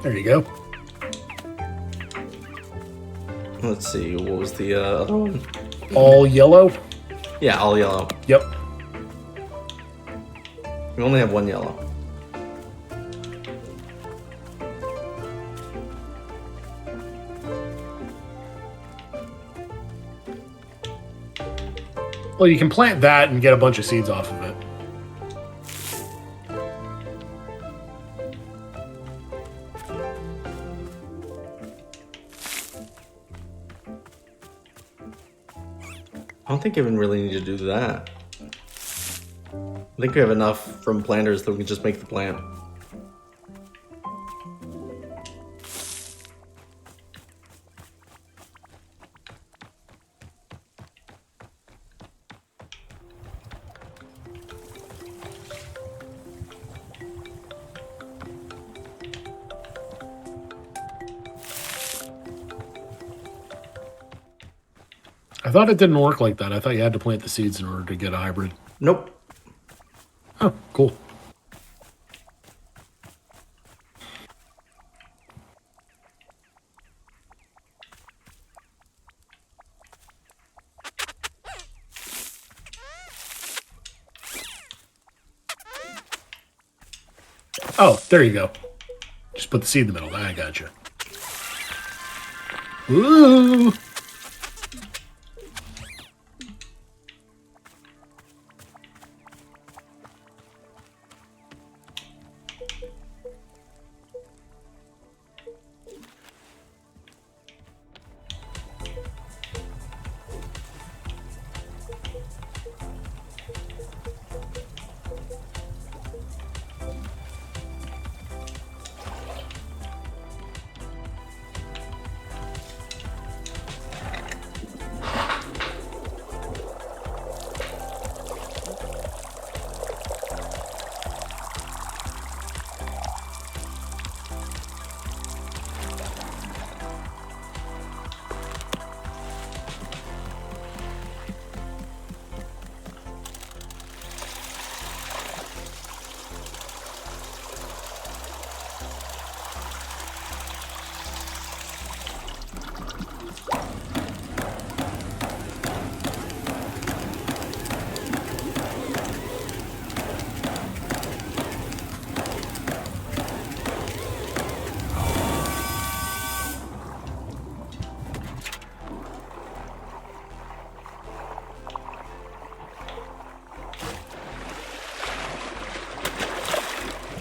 There you go. Let's see, what was the other one? All yellow? Yeah, all yellow. Yep. We only have one yellow. Well, you can plant that and get a bunch of seeds off of it. I don't think I even really need to do that. I think we have enough from planters that we can just make the plant. I thought it didn't work like that. I thought you had to plant the seeds in order to get a hybrid. Nope. Oh, cool. Oh, there you go. Just put the seed in the middle. I got you. Ooh.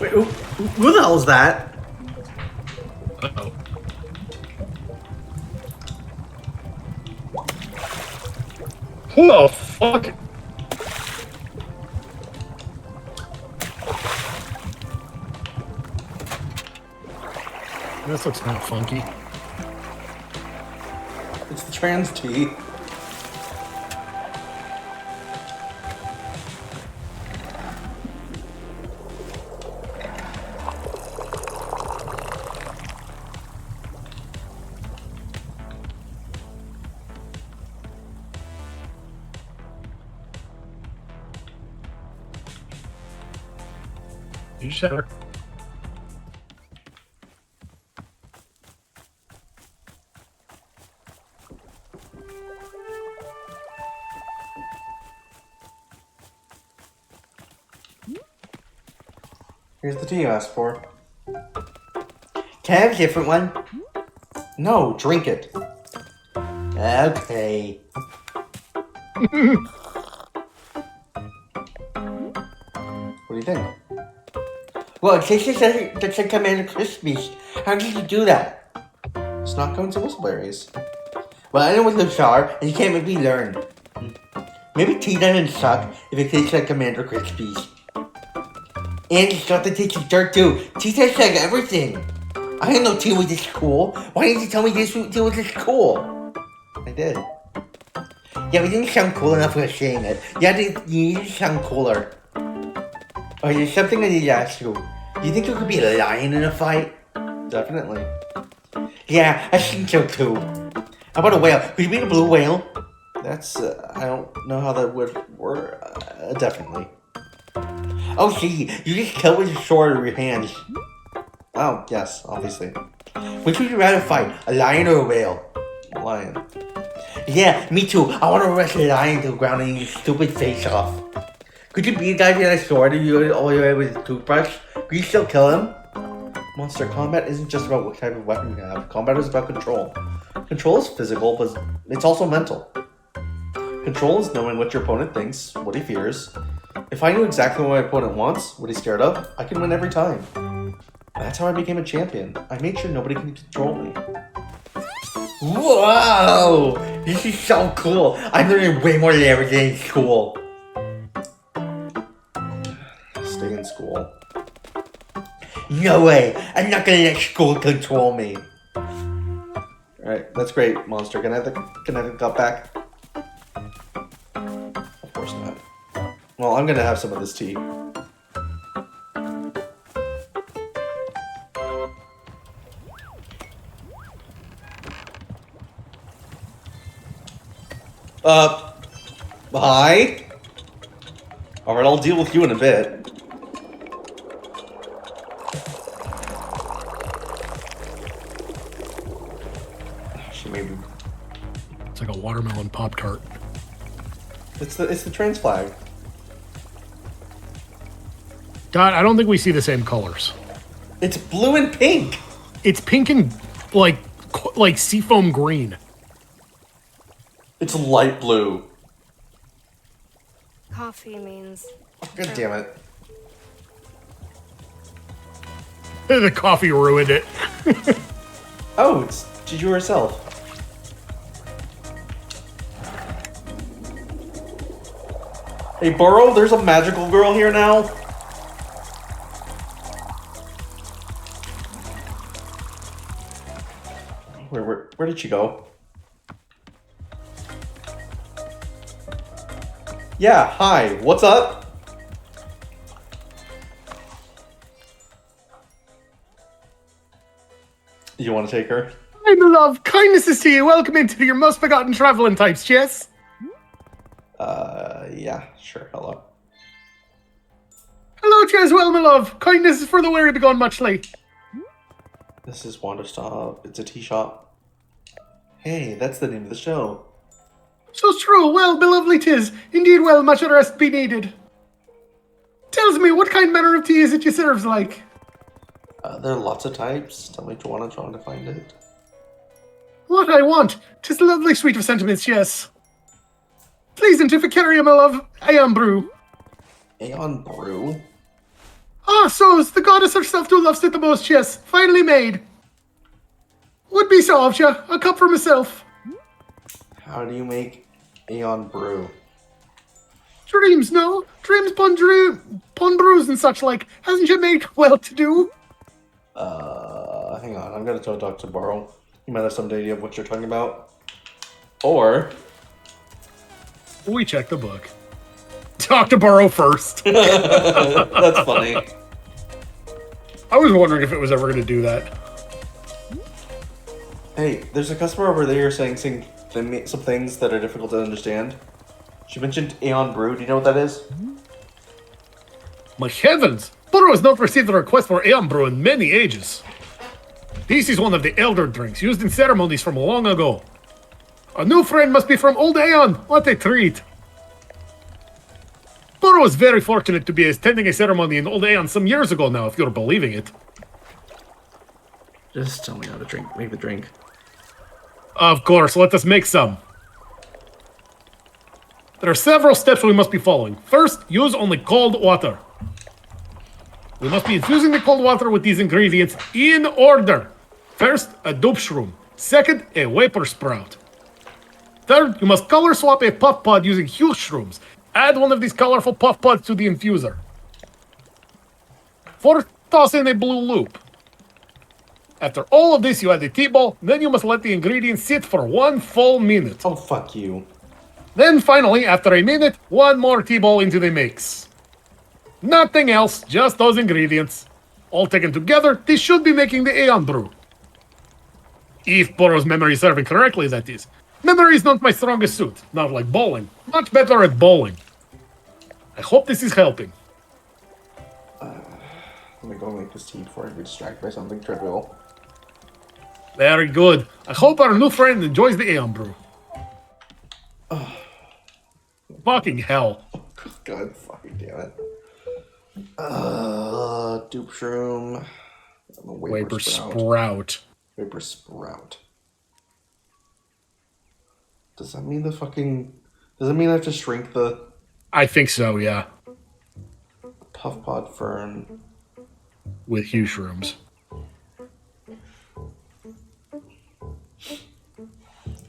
Wait, who the hell is that? Uh-oh. Who the fuck? This looks kind of funky. It's the trans tea. You just have Here's the tea you asked for. Can I have a different one? No, drink it. Okay. What do you think? Well, it tastes like that's like Commander Crispies. How did you do that? It's not going to whistleberries. Well, I know what those are, and you can't make me learn. Maybe tea doesn't suck if it tastes like Commander Crispies. And it's got the taste of dirt too. Tea tastes like everything. I didn't know tea was this cool. Why didn't you tell me this tea was this cool? I did. Yeah, but it didn't sound cool enough for saying it. You need to sound cooler. Oh, there's something I need to ask you. Do you think there could be a lion in a fight? Definitely. Yeah, I think so too. How about a whale? Could you beat a blue whale? That's, I don't know how that would work. Definitely. Oh, see, you just kill with your sword or your hands. Oh, yes, obviously. Which would you rather fight, a lion or a whale? Lion. Yeah, me too. I want to wrestle a lion to the ground and eat his stupid face off. Could you beat a guy with a sword and you all the way with a toothbrush? Could you still kill him? Monster, combat isn't just about what type of weapon you have. Combat is about control. Control is physical, but it's also mental. Control is knowing what your opponent thinks, what he fears. If I knew exactly what my opponent wants, what he's scared of, I can win every time. That's how I became a champion. I made sure nobody can control me. Whoa! This is so cool. I'm learning way more than I ever did in school. Stay in school. No way! I'm not gonna let school control me. Alright, that's great, Monster. Can I have the cup back? Of course not. Well, I'm gonna have some of this tea. Hi? Alright, I'll deal with you in a bit. She may be... It's like a watermelon Pop-Tart. It's the trans flag. Dot, I don't think we see the same colors. It's blue and pink! It's pink and like seafoam green. It's light blue. Coffee means. God damn it. The coffee ruined it. Oh, it's Juju herself. Hey, Burrow, there's a magical girl here now. Where did she go? Yeah, hi, what's up? You want to take her? Hi, my love. Kindnesses to you. Welcome into your most forgotten traveling types, Chess. Yeah, sure, hello. Hello, Cheswell, my love. Kindness is for the weary begun muchly. This is Wanderstop. It's a tea shop. Hey, that's the name of the show. So's true. Well, belovely 'tis. Indeed, well, much rest be needed. Tells me, what kind manner of tea is it you serves like? There are lots of types. Tell me what you want to try to find it. What I want. 'Tis a lovely suite of sentiments, yes. Pleasant if a carrier, my love. Aeon brew. Aeon Brew? Ah, so's the goddess herself who loves it the most, yes. Finally made. Would be so of ya. A cup for myself. How do you make Aeon Brew? Dreams, no? Dreams pun brews and such like. Hasn't you made well to do? Hang on. I'm gonna tell Dr. Burrow. You might have some idea of what you're talking about. Or... We check the book. Dr. Burrow first. That's funny. I was wondering if it was ever going to do that. Hey, there's a customer over there saying some things that are difficult to understand. She mentioned Aeon Brew. Do you know what that is? My heavens! Burrow has not received a request for Aeon Brew in many ages. This is one of the elder drinks used in ceremonies from long ago. A new friend must be from Old Aeon. What a treat. Burrow is very fortunate to be attending a ceremony in Old Aeon some years ago now, if you're believing it. Just tell me how to make the drink. Of course, let us make some. There are several steps we must be following. First, use only cold water. We must be infusing the cold water with these ingredients in order. First, a dope shroom. Second, a vapor sprout. Third, you must color swap a puff pod using huge shrooms. Add one of these colorful puff pods to the infuser. Fourth, toss in a blue loop. After all of this, you add the T-ball, then you must let the ingredients sit for 1 full minute. Oh, fuck you. Then finally, after a minute, 1 more T-ball into the mix. Nothing else, just those ingredients. All taken together, this should be making the Aeon Brew. If Burrow's memory is serving correctly, that is. Memory is not my strongest suit, not like bowling. Much better at bowling. I hope this is helping. Let me go make this tea before I get distracted by something trivial. Very good. I hope our new friend enjoys the Aeon Brew. Fucking hell. God fucking damn damn it. Dupe shroom. Waper sprout. Waper sprout. Does that mean does that mean I have to shrink the I think so, yeah. puff pod fern? With huge shrooms.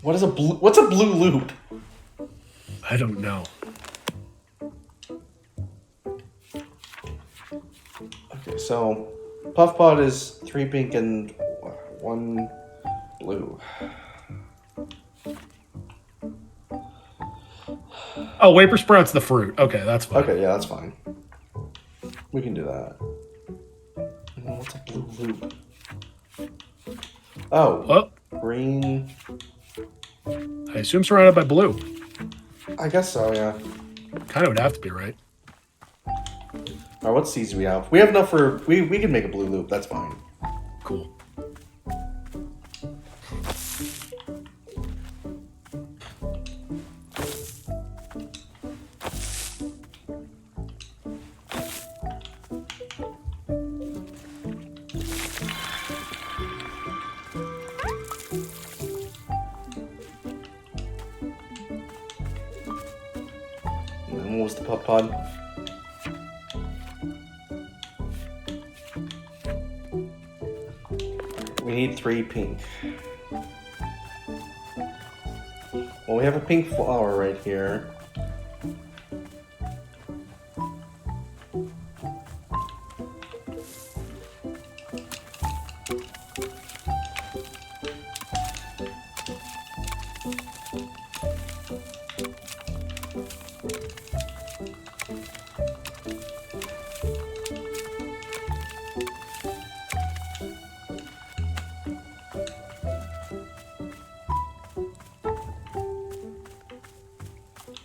What's a blue loop? I don't know. Okay, so puff pod is 3 pink and 1 blue. Oh, Waper Sprout's the fruit. Okay, that's fine. Okay, yeah, that's fine. We can do that. And then what's a blue loop? Oh, Well, green. I assume surrounded by blue. I guess so, yeah. Kind of would have to be, right? Alright, what seeds do we have? We have enough for... We can make a blue loop, that's fine. Cool. And then what was the puff pod? We need 3 pink. Well, we have a pink flower right here.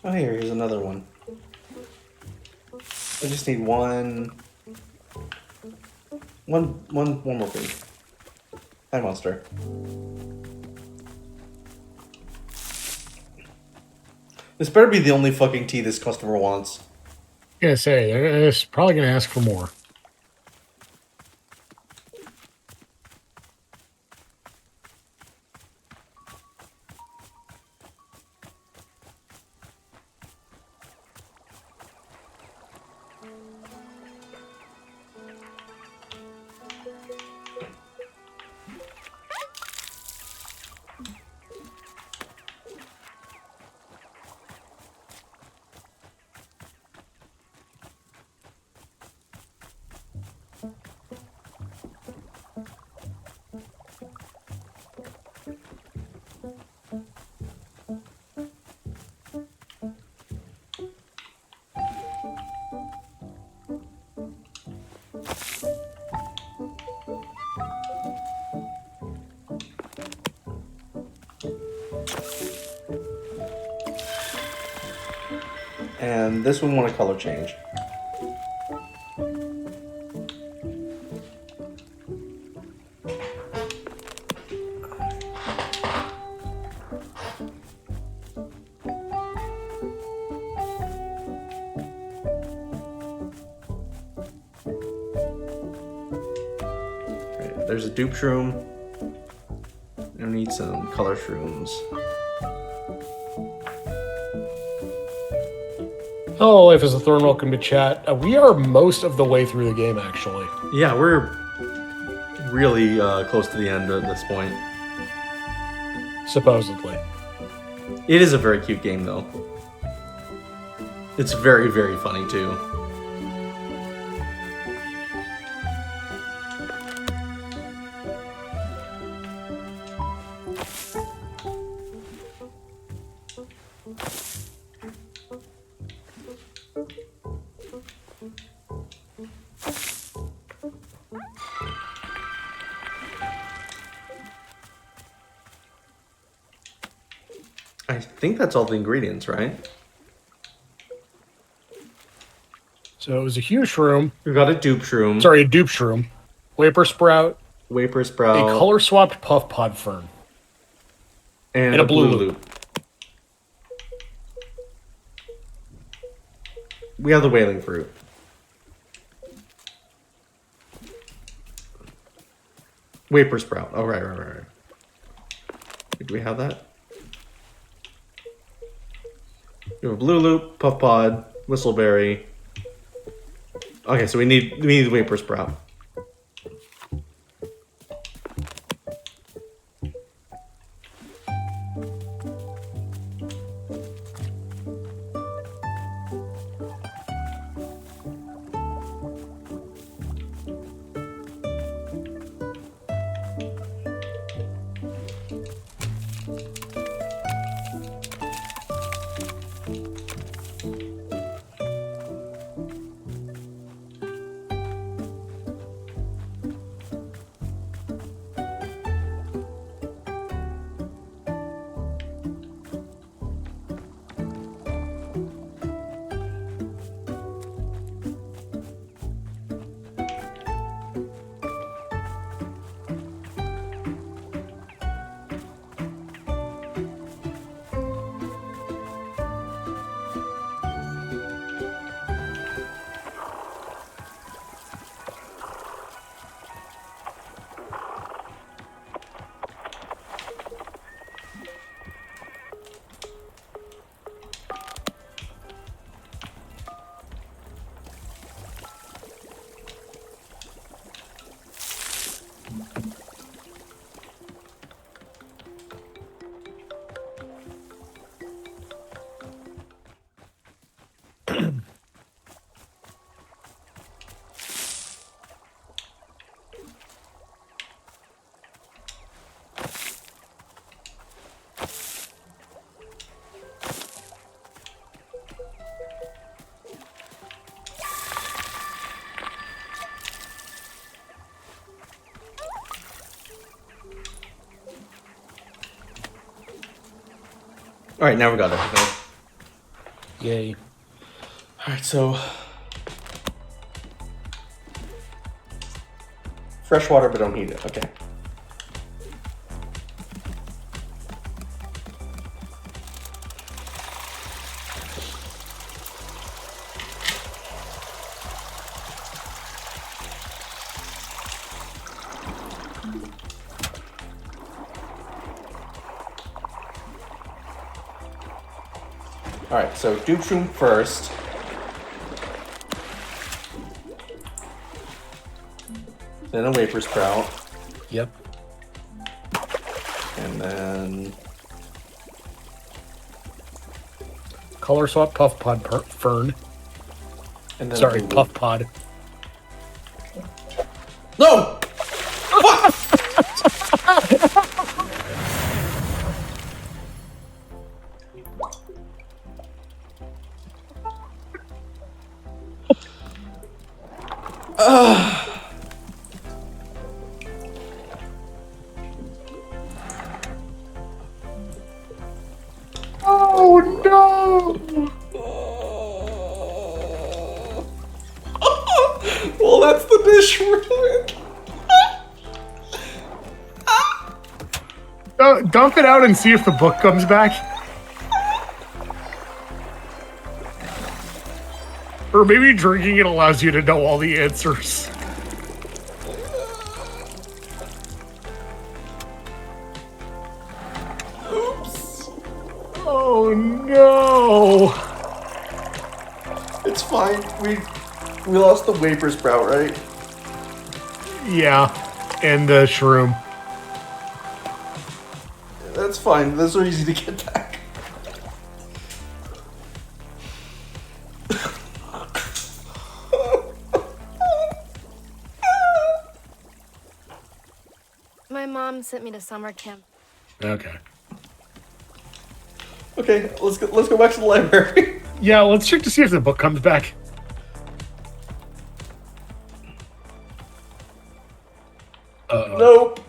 Oh, here's another one. I just need one more thing. Hi, monster. This better be the only fucking tea this customer wants. I'm gonna say, they're probably gonna ask for more. And this one want a color change. Okay, there's a dupe shroom. I need some color shrooms. Hello, Life is a Thorn. Welcome to chat. We are most of the way through the game, actually. Yeah, we're really close to the end at this point. Supposedly. It is a very cute game, though. It's very, very funny, too. I think that's all the ingredients, right? So it was a huge shroom. We got a dupe shroom. Sorry, a dupe shroom. Waper Sprout. Waper A sprout. color swapped puff pod fern. And and a blue loop. We have the whaling fruit. Vapor sprout. Oh, right. Do we have that? We have a blue loop, puff pod, whistleberry. Okay, so we need the vapor sprout. All right, now we got everything. Yay. All right, so fresh water, but don't heat it. Okay. All right, so Duke's room first. Then a vapor sprout, Yep. and then Color swap puff pod fern. and then Sorry, a blue puff pod. No! Oh no! Well, that's the dish ruined. Dump it out and see if the book comes back. Or maybe drinking it allows you to know all the answers. Oops. Oh no! It's fine. We lost the vapor sprout, right? Yeah, and the shroom. That's fine. Those are easy to get back. My mom sent me to summer camp. Okay. Okay, let's go back to the library. Yeah, let's check to see if the book comes back. Uh-oh. Nope.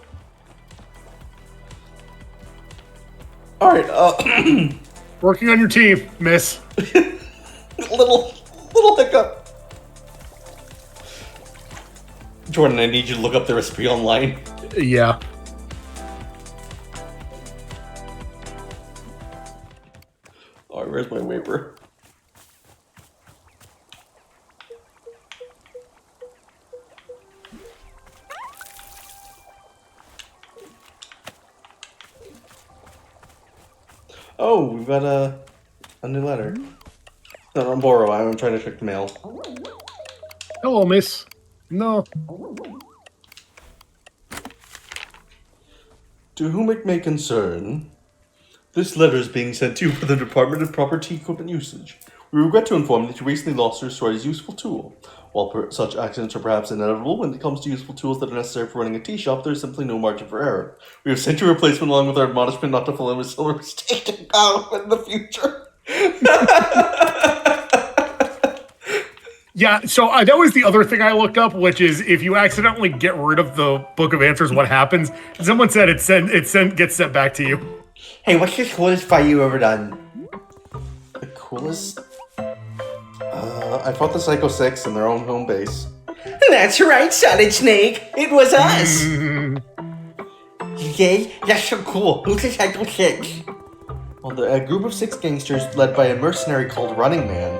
All right. Working on your team, miss. little hiccup. Jordan, I need you to look up the recipe online. Yeah. All right, where's my vapor? Oh, we've got a new letter. No, don't borrow. I'm trying to check the mail. Hello, miss. No. To whom it may concern, this letter is being sent to you from the Department of Property Equipment Usage. We regret to inform that you recently lost your store's useful tool. While such accidents are perhaps inevitable, when it comes to useful tools that are necessary for running a tea shop, there is simply no margin for error. We have sent you a replacement along with our admonishment not to fall in with similar mistake to go in the future. Yeah, so that was the other thing I looked up, which is if you accidentally get rid of the Book of Answers, what happens? Someone said gets sent back to you. Hey, what's the coolest fight you ever done? The coolest? I fought the Psycho 6 in their own home base. That's right, Solid Snake. It was us. You did? That's so cool. Who's the Psycho 6? Well, a group of 6 gangsters led by a mercenary called Running Man.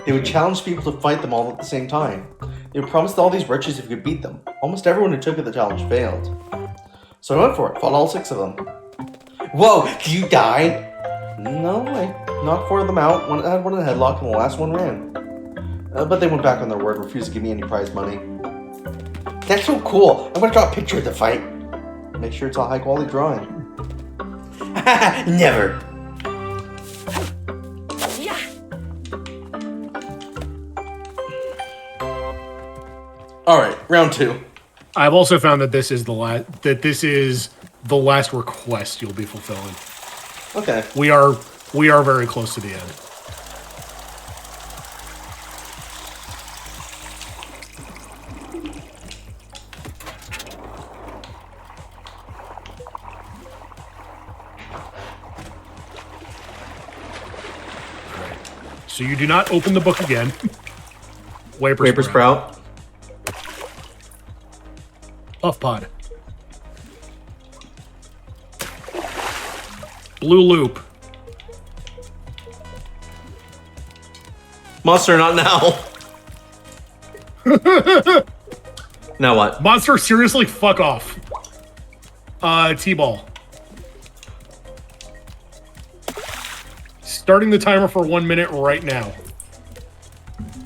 They would challenge people to fight them all at the same time. They would promise all these riches if you could beat them. Almost everyone who took the challenge failed. So I went for it, fought all 6 of them. Whoa, did you die? No, I knocked 4 of them out. One had one in a headlock, and the last one ran. But they went back on their word, refused to give me any prize money. That's so cool. I'm gonna draw a picture of the fight. Make sure it's a high quality drawing. Never. Alright, round 2. I've also found that this is the last request you'll be fulfilling. Okay. We are very close to the end. So you do not open the book again. Vapor Sprout. Puff Pod. Blue Loop. Monster, not now. Now what? Monster, seriously, fuck off. T-ball. Starting the timer for 1 minute right now.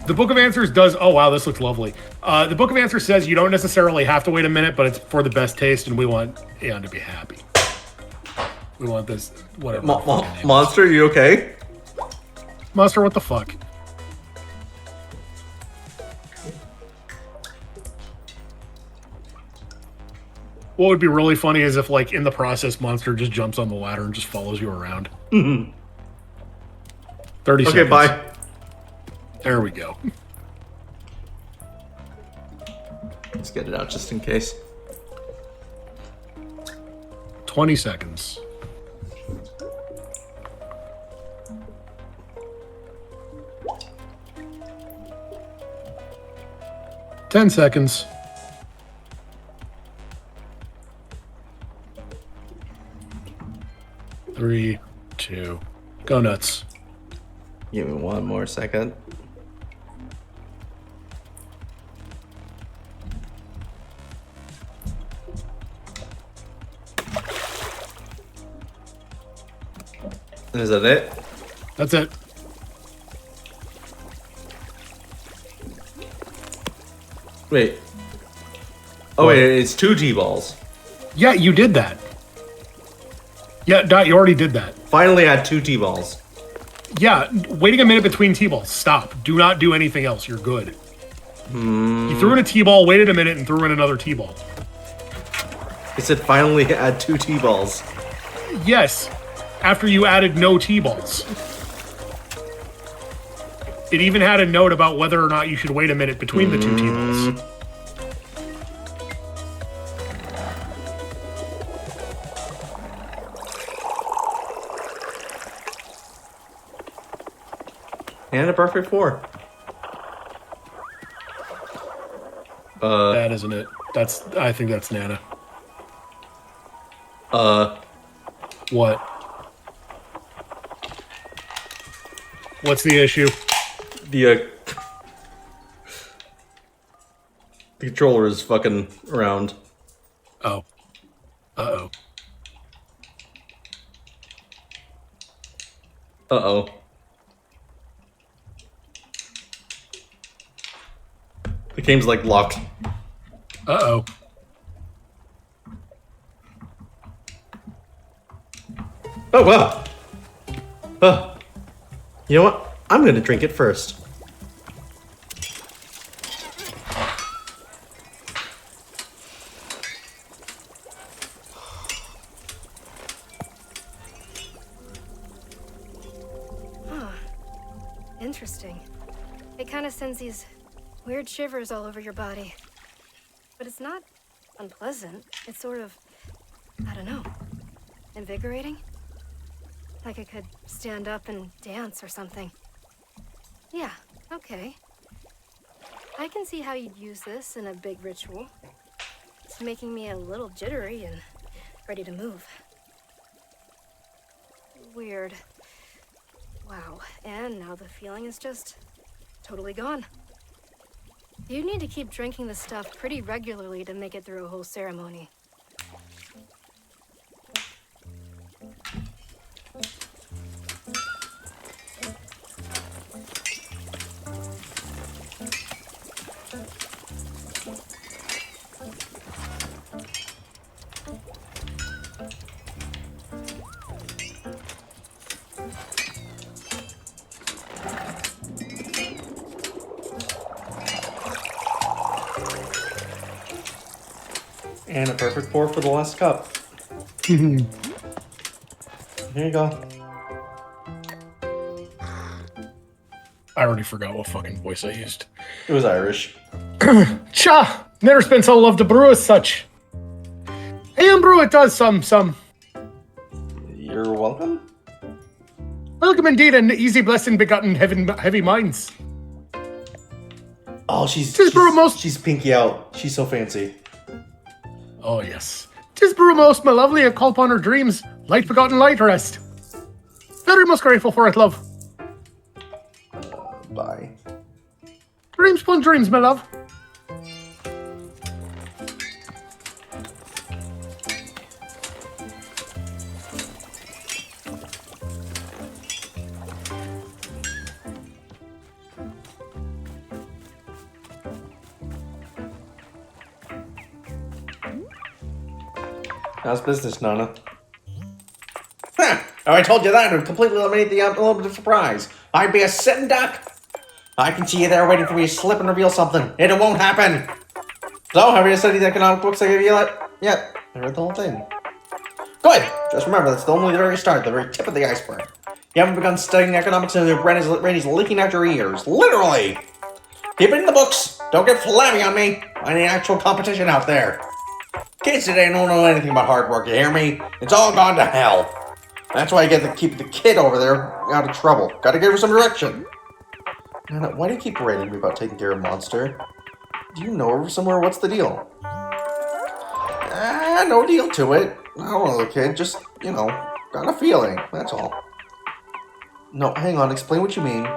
The Book of Answers does... Oh, wow, this looks lovely. The Book of Answers says you don't necessarily have to wait a minute, but it's for the best taste, and we want Aeon to be happy. We want this... Whatever. Monster, you okay? Monster, what the fuck? What would be really funny is if, like, in the process, Monster just jumps on the ladder and just follows you around. 30 seconds. Okay, bye. There we go. Let's get it out just in case. 20 seconds. Ten seconds. Three, two, go nuts. Give me 1 more second. Is that it? That's it. Wait. Oh, wait, it's 2 G-balls. Yeah, you did that. Yeah, Dot, you already did that. Finally, I had 2 T-balls. Yeah, waiting a minute between T-balls. Stop. Do not do anything else. You're good. You threw in a T-ball, waited a minute, and threw in another T-ball. It said finally add 2 T-balls. Yes, after you added no T-balls. It even had a note about whether or not you should wait a minute between the 2 T-balls. And a perfect 4. That isn't it. I think that's Nana. What? What's the issue? The controller is fucking around. Oh. Uh-oh. Uh-oh. The game's like locked. Uh-oh. Oh, wow. You know what? I'm going to drink it first. Interesting. It kind of sends these weird shivers all over your body. But it's not unpleasant. It's sort of, I don't know, invigorating? Like I could stand up and dance or something. Yeah, okay. I can see how you'd use this in a big ritual. It's making me a little jittery and ready to move. Weird. Wow, and now the feeling is just totally gone. You need to keep drinking the stuff pretty regularly to make it through a whole ceremony. And a perfect pour for the last cup. Here you go. I already forgot what fucking voice I used. It was Irish. Cha! Never been so loved to brew as such. Hey, and brew it does some. You're welcome. Welcome indeed, and easy blessing begotten heavy minds. Oh, she's pinky out. She's so fancy. Oh, yes. 'Tis brew most, my lovely, and call upon her dreams. Light begotten light rest. Very most grateful for it, love. Bye. Dreams upon dreams, my love. How's business, Nana? Ha! I told you that would completely eliminate the element of surprise. I'd be a sitting duck. I can see you there waiting for me to slip and reveal something, and it won't happen. So, have you studied the economic books I gave you yet? I read the whole thing. Good. Just remember, that's only the very start, the very tip of the iceberg. You haven't begun studying economics and your brain is leaking out your ears. Literally. Keep it in the books. Don't get flabby on me. I need actual competition out there. Kids today don't know anything about hard work, you hear me? It's all gone to hell. That's why I get to keep the kid over there out of trouble. Gotta give her some direction. Nana, why do you keep writing me about taking care of Monster? Do you know her somewhere? What's the deal? No deal to it. I don't know the kid, just, got a feeling, that's all. No, hang on, explain what you mean.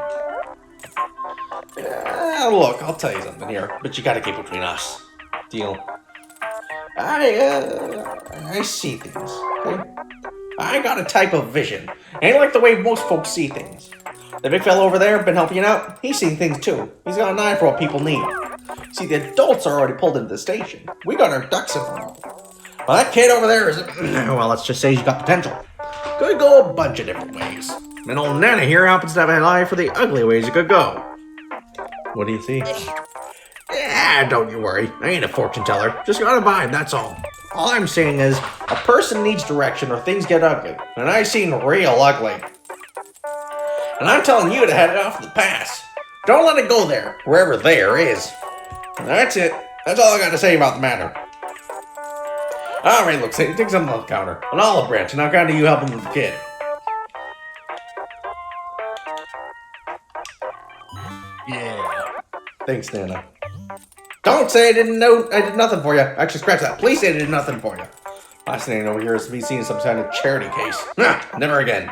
Look, I'll tell you something here, but you gotta keep it between us. Deal. I see things, okay? I got a type of vision. Ain't like the way most folks see things. The big fella over there, been helping you out, he's seen things too. He's got an eye for what people need. See, the adults are already pulled into the station. We got our ducks in a row. Well, that kid over there is, well, let's just say he's got potential. Could go a bunch of different ways. And old Nana here happens to have an eye for the ugly ways it could go. What do you see? Don't you worry. I ain't a fortune teller. Just got a vibe, that's all. All I'm saying is, a person needs direction or things get ugly. And I seen real ugly. And I'm telling you to head it off to the pass. Don't let it go there, wherever there is. That's it. That's all I got to say about the matter. Alright, look, take something on the counter. An olive branch, and how kind of you helping with the kid? Yeah. Thanks, Nana. Don't say I didn't know I did nothing for you. Actually, scratch that. Please say I did nothing for you. Last thing I know here is me seeing some kind of charity case. Never again.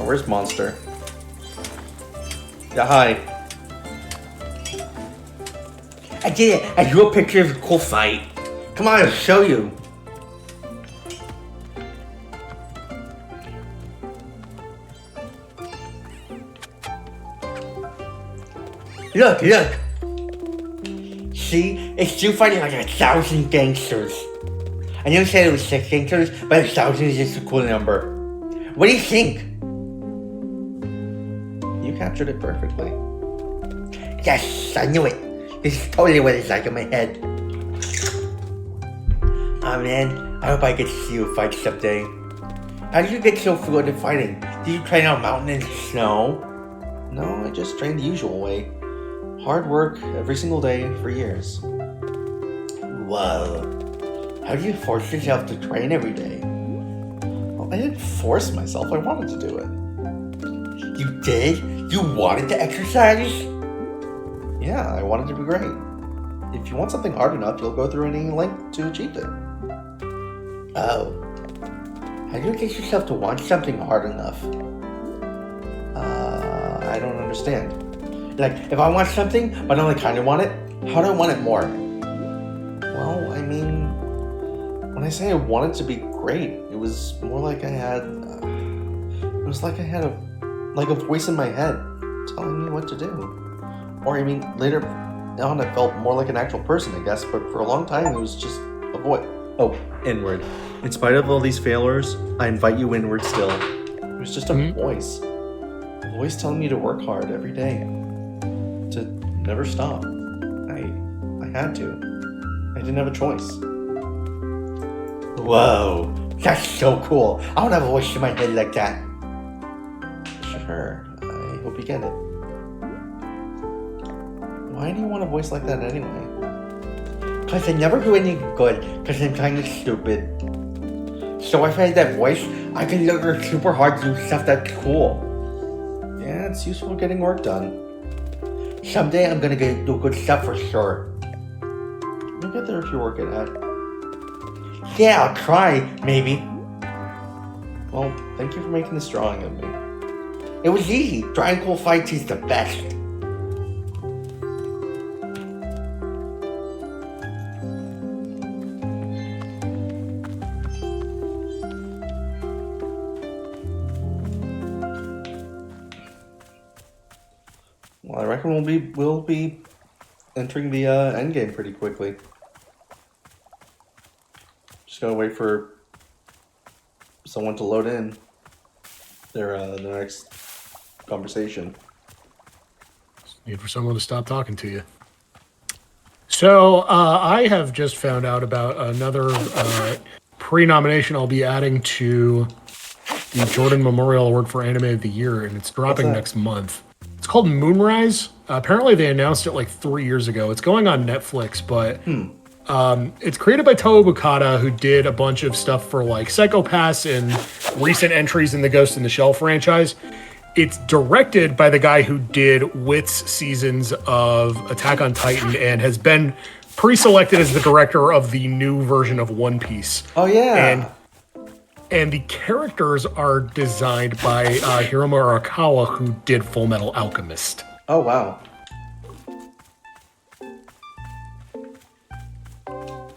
where's Monster? Yeah, hi. I did it. I drew a picture of a cool fight. Come on, I'll show you. Look, look. See? It's you fighting like 1,000 gangsters. I never said it was 6 gangsters, but 1,000 is just a cool number. What do you think? You captured it perfectly. Yes, I knew it. This is totally what it's like in my head. Oh man, I hope I get to see you fight someday. How did you get so fluent in fighting? Did you train on a mountain in the snow? No, I just trained the usual way. Hard work every single day for years. Whoa. How do you force yourself to train every day? Well, I didn't force myself, I wanted to do it. You did? You wanted to exercise? Yeah, I wanted to be great. If you want something hard enough, you'll go through any length to achieve it. Oh. How do you get yourself to want something hard enough? I don't understand. Like, if I want something, but I only kind of want it, how do I want it more? Well, I mean, when I say I wanted to be great, it was more like I had, it was like I had a voice in my head telling me what to do. Or I mean, later on I felt more like an actual person, I guess, but for a long time it was just a voice. Oh, inward. In spite of all these failures, I invite you inward still. It was just a voice. A voice telling me to work hard every day. To never stop. I had to. I didn't have a choice. Whoa. That's so cool. I want to have a voice in my head like that. Sure. I hope you get it. Why do you want a voice like that anyway? Because I never do anything good, because I'm kind of stupid. So if I had that voice, I could work super hard to do stuff that's cool. Yeah, it's useful getting work done. Someday I'm gonna do good stuff for sure. You'll get there if you work it out. Yeah, I'll try, maybe. Well, thank you for making this drawing of me. It was easy. Drawing cool fights is the best. Well, I reckon we'll be entering the end game pretty quickly. Just gotta wait for someone to load in their next conversation. Need for someone to stop talking to you. So I have just found out about another pre-nomination I'll be adding to the Jordan Memorial Award for Anime of the Year, and it's dropping that? next month. It's called Moonrise. Apparently they announced it like 3 years ago. It's going on Netflix, but it's created by Toho Bukata, who did a bunch of stuff for like Psycho-Pass and recent entries in the Ghost in the Shell franchise. It's directed by the guy who did Wit's seasons of Attack on Titan and has been pre-selected as the director of the new version of One Piece. Oh yeah. And the characters are designed by Hiromu Arakawa, who did Full Metal Alchemist. Oh wow.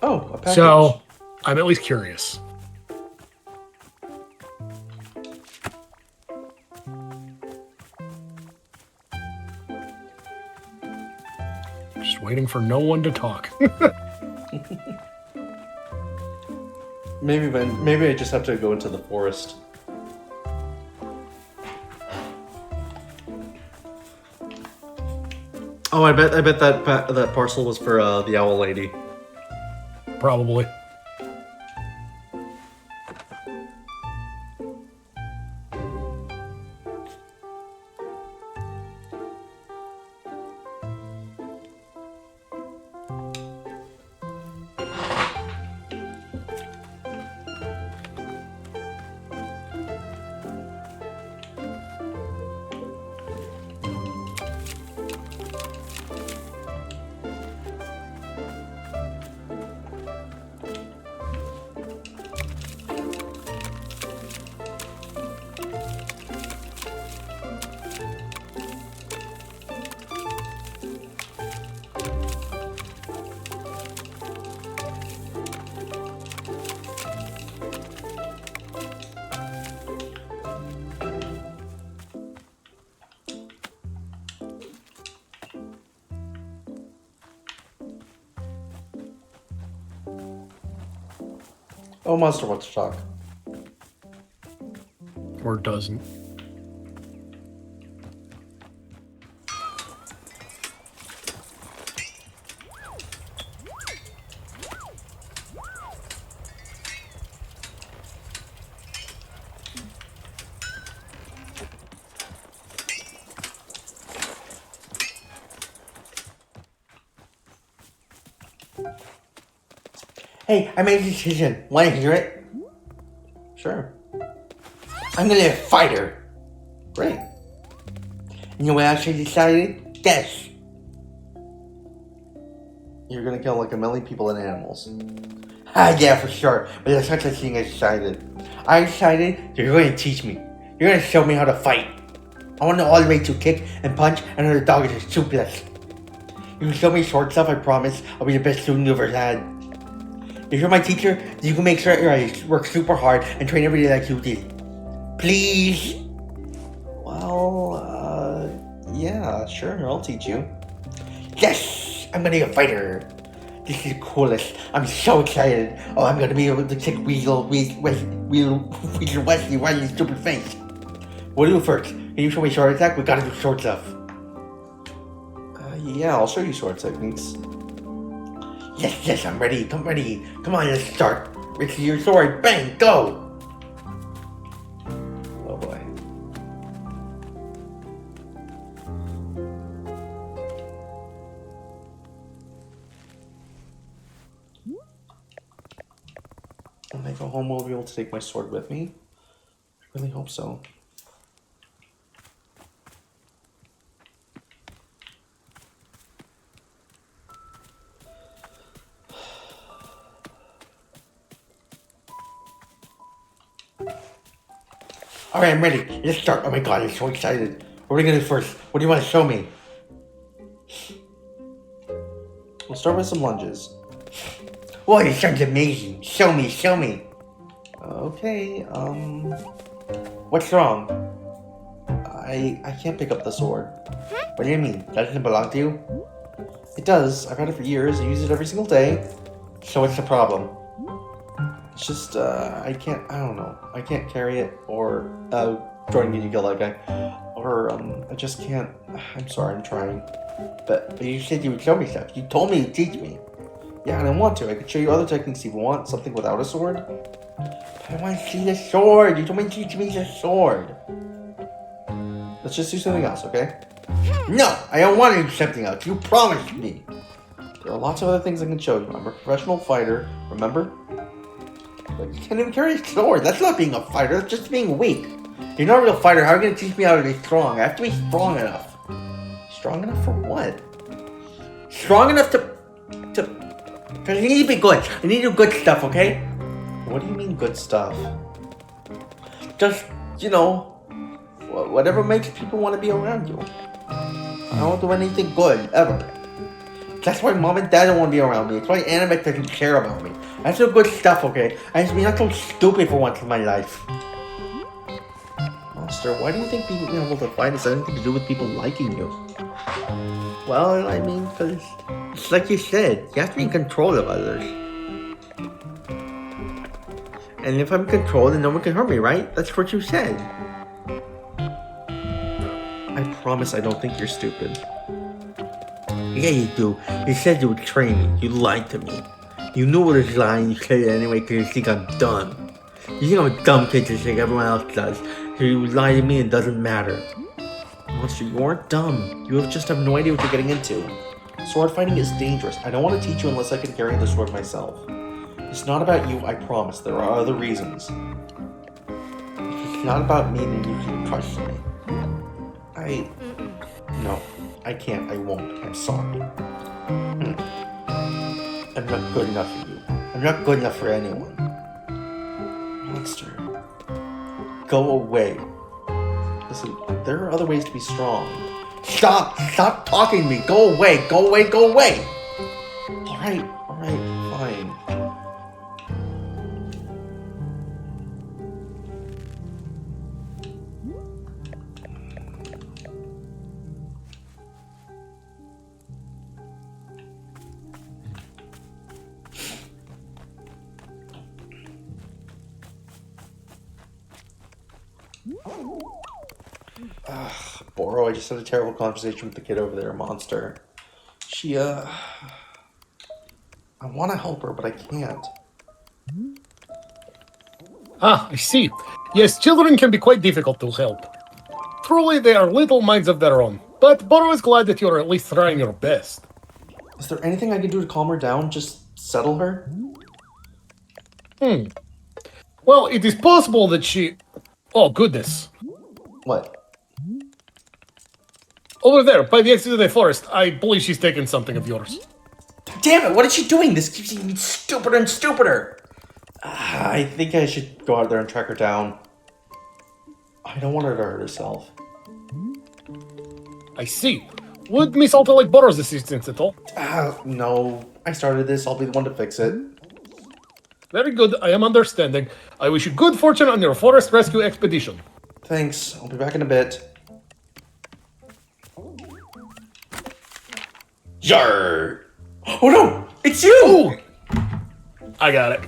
Oh, a package. So I'm at least curious. Just waiting for no one to talk. Maybe I just have to go into the forest. Oh, I bet that parcel was for the owl lady. Probably. Oh, monster wants to talk. Or doesn't. Hey, I made a decision. Want to hear it? Sure. I'm gonna be a fighter. Great. You know what else I decided? Guess. You're gonna kill like a million people and animals. Ah, yeah, for sure. But that's not the thing I decided. I decided you're going to teach me. You're going to show me how to fight. I want to know all the way to kick and punch and how the dog is a suplex. You can show me short stuff, I promise. I'll be the best student you ever had. If you're my teacher, you can make sure I work super hard and train every day like you did. Please. Well, yeah, sure, I'll teach you. Yes! I'm gonna be a fighter. This is the coolest. I'm so excited. Oh, I'm gonna be able to kick Weasel Wesley right in his stupid face. What do you first? Can you show me short attack? We gotta do short stuff. Yeah, I'll show you sword techniques. Yes, I'm ready. I'm ready. Come on, let's start. Reach your sword. Bang, go! Oh boy. When I go home, will I be able to take my sword with me? I really hope so. Alright, I'm ready. Let's start. Oh my god, I'm so excited. What are we gonna do first? What do you want to show me? We'll start with some lunges. Whoa, this sounds amazing. Show me. Okay, What's wrong? I can't pick up the sword. What do you mean? That doesn't belong to you? It does. I've had it for years. I use it every single day. So what's the problem? It's just, I don't know. I can't carry it, or, Jordan, can you kill that guy? Or, I just can't. I'm sorry, I'm trying. But you said you would show me stuff. You told me to teach me. Yeah, and I want to. I could show you other techniques if you want. Something without a sword. I want to see the sword. You told me to teach me the sword. Let's just do something else, okay? No, I don't want to do something else. You promised me. There are lots of other things I can show you. I'm a professional fighter, remember? But you can't even carry a sword. That's not being a fighter. That's just being weak. You're not a real fighter. How are you going to teach me how to be strong? I have to be strong enough. Strong enough for what? Strong enough to... Because I need to be good. I need to do good stuff, okay? What do you mean good stuff? Just, whatever makes people want to be around you. I don't do anything good, ever. That's why mom and dad don't want to be around me. That's why Annabeth doesn't care about me. I have to do good stuff, okay? I have to be not so stupid for once in my life. Monster, why do you think being able to fight has anything to do with people liking you? Well, I mean, because it's like you said, you have to be in control of others. And if I'm controlled, then no one can hurt me, right? That's what you said. I promise I don't think you're stupid. Yeah, you do. You said you would train me. You lied to me. You knew what was lying. You said it anyway because you think I'm dumb. You think I'm a dumb kid just like everyone else does. So you lie to me and it doesn't matter. Monster, you aren't dumb. You just have no idea what you're getting into. Sword fighting is dangerous. I don't want to teach you unless I can carry the sword myself. It's not about you, I promise. There are other reasons. If it's not about me, then you can trust me. No, I can't. I won't. I'm sorry. I'm not good enough for you. I'm not good enough for anyone. Monster. Go away. Listen, there are other ways to be strong. Stop! Stop talking to me! Go away! Go away! Go away! Alright, fine. Boro, I just had a terrible conversation with the kid over there, Monster. She, I want to help her, but I can't. Ah, I see. Yes, children can be quite difficult to help. Truly, they are little minds of their own. But Boro is glad that you're at least trying your best. Is there anything I can do to calm her down? Just settle her? Well, it is possible that she... Oh, goodness. What? Over there, by the exit of the forest, I believe she's taken something of yours. Damn it, what is she doing? This keeps getting stupider and stupider. I think I should go out there and track her down. I don't want her to hurt herself. I see. Would Miss Alta like Boro's assistance at all? No. I started this. I'll be the one to fix it. Very good, I am understanding. I wish you good fortune on your forest rescue expedition. Thanks. I'll be back in a bit. Yar! Oh no! It's you! Ooh. I got it.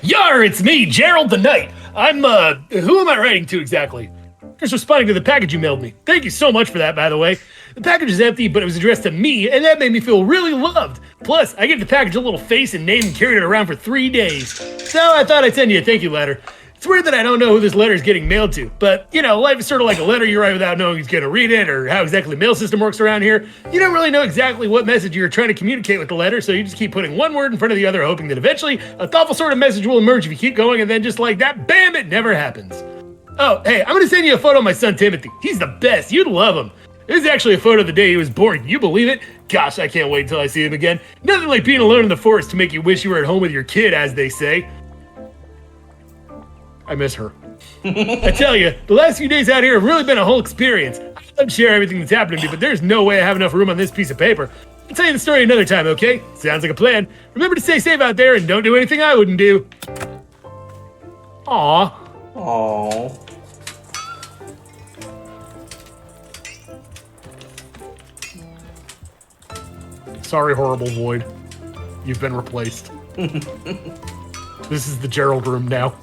Yar, it's me, Gerald the Knight. I'm, who am I writing to exactly? Just responding to the package you mailed me. Thank you so much for that, by the way. The package is empty, but it was addressed to me, and that made me feel really loved. Plus, I gave the package a little face and name and carried it around for 3 days. So I thought I'd send you a thank you letter. It's weird that I don't know who this letter is getting mailed to, but, you know, life is sort of like a letter you write without knowing who's going to read it or how exactly the mail system works around here. You don't really know exactly what message you're trying to communicate with the letter, so you just keep putting one word in front of the other, hoping that eventually a thoughtful sort of message will emerge if you keep going, and then just like that, bam, it never happens. Oh, hey, I'm going to send you a photo of my son Timothy. He's the best. You'd love him. This is actually a photo of the day he was born. Can you believe it? Gosh, I can't wait until I see him again. Nothing like being alone in the forest to make you wish you were at home with your kid, as they say. I miss her. I tell you, the last few days out here have really been a whole experience. I love to share everything that's happened to me, but there's no way I have enough room on this piece of paper. I'll tell you the story another time, okay? Sounds like a plan. Remember to stay safe out there and don't do anything I wouldn't do. Aww. Aww. Sorry, horrible void. You've been replaced. This is the Gerald room now.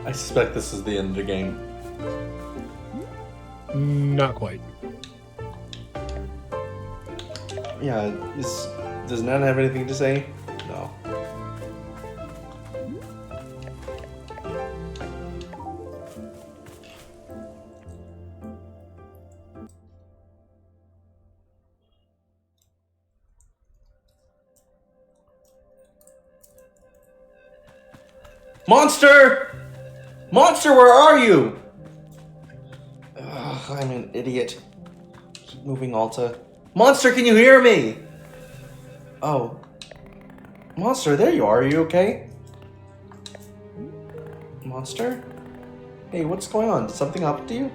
I suspect this is the end of the game. Not quite. Yeah, does Nan have anything to say? No. Monster! Monster, where are you? Ugh, I'm an idiot. Keep moving, Alta. Monster, can you hear me? Oh. Monster, there you are. Are you okay? Monster? Hey, what's going on? Did something happen to you?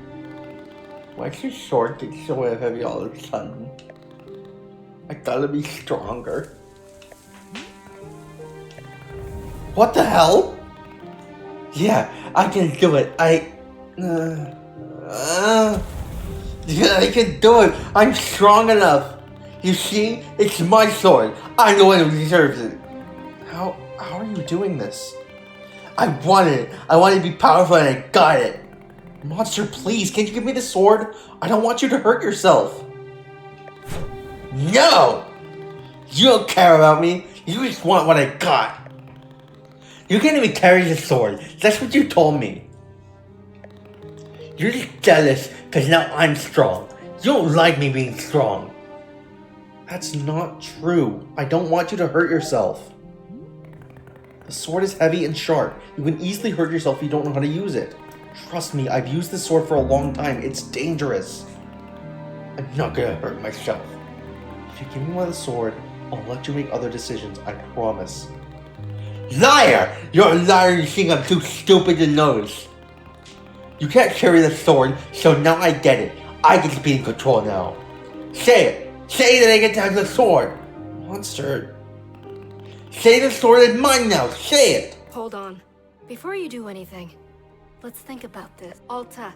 Why is your sword get so heavy all of a sudden? I gotta be stronger. What the hell? Yeah, I can do it. I can do it. I'm strong enough. You see, it's my sword. I'm the one who deserves it. How are you doing this? I wanted it. I wanted to be powerful and I got it. Monster, please, can't you give me the sword? I don't want you to hurt yourself. No! You don't care about me. You just want what I got. You can't even carry the sword. That's what you told me. You're just jealous because now I'm strong. You don't like me being strong. That's not true. I don't want you to hurt yourself. The sword is heavy and sharp. You can easily hurt yourself if you don't know how to use it. Trust me, I've used this sword for a long time. It's dangerous. I'm not gonna hurt myself. If you give me the sword, I'll let you make other decisions, I promise. Liar! You're a liar, you think I'm too stupid to notice. You can't carry the sword, so now I get it. I get to be in control now. Say it! Say that I get to have the sword! Monster. Say the sword is mine now! Say it! Hold on. Before you do anything, let's think about this. Alta,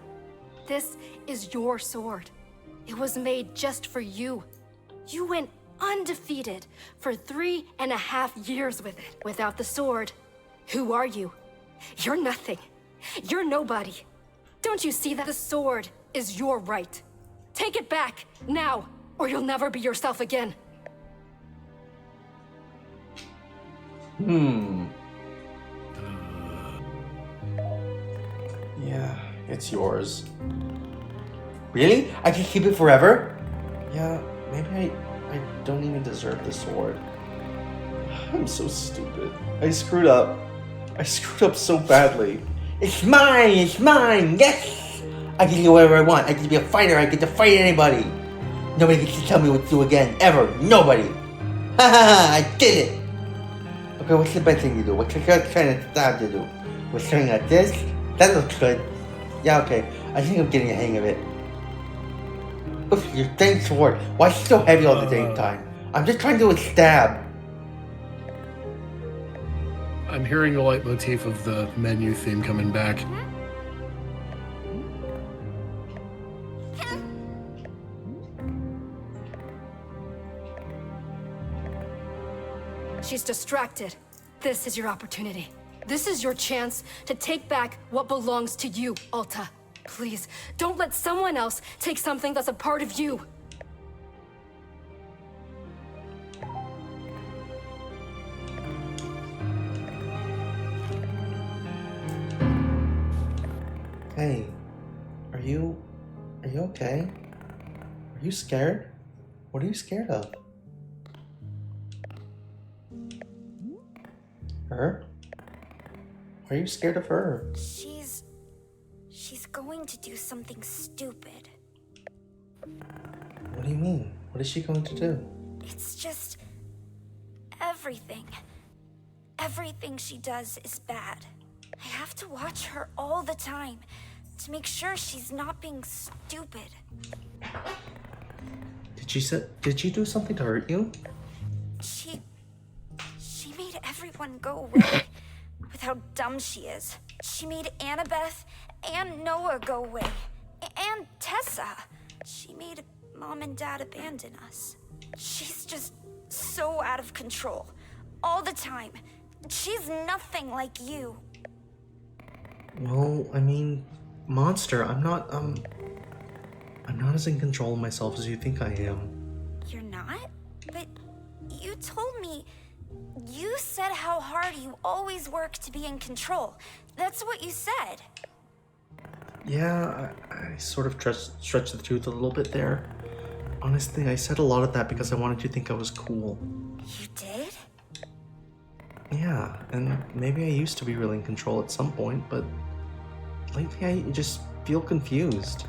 This is your sword. It was made just for you. You went undefeated for 3.5 years with it. Without the sword, who are you? You're nothing. You're nobody. Don't you see that the sword is your right? Take it back, now, or you'll never be yourself again. Yeah, it's yours. Really? I can keep it forever? Yeah, maybe I don't even deserve the sword. I'm so stupid. I screwed up. I screwed up so badly. It's mine! It's mine! Yes! I can do whatever I want. I get to be a fighter. I get to fight anybody. Nobody gets to tell me what to do again. Ever. Nobody. Haha! I did it! Okay, what's the best thing to do? What's the good kind of stuff to do? We're something like this? That looks good. Yeah, okay. I think I'm getting a hang of it. Oof, your dang sword. Why is it so heavy all the dang time? I'm just trying to do a stab. I'm hearing the leitmotif of the menu theme coming back. She's distracted. This is your opportunity. This is your chance to take back what belongs to you, Alta. Please, don't let someone else take something that's a part of you. Hey, are you okay? Are you scared? What are you scared of? Her? Are you scared of her? She's going to do something stupid. What do you mean? What is she going to do? It's just everything. Everything she does is bad. I have to watch her all the time to make sure she's not being stupid. Did she do something to hurt you? She made everyone go away with how dumb she is. She made Annabeth and Noah go away. And Tessa. She made Mom and Dad abandon us. She's just so out of control. All the time. She's nothing like you. Well, I mean, Monster, I'm not as in control of myself as you think I am. You're not? But you told me... You said how hard you always work to be in control. That's what you said. Yeah, I sort of stretched the truth a little bit there. Honestly, I said a lot of that because I wanted you to think I was cool. You did? Yeah, and maybe I used to be really in control at some point, but lately I just feel confused.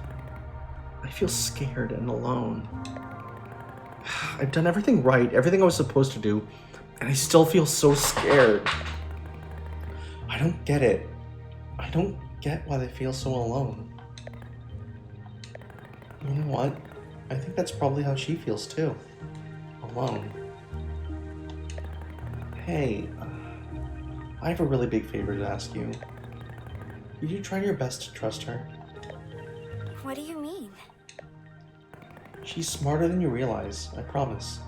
I feel scared and alone. I've done everything right, everything I was supposed to do, and I still feel so scared. I don't get it. I don't get why they feel so alone. You know what? I think that's probably how she feels too. Alone. Hey, I have a really big favor to ask you. Will you try your best to trust her? What do you mean? She's smarter than you realize, I promise.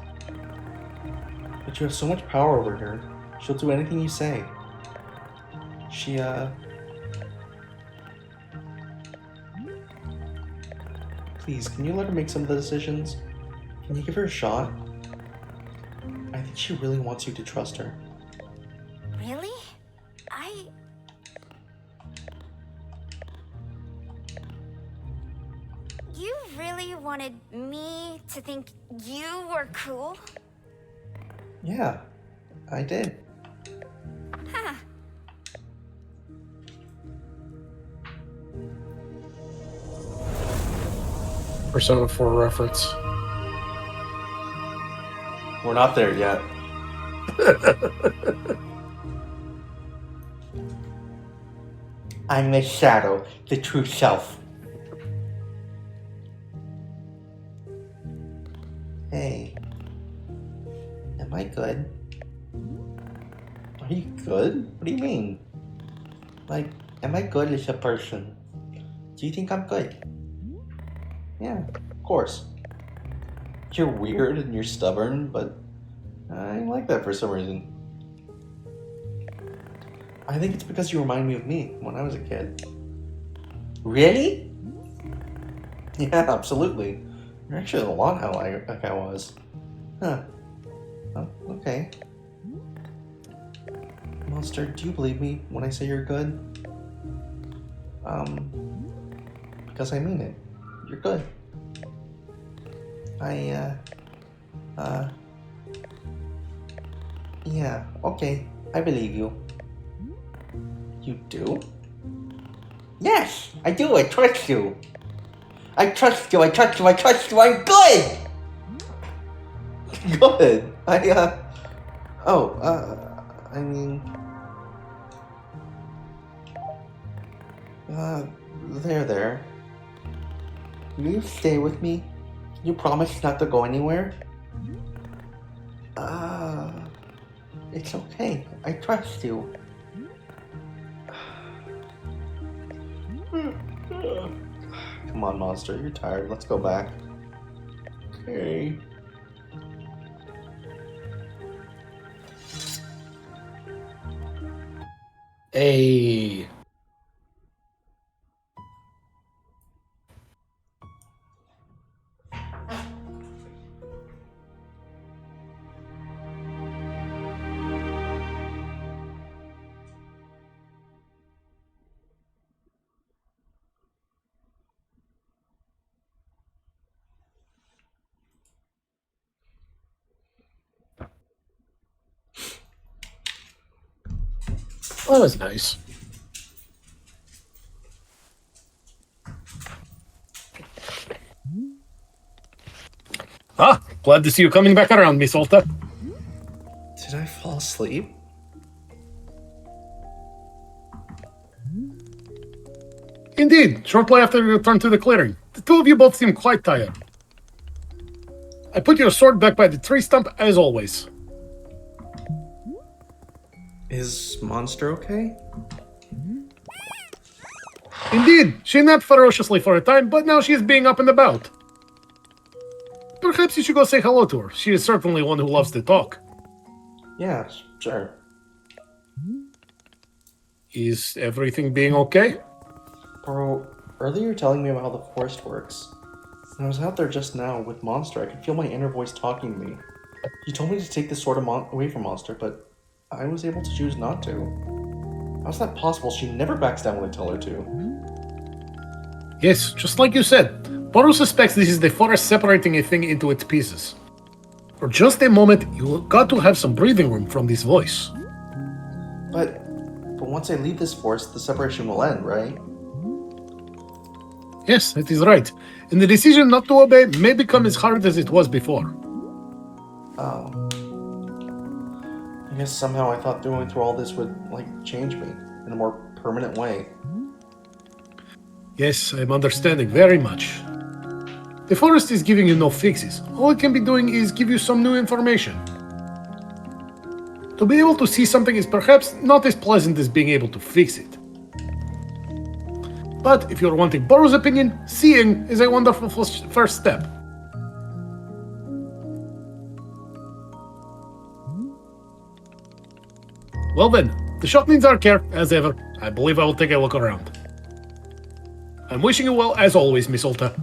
But you have so much power over her, she'll do anything you say. Please, can you let her make some of the decisions? Can you give her a shot? I think she really wants you to trust her. Really? You really wanted me to think you were cool? Yeah, I did. Huh. Persona 4 reference. We're not there yet. I'm the shadow, the true self. Hey. Am I good? Are you good? What do you mean? Like, am I good as a person? Do you think I'm good? Yeah, of course. You're weird and you're stubborn, but I like that for some reason. I think it's because you remind me of me when I was a kid. Really? Yeah, absolutely. You're actually a lot like I was. Huh. Oh, okay. Monster, do you believe me when I say you're good? Because I mean it. You're good. Yeah, okay. I believe you. You do? Yes, I do. I trust you. I trust you. I trust you. I trust you. I'm good. Good. I mean... there. Will you stay with me? Can you promise not to go anywhere? It's okay. I trust you. Come on, monster. You're tired. Let's go back. Okay. Hey. Well, that's nice. Glad to see you coming back around, Miss Alta. Did I fall asleep? Indeed, shortly after you returned to the clearing. The two of you both seem quite tired. I put your sword back by the tree stump as always. Is Monster okay? Indeed, she napped ferociously for a time, but now she is being up and about. Perhaps you should go say hello to her. She is certainly one who loves to talk. Yeah, sure. Is everything being okay? Bro, earlier you were telling me about how the forest works. When I was out there just now with Monster, I could feel my inner voice talking to me. You told me to take the sword away from Monster, but I was able to choose not to. How's that possible? She never backs down when I tell her to. Yes, just like you said. Boru suspects this is the forest separating a thing into its pieces. For just a moment, you got to have some breathing room from this voice. But once I leave this forest, the separation will end, right? Yes, that is right. And the decision not to obey may become as hard as it was before. Oh. I guess somehow I thought going through all this would, change me in a more permanent way. Yes, I'm understanding very much. The forest is giving you no fixes. All it can be doing is give you some new information. To be able to see something is perhaps not as pleasant as being able to fix it. But if you're wanting Boru's opinion, seeing is a wonderful first step. Well then, the shop needs our care, as ever. I believe I will take a look around. I'm wishing you well, as always, Miss Olta.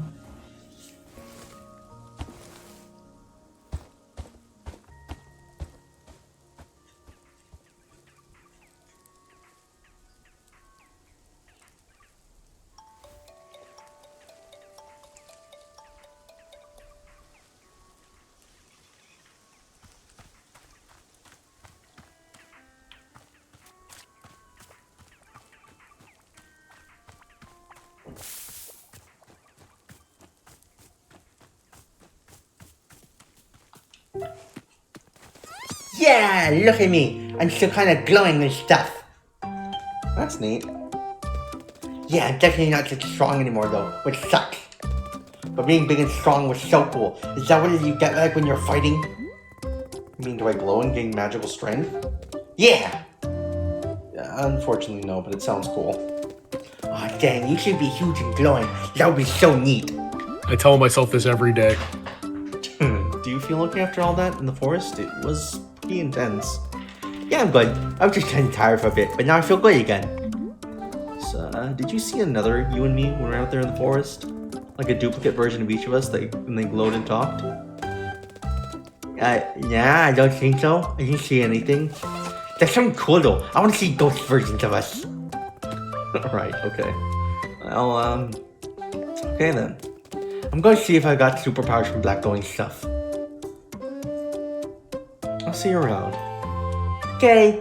Yeah, look at me. I'm still kind of glowing and stuff. That's neat. Yeah, I'm definitely not just strong anymore though, which sucks. But being big and strong was so cool. Is that what you get like when you're fighting? You mean, do I glow and gain magical strength? Yeah. Unfortunately, no, but it sounds cool. Aw, dang, you should be huge and glowing. That would be so neat. I tell myself this every day. Do you feel okay after all that in the forest? It was pretty intense. Yeah, I'm good. I was just kind of tired for a bit, but now I feel good again. So, did you see another you and me when we were out there in the forest? Like a duplicate version of each of us that when they glowed and talked? Yeah, I don't think so. I didn't see anything. That's something cool though. I want to see ghost versions of us. Right, okay. Well, okay then. I'm going to see if I got superpowers from black glowing stuff. I'll see you around. Okay.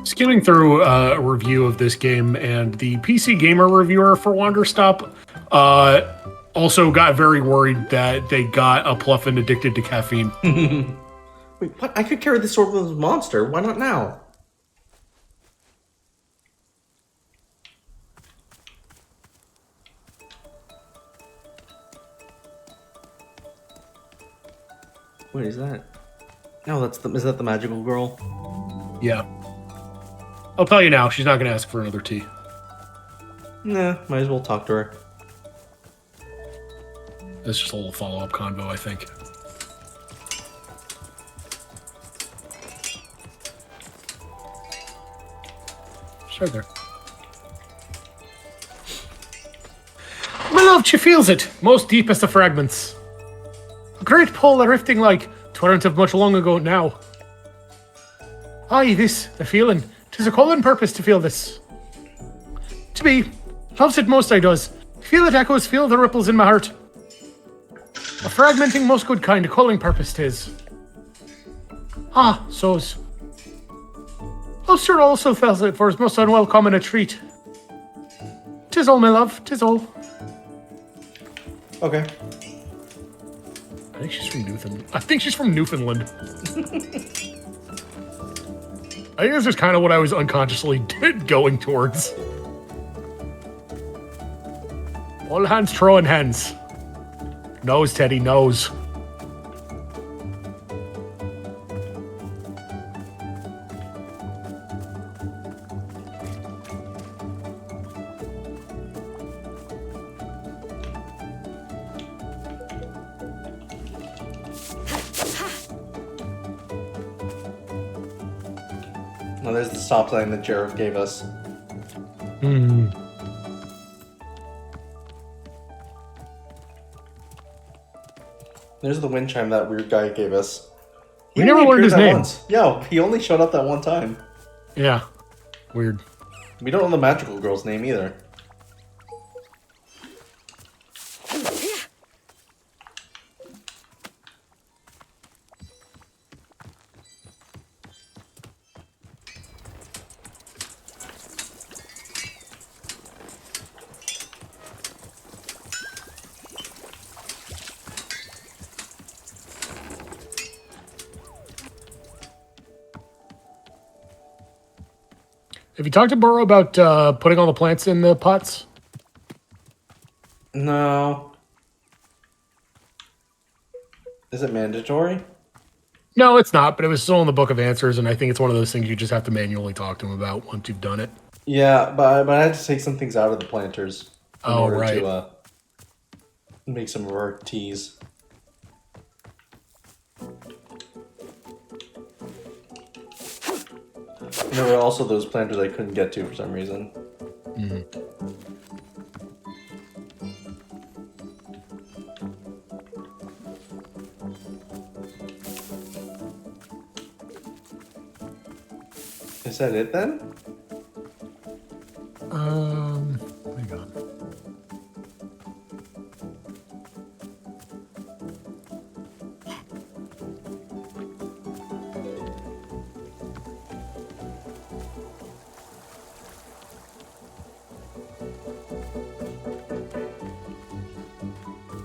Skimming through a review of this game, and the PC Gamer reviewer for Wanderstop also got very worried that they got a Pluffin addicted to caffeine. Wait, what? I could carry the sword with a monster. Why not now? What is that? No, is that the magical girl? Yeah. I'll tell you now, she's not going to ask for another tea. Nah, might as well talk to her. That's just a little follow-up convo, I think. Sure there. My love, she feels it, most deepest of fragments. A great pole a rifting like, 'twern't of much long ago now. Aye, this, the feeling, 'tis a calling purpose to feel this. To be, loves it most I does, feel it echoes, feel the ripples in my heart. A fragmenting most good kind, a calling purpose 'tis. Ah, so's. Ulster also feels it for his most unwelcome and a treat. 'Tis all, my love, 'tis all. Okay. I think she's from Newfoundland. I think she's from Newfoundland. I think this is kind of what I was unconsciously going towards. All hands throwing hands. Nose, Teddy, nose. Now there's the stop sign that Jared gave us. Hmm. There's the wind chime that weird guy gave us. We never only learned his appeared that name. once. Yeah, he only showed up that one time. Yeah. Weird. We don't know the magical girl's name either. Have you talked to Burrow about putting all the plants in the pots? No. Is it mandatory? No, it's not, but it was still in the book of answers, and I think it's one of those things you just have to manually talk to him about once you've done it. Yeah, but I had to take some things out of the planters in Oh, order right. to make some of our teas. And there were also those planters I couldn't get to for some reason. Is that it then? Hang on.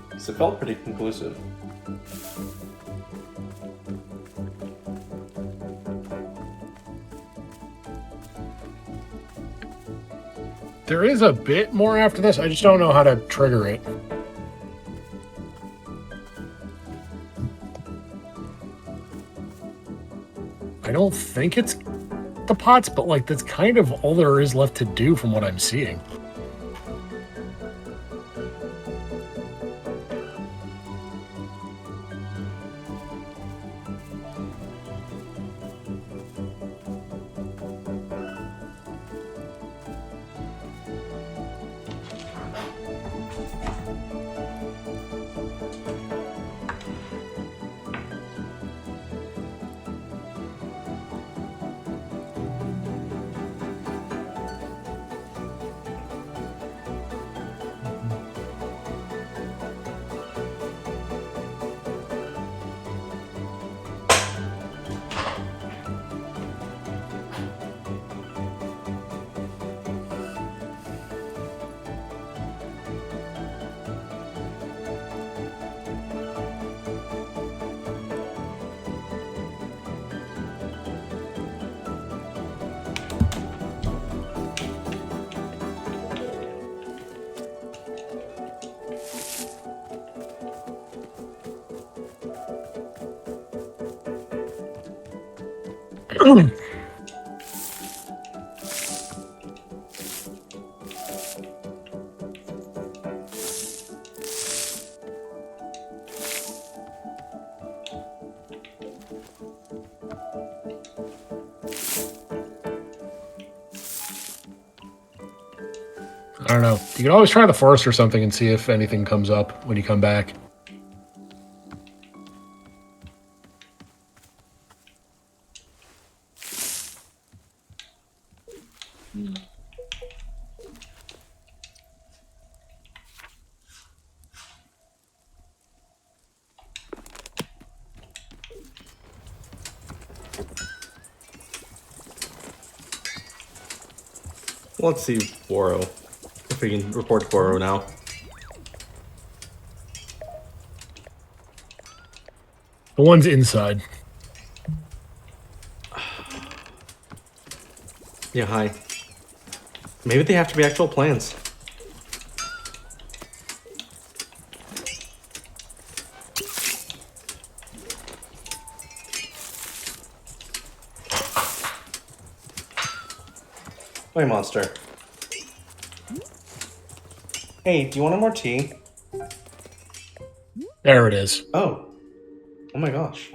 Because it felt pretty conclusive. There is a bit more after this. I just don't know how to trigger it. I don't think it's the pots, but like that's kind of all there is left to do from what I'm seeing. I don't know. You can always try the forest or something and see if anything comes up when you come back. Let's see Boro. If we can report Boro now. The one's inside. Yeah, hi. Maybe they have to be actual plans. Hey, monster. Hey, do you want more tea? There it is. Oh. Oh my gosh.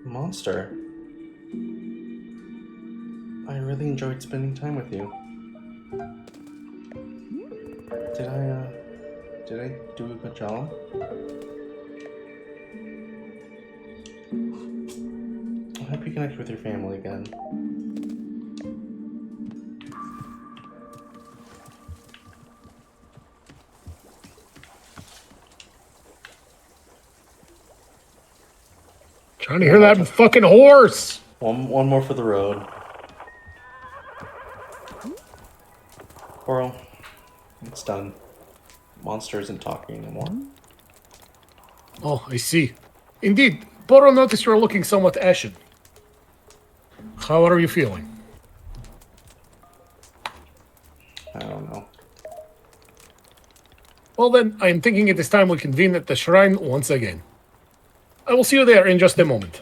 Monster. I really enjoyed spending time with you. Did I do a good job? I hope you connect with your family again. Trying to hear that fucking horse. One more for the road. Boro, it's done. Monster isn't talking anymore. Oh, I see. Indeed, Boro noticed you're looking somewhat ashen. How are you feeling? I don't know. Well then, I am thinking it is time we convene at the shrine once again. I will see you there in just a moment.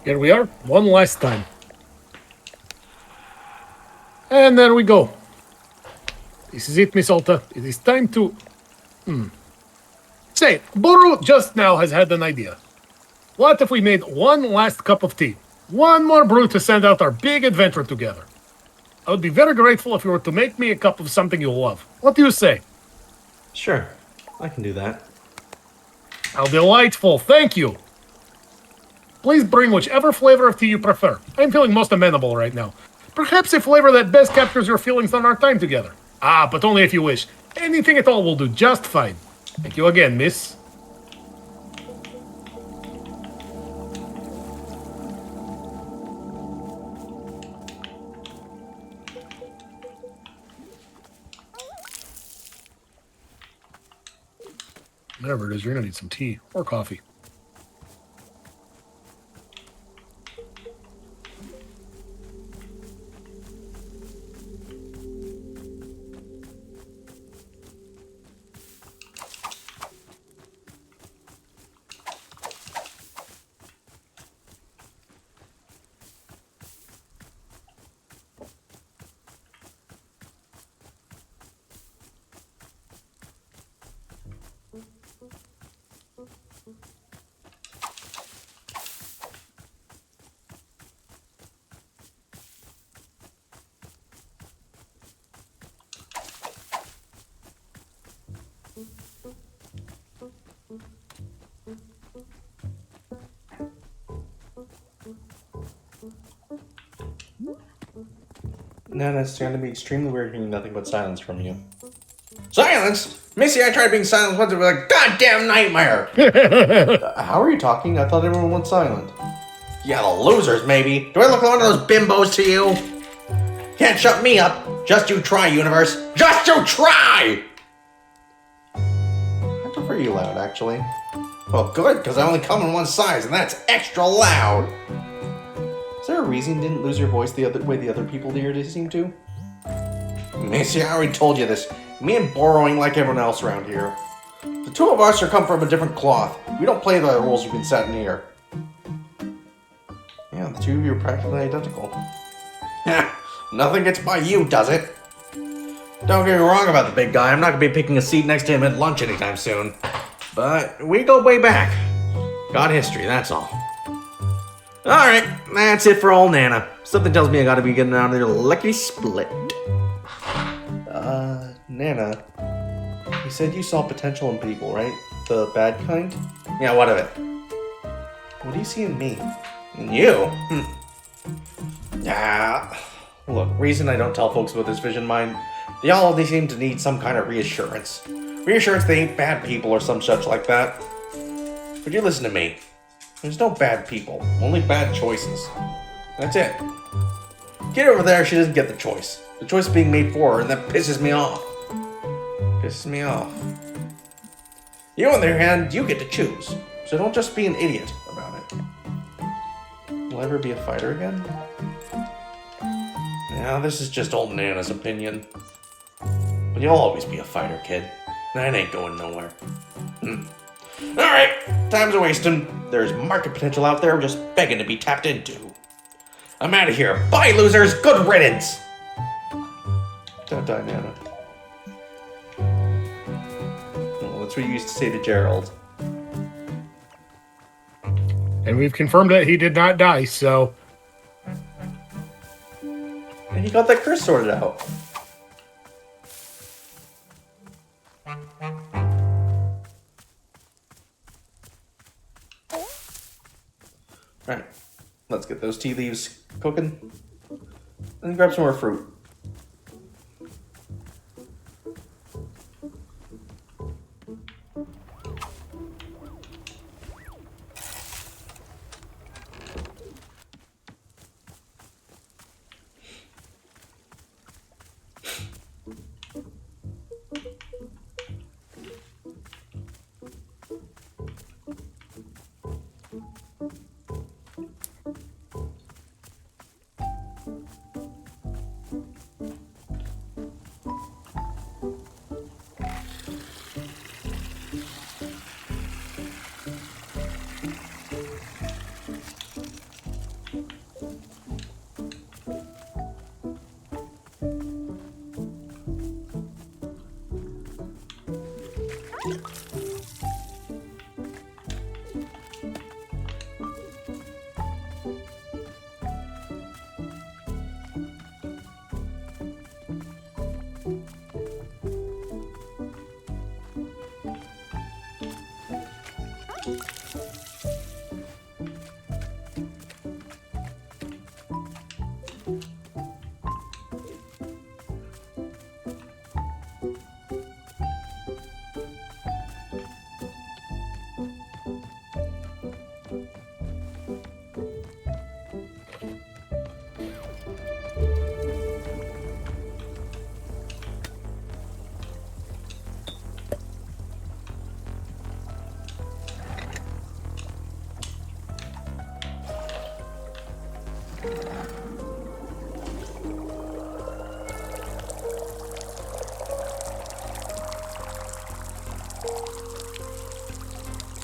Here we are, one last time. And there we go. This is it, Miss Alta. It is time to... Say, Boro just now has had an idea. What if we made one last cup of tea? One more brew to send out our big adventure together. I would be very grateful if you were to make me a cup of something you love. What do you say? Sure, I can do that. How delightful, thank you. Please bring whichever flavor of tea you prefer. I'm feeling most amenable right now. Perhaps a flavor that best captures your feelings on our time together. Ah, but only if you wish. Anything at all will do just fine. Thank you again, miss. Whatever it is, you're gonna need some tea or coffee. Nana, it's going to be extremely weird hearing nothing but silence from you. Silence? Missy, I tried being silent once, it was a goddamn nightmare. How are you talking? I thought everyone went silent. Yeah, the losers, maybe. Do I look like one of those bimbos to you? Can't shut me up. Just you try, universe. Just you try! I prefer you loud, actually. Well, good, because I only come in one size, and that's extra loud. Is there a reason you didn't lose your voice the other way the other people here seem to? Missy, I already told you this. Me and Boro ain't like everyone else around here. The two of us are come from a different cloth. We don't play by the rules you've been setting here. Yeah, the two of you are practically identical. Nothing gets by you, does it? Don't get me wrong about the big guy. I'm not going to be picking a seat next to him at lunch anytime soon. But we go way back. Got history, that's all. Alright, that's it for old Nana. Something tells me I gotta be getting out of there lickety split. Nana, you said you saw potential in people, right? The bad kind? Yeah, what of it? What do you see in me? And you? Yeah. Look, reason I don't tell folks about this vision mine, they seem to need some kind of reassurance. Reassurance they ain't bad people or some such like that. But you listen to me. There's no bad people, only bad choices. That's it. Kid over there, she doesn't get the choice. The choice being made for her, and that pisses me off. Pisses me off. You, on the other hand, you get to choose. So don't just be an idiot about it. Will I ever be a fighter again? Now, this is just old Nana's opinion. But you'll always be a fighter, kid. That ain't going nowhere. Alright, time's a wasting. There's market potential out there just begging to be tapped into. I'm out of here. Bye, losers. Good riddance. Don't die, Nana. Well, that's what you used to say to Gerald. And we've confirmed that he did not die, so... And he got that curse sorted out. Alright, let's get those tea leaves cooking. And grab some more fruit.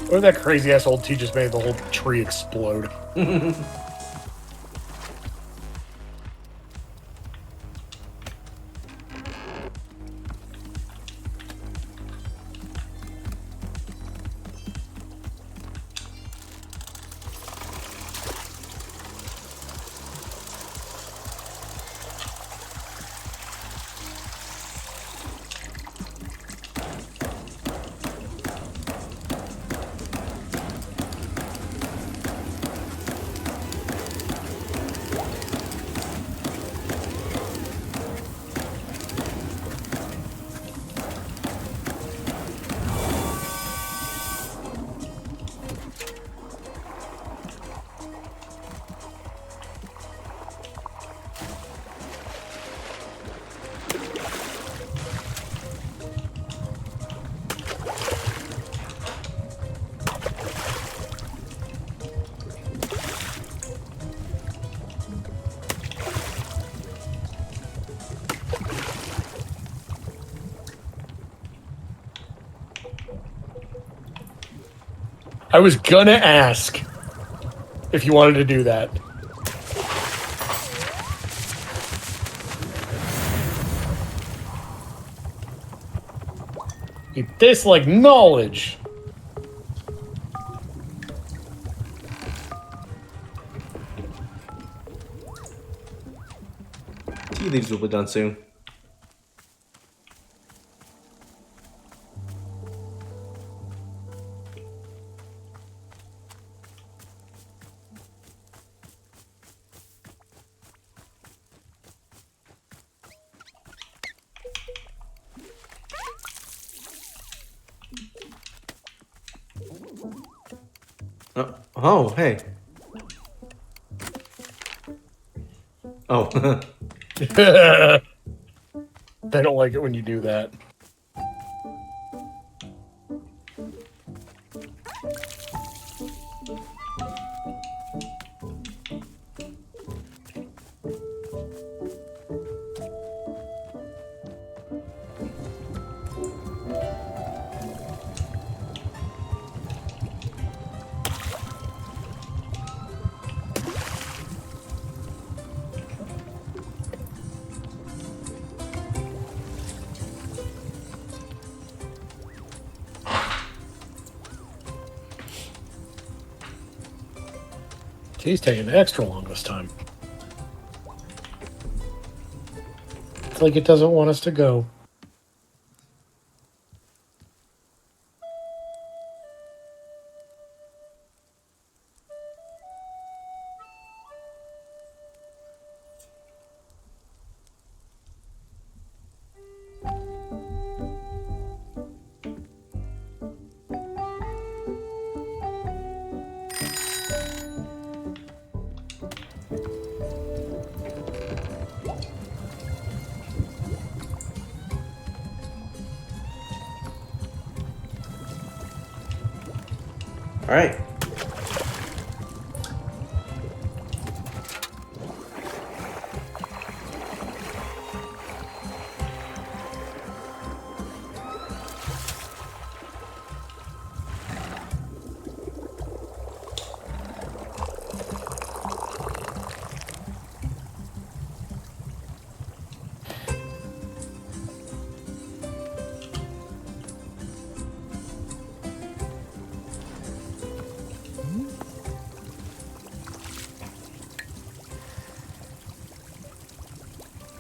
Or that crazy ass old tea just made the whole tree explode. I was gonna ask if you wanted to do that. It tastes like knowledge. Tea leaves will be done soon. Oh, hey. Oh. I don't like it when you do that. He's taking extra long this time. It's like it doesn't want us to go. All right.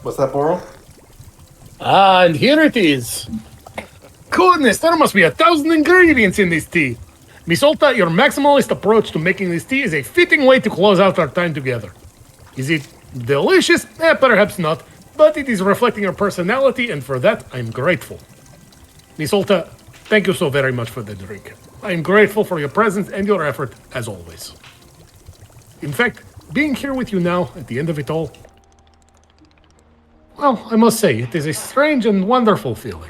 What's that, Boral? Ah, and here it is. Goodness, there must be 1,000 ingredients in this tea. Miss Olta, your maximalist approach to making this tea is a fitting way to close out our time together. Is it delicious? Perhaps not, but it is reflecting your personality, and for that, I'm grateful. Miss Olta, thank you so very much for the drink. I am grateful for your presence and your effort, as always. In fact, being here with you now, at the end of it all, well, I must say, it is a strange and wonderful feeling.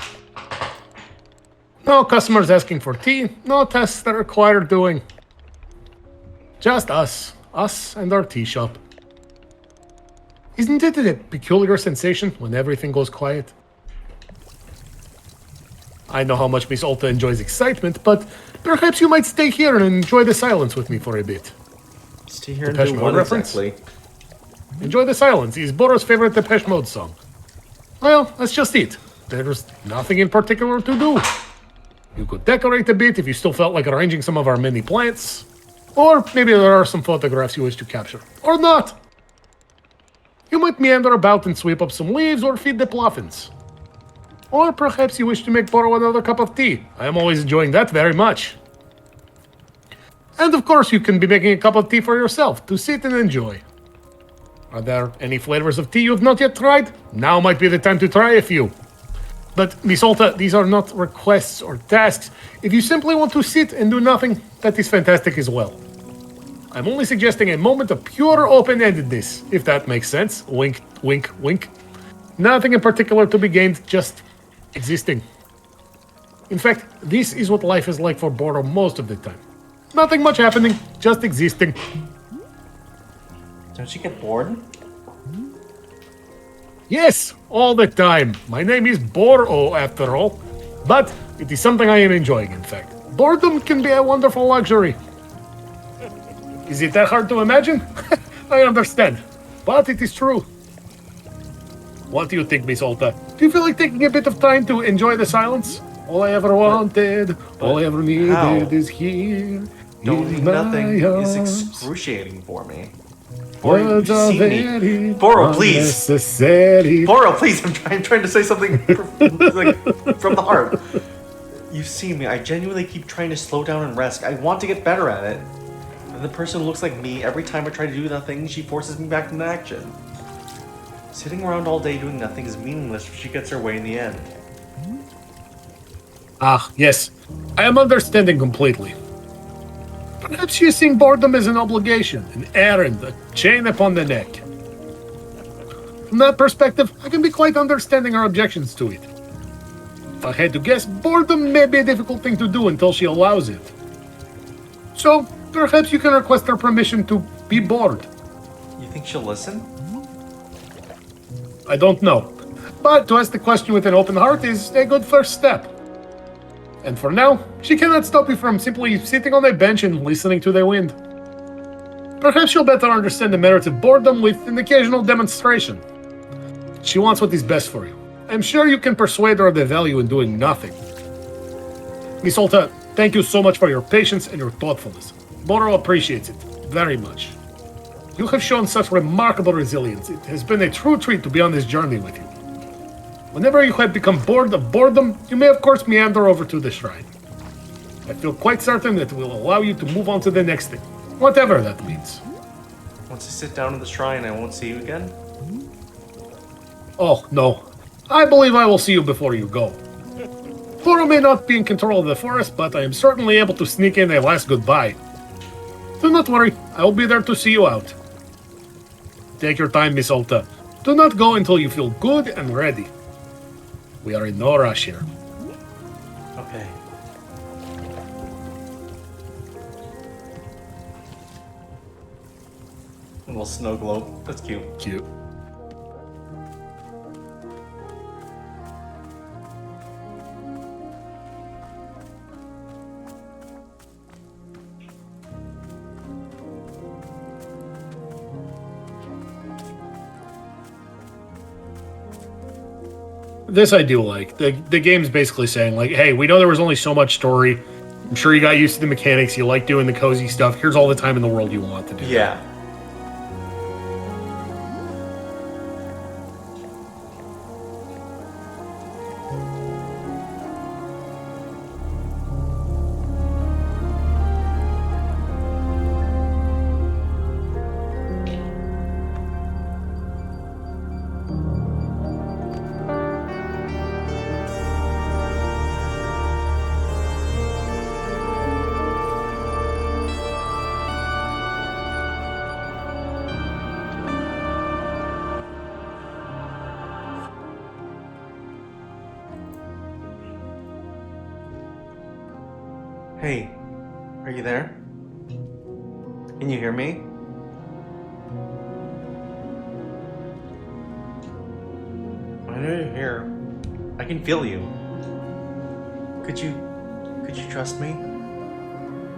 No customers asking for tea, no tests that require doing. Just us and our tea shop. Isn't it a peculiar sensation when everything goes quiet? I know how much Miss Olta enjoys excitement, but perhaps you might stay here and enjoy the silence with me for a bit. Stay here and Depeche do Mode what reference? exactly? Enjoy the silence is Boro's favorite Depeche Mode song. Well, that's just it. There's nothing in particular to do. You could decorate a bit if you still felt like arranging some of our many plants. Or maybe there are some photographs you wish to capture. Or not. You might meander about and sweep up some leaves or feed the puffins. Or perhaps you wish to make Boro another cup of tea. I am always enjoying that very much. And of course you can be making a cup of tea for yourself to sit and enjoy. Are there any flavors of tea you have not yet tried? Now might be the time to try a few. But Miss Olta, these are not requests or tasks. If you simply want to sit and do nothing, that is fantastic as well. I'm only suggesting a moment of pure open-endedness, if that makes sense. Wink, wink, wink. Nothing in particular to be gained, just existing. In fact, this is what life is like for Boro most of the time. Nothing much happening, just existing. Don't you get bored? Yes, all the time. My name is Boro, after all. But it is something I am enjoying, in fact. Boredom can be a wonderful luxury. Is it that hard to imagine? I understand. But it is true. What do you think, Miss Olta? Do you feel like taking a bit of time to enjoy the silence? All I ever wanted, all I ever needed how? is here. Doing in my nothing is arms. excruciating for me. Boro, you've Words are seen me. very Boro, please. unnecessary. Boro, please. I'm trying to say something like from the heart. You've seen me. I genuinely keep trying to slow down and rest. I want to get better at it. And the person who looks like me, every time I try to do nothing, she forces me back into action. Sitting around all day doing nothing is meaningless if she gets her way in the end. Ah, yes. I am understanding completely. Perhaps you seeing boredom as an obligation, an errand, a chain upon the neck. From that perspective, I can be quite understanding her objections to it. If I had to guess, boredom may be a difficult thing to do until she allows it. So, perhaps you can request her permission to be bored. You think she'll listen? I don't know. But to ask the question with an open heart is a good first step. And for now, she cannot stop you from simply sitting on a bench and listening to the wind. Perhaps she'll better understand the merits of boredom with an occasional demonstration. She wants what is best for you. I'm sure you can persuade her of the value in doing nothing. Miss Olta, thank you so much for your patience and your thoughtfulness. Boro appreciates it very much. You have shown such remarkable resilience. It has been a true treat to be on this journey with you. Whenever you have become bored of boredom, you may of course meander over to the shrine. I feel quite certain that it will allow you to move on to the next thing, whatever that means. Once I sit down in the shrine, I won't see you again? Oh, no. I believe I will see you before you go. Boro may not be in control of the forest, but I am certainly able to sneak in a last goodbye. Do not worry, I will be there to see you out. Take your time, Miss Olta. Do not go until you feel good and ready. We are in no rush here. Okay. A little snow globe. That's cute. Cute. This I do like. The game's basically saying, like, hey, we know there was only so much story. I'm sure you got used to the mechanics. You like doing the cozy stuff. Here's all the time in the world you want to do. Yeah. Hey, are you there? Can you hear me? I know you're here. I can feel you. Could you trust me?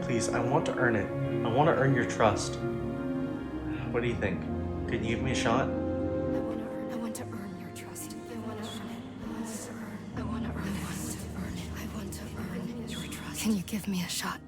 Please, I want to earn it. I want to earn your trust. What do you think? Could you give me a shot? I want to earn your trust. I want to earn it. I want to earn it. I want to earn your trust. Can you give me a shot?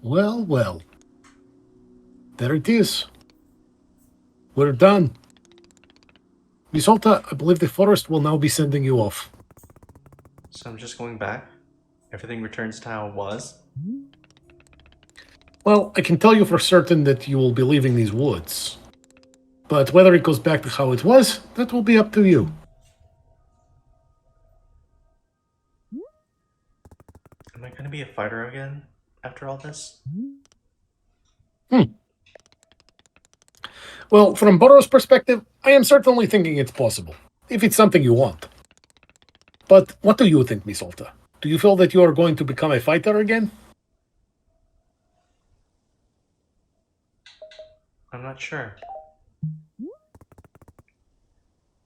Well, well. There it is. We're done. Miss Alta, I believe the forest will now be sending you off. So I'm just going back? Everything returns to how it was? Well, I can tell you for certain that you will be leaving these woods. But whether it goes back to how it was, that will be up to you. Am I going to be a fighter again after all this? Well, from Boro's perspective, I am certainly thinking it's possible, if it's something you want. But what do you think, Miss Alta? Do you feel that you are going to become a fighter again? I'm not sure. Do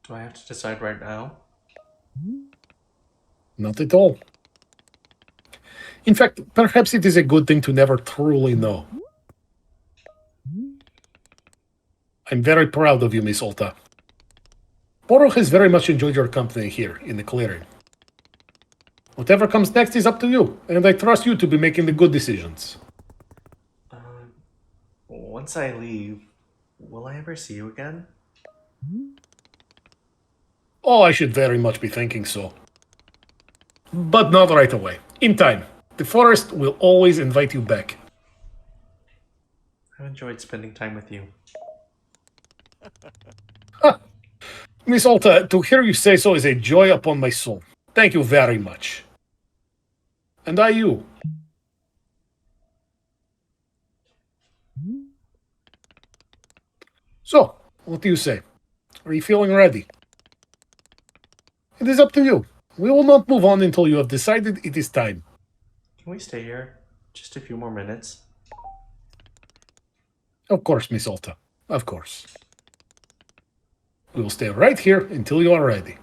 I have to decide right now? Not at all. In fact, perhaps it is a good thing to never truly know. I'm very proud of you, Miss Alta. Boro has very much enjoyed your company here in the clearing. Whatever comes next is up to you, and I trust you to be making the good decisions. Once I leave, will I ever see you again? Oh, I should very much be thinking so. But not right away. In time. The forest will always invite you back. I've enjoyed spending time with you. Miss Alta, to hear you say so is a joy upon my soul. Thank you very much. And I you. So, what do you say? Are you feeling ready? It is up to you. We will not move on until you have decided it is time. Can we stay here? Just a few more minutes? Of course, Miss Alta. Of course. We will stay right here until you are ready.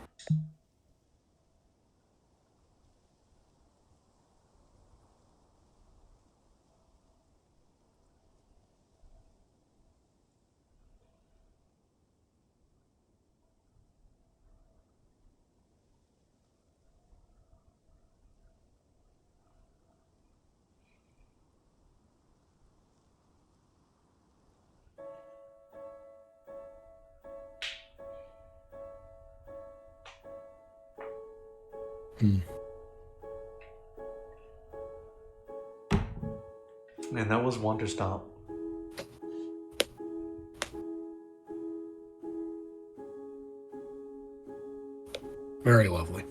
And that was Wanderstop. Very lovely.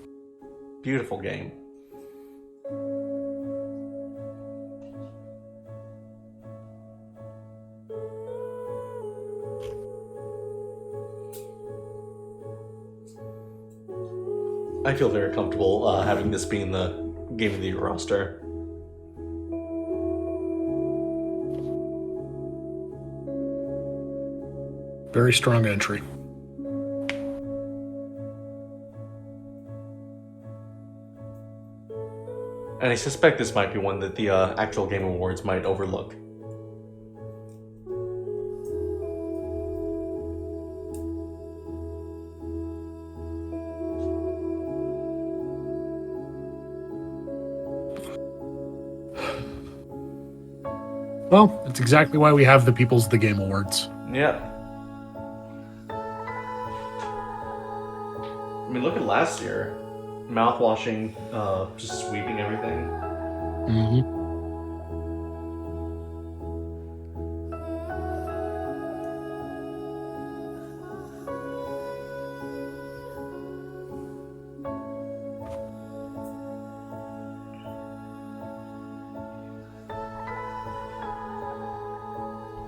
Beautiful game. I feel very comfortable having this be in the Game of the Year roster. Very strong entry. And I suspect this might be one that the actual Game Awards might overlook. Well, that's exactly why we have the People's the Game Awards. Yeah. I mean, look at last year. Mouthwashing, just sweeping everything. Mm-hmm.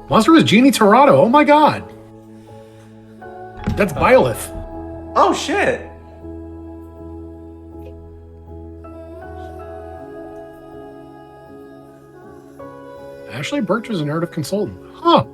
Monster was Genie Torado. Oh my god. That's Byleth. Oh shit! Ashley Birch was a narrative consultant. Huh.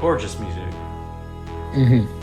Gorgeous music. Mm-hmm.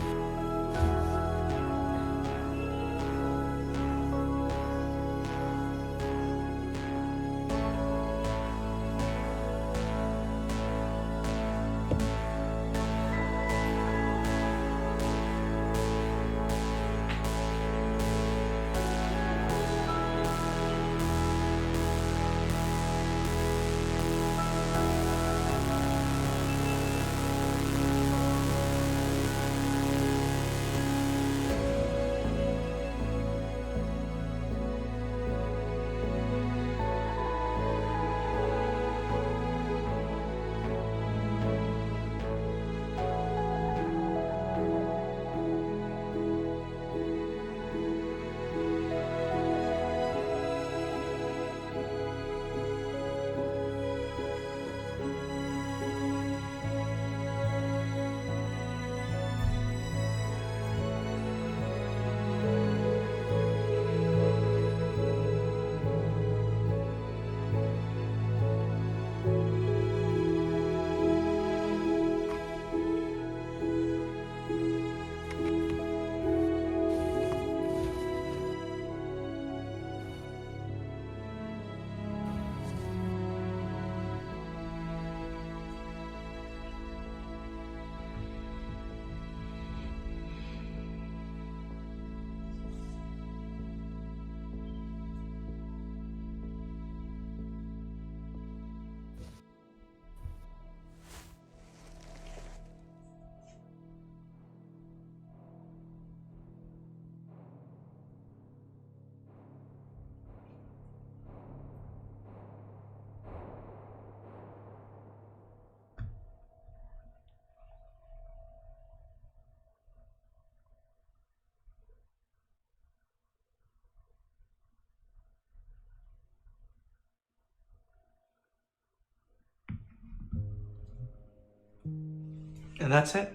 And that's it.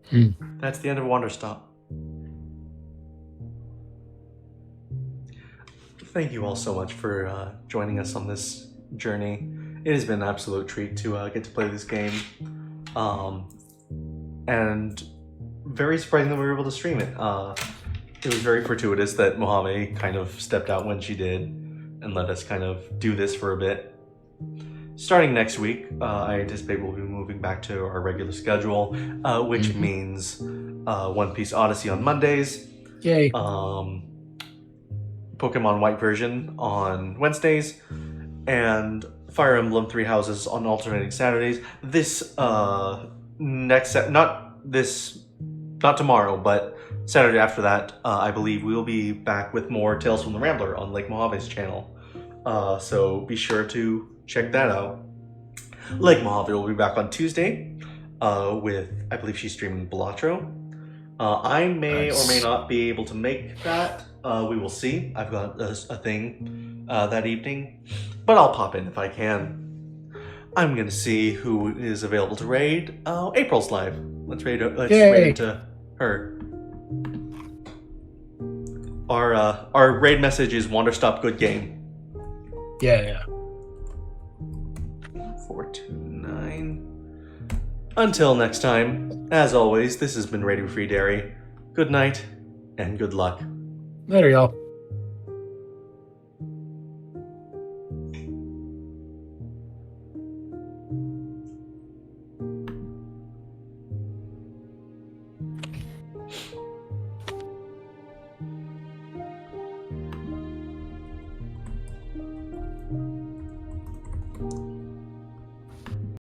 Hmm. That's the end of Wanderstop. Thank you all so much for joining us on this journey. It has been an absolute treat to get to play this game. And very surprising that we were able to stream it. It was very fortuitous that Mojave kind of stepped out when she did and let us kind of do this for a bit. Starting next week, I anticipate we'll be moving back to our regular schedule, which means One Piece Odyssey on Mondays, Yay. Pokemon White version on Wednesdays, and Fire Emblem Three Houses on alternating Saturdays. This not tomorrow, but Saturday after that, I believe we'll be back with more Tales from the Rambler on Lake Mojave's channel. So be sure to check that out. Lake Mojave will be back on Tuesday with, I believe she's streaming Balatro. I may or may not be able to make that. We will see. I've got a thing that evening, but I'll pop in if I can. I'm gonna see who is available to raid. April's live. Let's raid into her. Our raid message is Wanderstop good game. Yeah. 429. Until next time, as always, this has been Radio Free Dairy. Good night and good luck. Later, y'all.